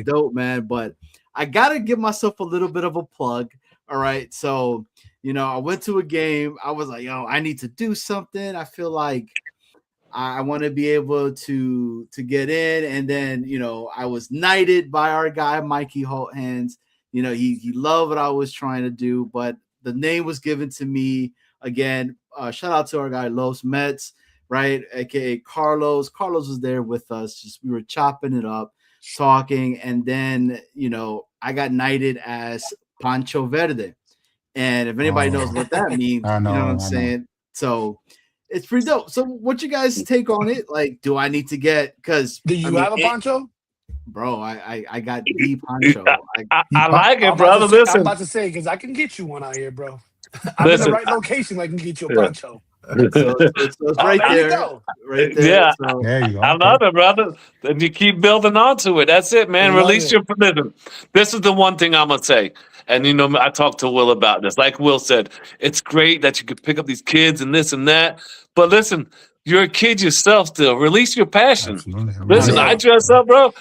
dope, man. But I gotta give myself a little bit of a plug. All right. So, you know, I went to a game. I was like, yo, I need to do something. I feel like I want to be able to get in. And then, you know, I was knighted by our guy, Mikey Holthands. You know, he loved what I was trying to do, but the name was given to me. Again, shout out to our guy Los Mets, right? AKA Carlos. Carlos was there with us. Just we were chopping it up, talking, and then you know I got knighted as Pancho Verde. And if anybody knows what that means, you know what I'm saying. So it's pretty dope. So what you guys take on it? Like, do I need to get? Because do you have a poncho? Bro, I got the poncho. I like it, brother. Listen, I'm about to say because I can get you one out here, bro. I'm in the right location. I can get you a poncho. So it's right there. Right there. Yeah, so. There you go. I love it, brother. And you keep building onto it. That's it, man. Release your listen. This is the one thing I'm gonna say. And you know, I talked to Will about this. Like Will said, it's great that you could pick up these kids and this and that. But listen, you're a kid yourself still. Release your passion. Absolutely. Listen, I dress up, bro.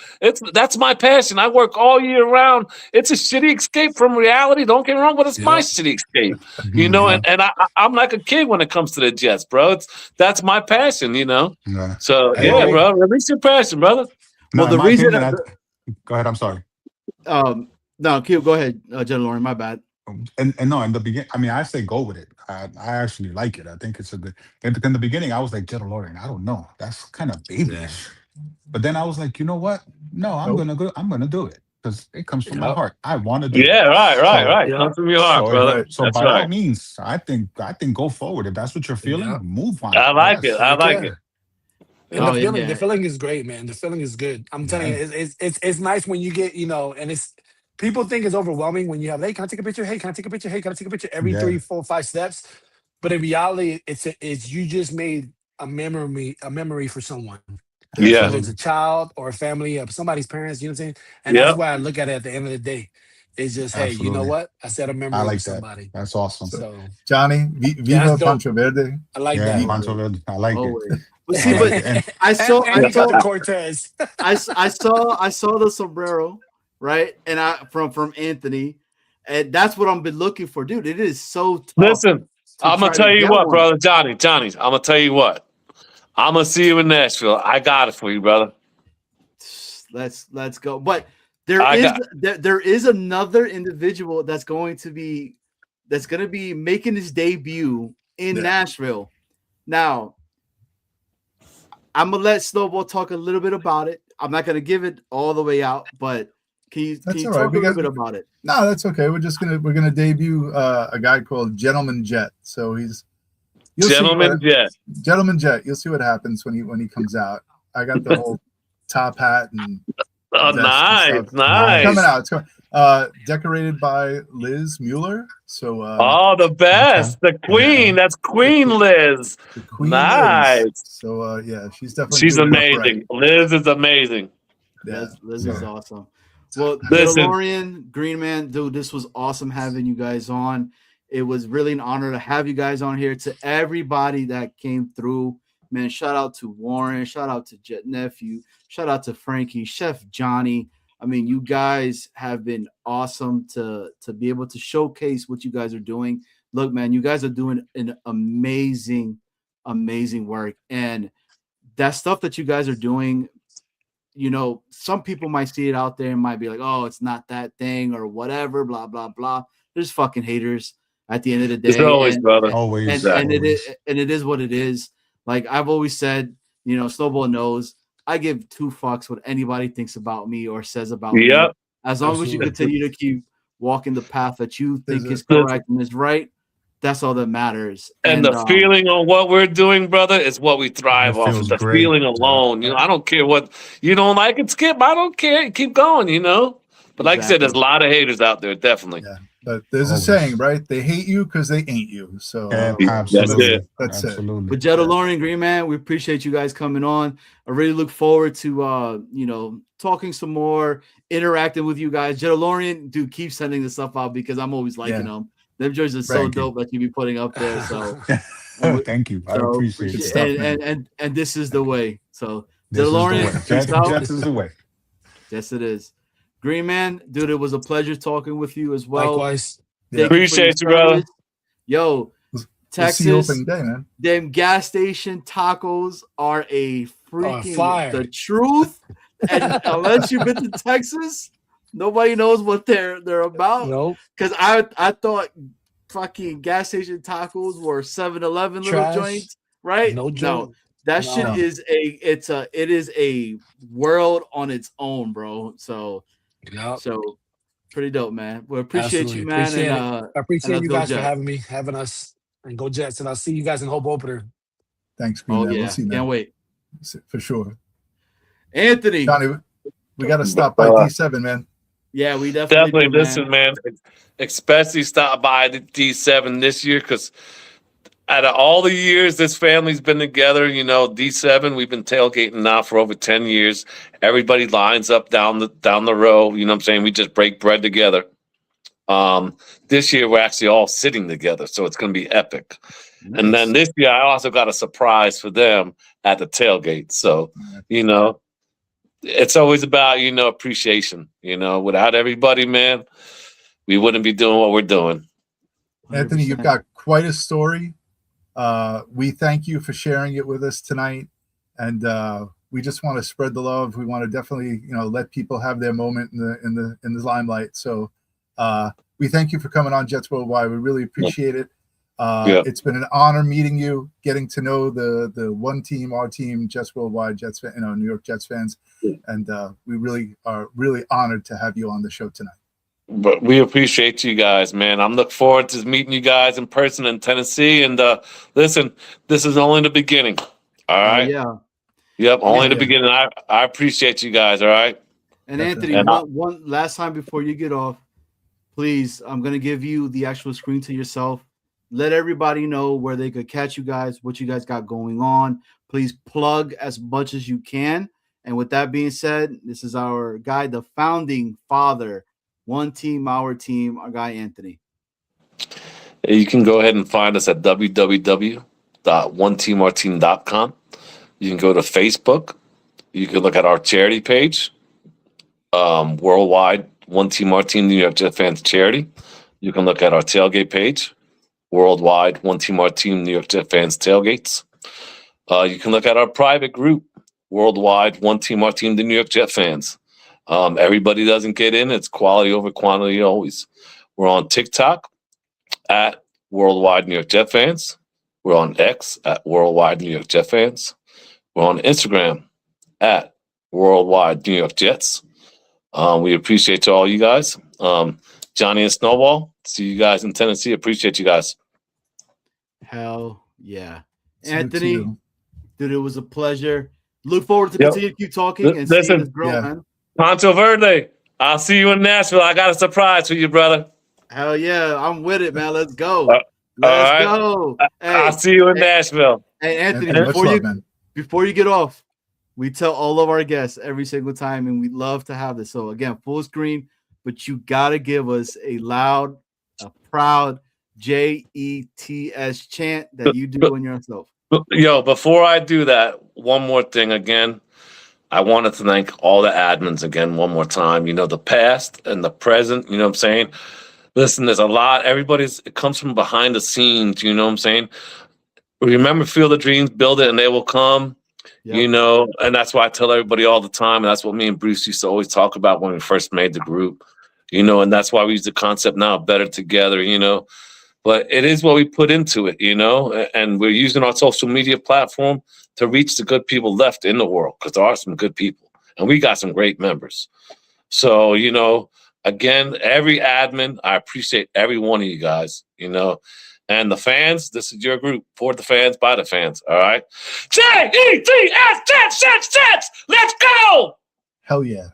That's my passion. I work all year round. It's a shitty escape from reality. Don't get me wrong, but it's my shitty escape. You know, and I'm like a kid when it comes to the Jets, bro. That's my passion, you know. Yeah. So bro, release your passion, brother. Well, the reason go ahead, I'm sorry. No, Q, go ahead, Jen Lauren. My bad. And no, in the beginning, I mean, I say go with it. I actually like it. I think it's a good. In the beginning, I was like Jet Lorian. I don't know. That's kind of Yeah. babyish. But then I was like, you know what? No, I'm Nope. gonna go. I'm gonna do it because it comes from my Yep. heart. I want to do it. Yeah, So right. Yep. Comes from your heart, brother. so That's by all right. means, I think go forward. If that's what you're feeling, Yep. move on it. I like it. Yes. I Heck like it. yeah. And Oh the yeah, feeling, the yeah. feeling is great, man. The feeling is good. I'm telling you, Yeah. it's nice when you get, and it's people think it's overwhelming when you have, hey, can I take a picture? Hey, can I take a picture? Hey, can I take a picture? Every Yeah. 3, 4, 5 steps. But in reality, it's you just made a memory for someone, whether Yes. it's a Absolutely. child or a family of somebody's parents, you know what I'm saying? And that's Yep. why I look at it at the end of the day. It's just, hey, you know Absolutely. what? I set a I memory with like that. somebody. That's awesome. So, So Johnny, yeah, that's Viva dope. Pancho Verde. I like Yeah, that. Always, Pancho Verde. I like it. always. But I see, like but it. And I saw, And I he got the saw, Cortez. I saw the sombrero, right? And from Anthony, and that's what I've been looking for, dude. It is so tough Listen, to I'm gonna try to tell you get what, one. brother. Johnny. I'm gonna tell you what. I'm gonna see you in Nashville. I got it for you, brother. Let's go. But there I is got. there is another individual that's going to be making his debut in Yeah. Nashville. Now, I'm gonna let Snowball talk a little bit about it. I'm not gonna give it all the way out, but can That's you all right. talk a little bit about it? No, that's okay. We're gonna debut a guy called Gentleman Jet. So you'll see Gentleman Jet. Gentleman Jet. You'll see what happens when he comes out. I got the whole top hat and Oh, vest and nice, stuff. nice. It's coming. Decorated by Liz Mueller. So Oh, the okay. best, the yeah, queen. That's the, Queen Liz. the Queen Liz. Nice. So yeah, she's definitely She's doing it upright. amazing. Liz is amazing. Yeah. Liz is So awesome. Well, Listen, Jedalorian, Green Man, dude, this was awesome having you guys on. It was really an honor to have you guys on here. To everybody that came through, man, shout out to Warren, shout out to Jet Nephew, shout out to Frankie, Chef Johnny. I mean, you guys have been awesome to be able to showcase what you guys are doing. Look, man, you guys are doing an amazing work. And that stuff that you guys are doing, some people might see it out there and might be like, oh, it's not that thing or whatever, blah, blah, blah. There's fucking haters at the end of the as day. always, brother. Always. And Always. it is what it is. Like I've always said, Snowball knows I give 2 fucks what anybody thinks about me or says about me. Yep. As long as you Absolutely. continue to keep walking the path that you think There's is a- correct and is right, that's all that matters. And the feeling on what we're doing, brother, is what we It thrive off. Is feels the great. feeling Yeah. alone. I don't care what you don't like it, Skip. I don't care. Keep going. But like I said, there's a lot of haters out there, definitely. yeah, but there's a Always. saying, right? They hate you because they ain't you. So Yeah, That's absolutely. it. that's it. Absolutely. But Jedalorian, Green Man, we appreciate you guys coming on. I really look forward to talking some more, interacting with you guys. Jedalorian, dude, keep sending this stuff out because I'm always liking them. Them jerseys are so Thank you. dope that you be putting up there. So Thank you. I so appreciate Good it. stuff, man. and this is the way. So This is the way. Jedalorian, peace out. Jets is the way. Yes, it is. Green Man, dude, it was a pleasure talking with you as well. Likewise. Yeah. Thank you for your Appreciate you, brother. service. Yo, We'll see you Texas, opening day, man. them gas station tacos are a freaking fire. the truth. And unless you've been to Texas, nobody knows what they're about. Nope. Because I thought fucking gas station tacos were 7-Eleven little Trash. joints, right? No joke. That No. shit is it is a world on its own, bro. So Yep. pretty dope, man. We appreciate Absolutely. you, man. Appreciate and it. I and appreciate you let's go guys for Jets. having us, and go Jets. And I'll see you guys in Hope Opener. Thanks, Green Oh Man. yeah, We'll see, man. can't wait. For sure. Anthony. Johnny, we got to stop by D7, man. Yeah, we definitely do, Listen, man. Especially stop by the D7 this year because out of all the years this family's been together, D7, we've been tailgating now for over 10 years. Everybody lines up down the row. You know what I'm saying? We just break bread together. This year we're actually all sitting together, so it's going to be epic. Nice. And then this year I also got a surprise for them at the tailgate. So, it's always about, appreciation. Without everybody, man, we wouldn't be doing what we're doing. Anthony, 100%. you've got quite a story. We thank you for sharing it with us tonight. And we just want to spread the love. We want to definitely, let people have their moment in the limelight. So We thank you for coming on Jets Worldwide. We really appreciate it. Yeah. It's been an honor meeting you, getting to know the one team, our team, Jets Worldwide, Jets, New York Jets fans, and we really are honored to have you on the show tonight. But we appreciate you guys, man. I'm looking forward to meeting you guys in person in Tennessee. And listen, this is only the beginning. All right. Yeah. Yep. Only the beginning. I appreciate you guys. All right. And Anthony, one last time before you get off, please, I'm going to give you the actual screen to yourself. Let everybody know where they could catch you guys, what you guys got going on. Please plug as much as you can. And with that being said, this is our guy, the founding father, One Team, Our Team, our guy, Anthony. You can go ahead and find us at www.oneteamourteam.com. You can go to Facebook. You can look at our charity page, worldwide, One Team, Our Team, New York Jets Fans Charity. You can look at our tailgate page, worldwide, One Team, Our Team, New York Jet Fans Tailgates. You can look at our private group, worldwide, One Team, Our Team, the New York Jet Fans. Everybody doesn't get in. It's quality over quantity always. We're on TikTok at Worldwide New York Jet Fans. We're on X at Worldwide New York Jet Fans. We're on Instagram at Worldwide New York Jets. We appreciate all you guys. Johnny and Snowball, see you guys in Tennessee. Appreciate you guys. Hell yeah. Anthony, dude, it was a pleasure. Look forward to continue to keep talking and seeing this grow, man. Poncho Verde, I'll see you in Nashville. I got a surprise for you, brother. Hell yeah, I'm with it, man. Let's go. Let's go. Hey, I'll see you in Nashville. Hey, Anthony, before you get off, we tell all of our guests every single time, and we love to have this. So again, full screen, but you gotta give us a loud, a proud JETS chant that you do on yourself. Yo, before I do that, one more thing again. I wanted to thank all the admins again one more time. You know, the past and the present, you know what I'm saying? Listen, there's a lot. It comes from behind the scenes, you know what I'm saying? Remember, feel the dreams, build it, and they will come. Yep. You know, and that's why I tell everybody all the time, and that's what me and Bruce used to always talk about when we first made the group, you know, and that's why we use the concept now, better together, you know. But it is what we put into it, you know, and we're using our social media platform to reach the good people left in the world, because there are some good people, and we got some great members. So, you know, again, every admin, I appreciate every one of you guys, you know. And the fans, this is your group, for the fans, by the fans, all right? JETS, Jets, let's go! Hell yeah.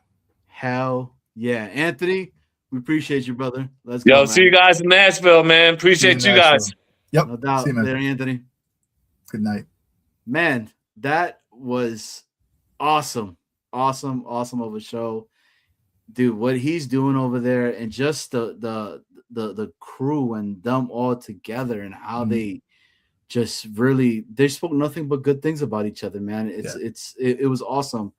Hell yeah. Anthony, we appreciate you, brother. Let's go, Yo, man. see you guys in Nashville, man. Appreciate you guys. Yep. No doubt. See you, man. Later, Anthony. Good night. Man, that was awesome. Awesome of a show. Dude, what he's doing over there, and just the crew and them all together, and how they just really, they spoke nothing but good things about each other, man. It was awesome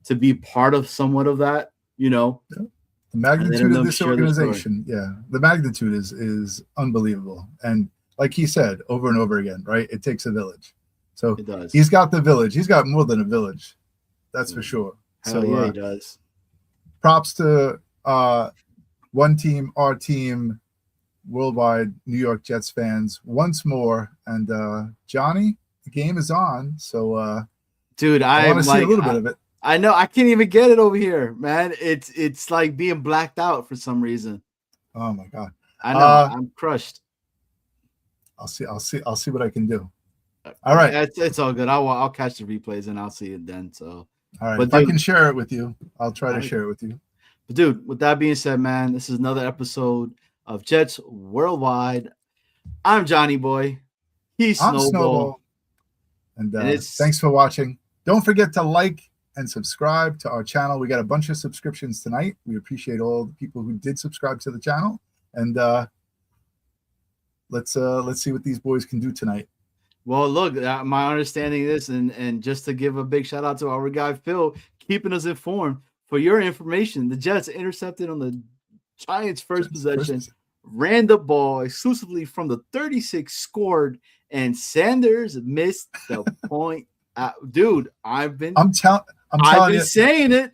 to be part of somewhat of that, you know. Yeah. The magnitude of this organization, the magnitude is unbelievable. And like he said over and over again, right? It takes a village. So it does. He's got the village. He's got more than a village. That's for sure. Hell yeah, he does. Props to One Team, Our Team, Worldwide New York Jets fans once more. And Johnny, the game is on. So dude, I want to see a little bit of it. I know I can't even get it over here, man. It's like being blacked out for some reason. Oh my god. I know, I'm crushed. I'll see what I can do. All right. It's all good. I'll catch the replays and I'll see it then. So all right. But if I can share it with you, I'll try to share it with you. But dude, with that being said, man, this is another episode of Jets Worldwide. I'm Johnny Boy. He's Snowball. And thanks for watching. Don't forget to like and subscribe to our channel. We got a bunch of subscriptions tonight. We appreciate all the people who did subscribe to the channel. And let's see what these boys can do tonight. Well, look, my understanding is, and just to give a big shout out to our guy Phil, keeping us informed. For your information, the Jets intercepted on the Giants' first possession, ran the ball exclusively from the 36, scored, and Sanders missed the point. Dude, I've been saying it.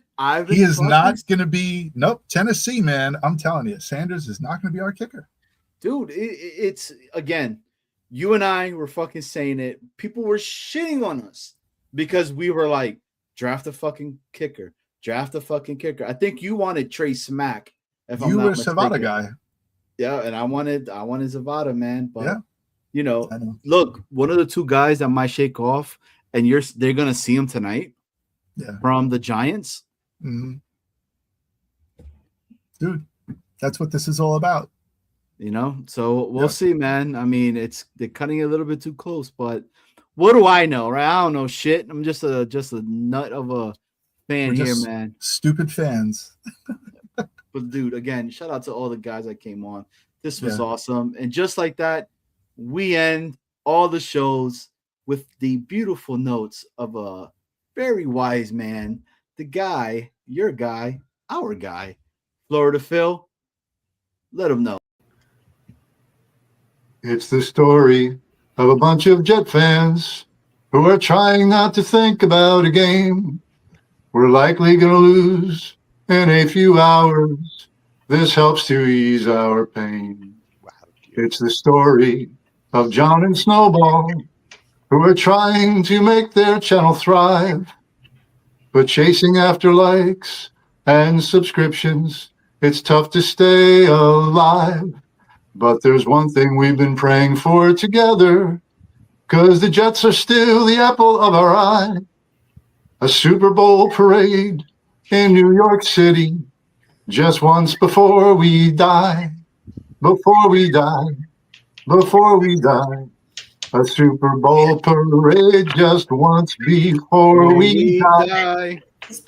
He is not going to be. Nope, Tennessee, man. I'm telling you, Sanders is not going to be our kicker. Dude, it's again, you and I were fucking saying it. People were shitting on us because we were like, draft a fucking kicker. Draft a fucking kicker. I think you wanted Trey Smack. If I'm You not were a mistaken. Savada guy. Yeah, and I wanted Zavada, man. But Yeah. you know, look, one of the two guys that might shake off, and they're gonna see him tonight. Yeah. From the Giants. Mm-hmm. Dude, that's what this is all about. You know, so we'll see, man. I mean, they're cutting it a little bit too close, but what do I know, right? I don't know shit. I'm just a nut of a fan here, man. Stupid fans. But dude, again, shout out to all the guys that came on. This was awesome. And just like that, we end all the shows with the beautiful notes of a very wise man, the guy, your guy, our guy, Florida Phil. Let him know. It's the story of a bunch of Jet fans who are trying not to think about a game we're likely going to lose in a few hours. This helps to ease our pain. It's the story of John and Snowball who are trying to make their channel thrive, but chasing after likes and subscriptions, it's tough to stay alive. But there's one thing we've been praying for together, 'cause the Jets are still the apple of our eye. A Super Bowl parade in New York City, just once before we die. Before we die. Before we die. A Super Bowl parade just once before we die. Please.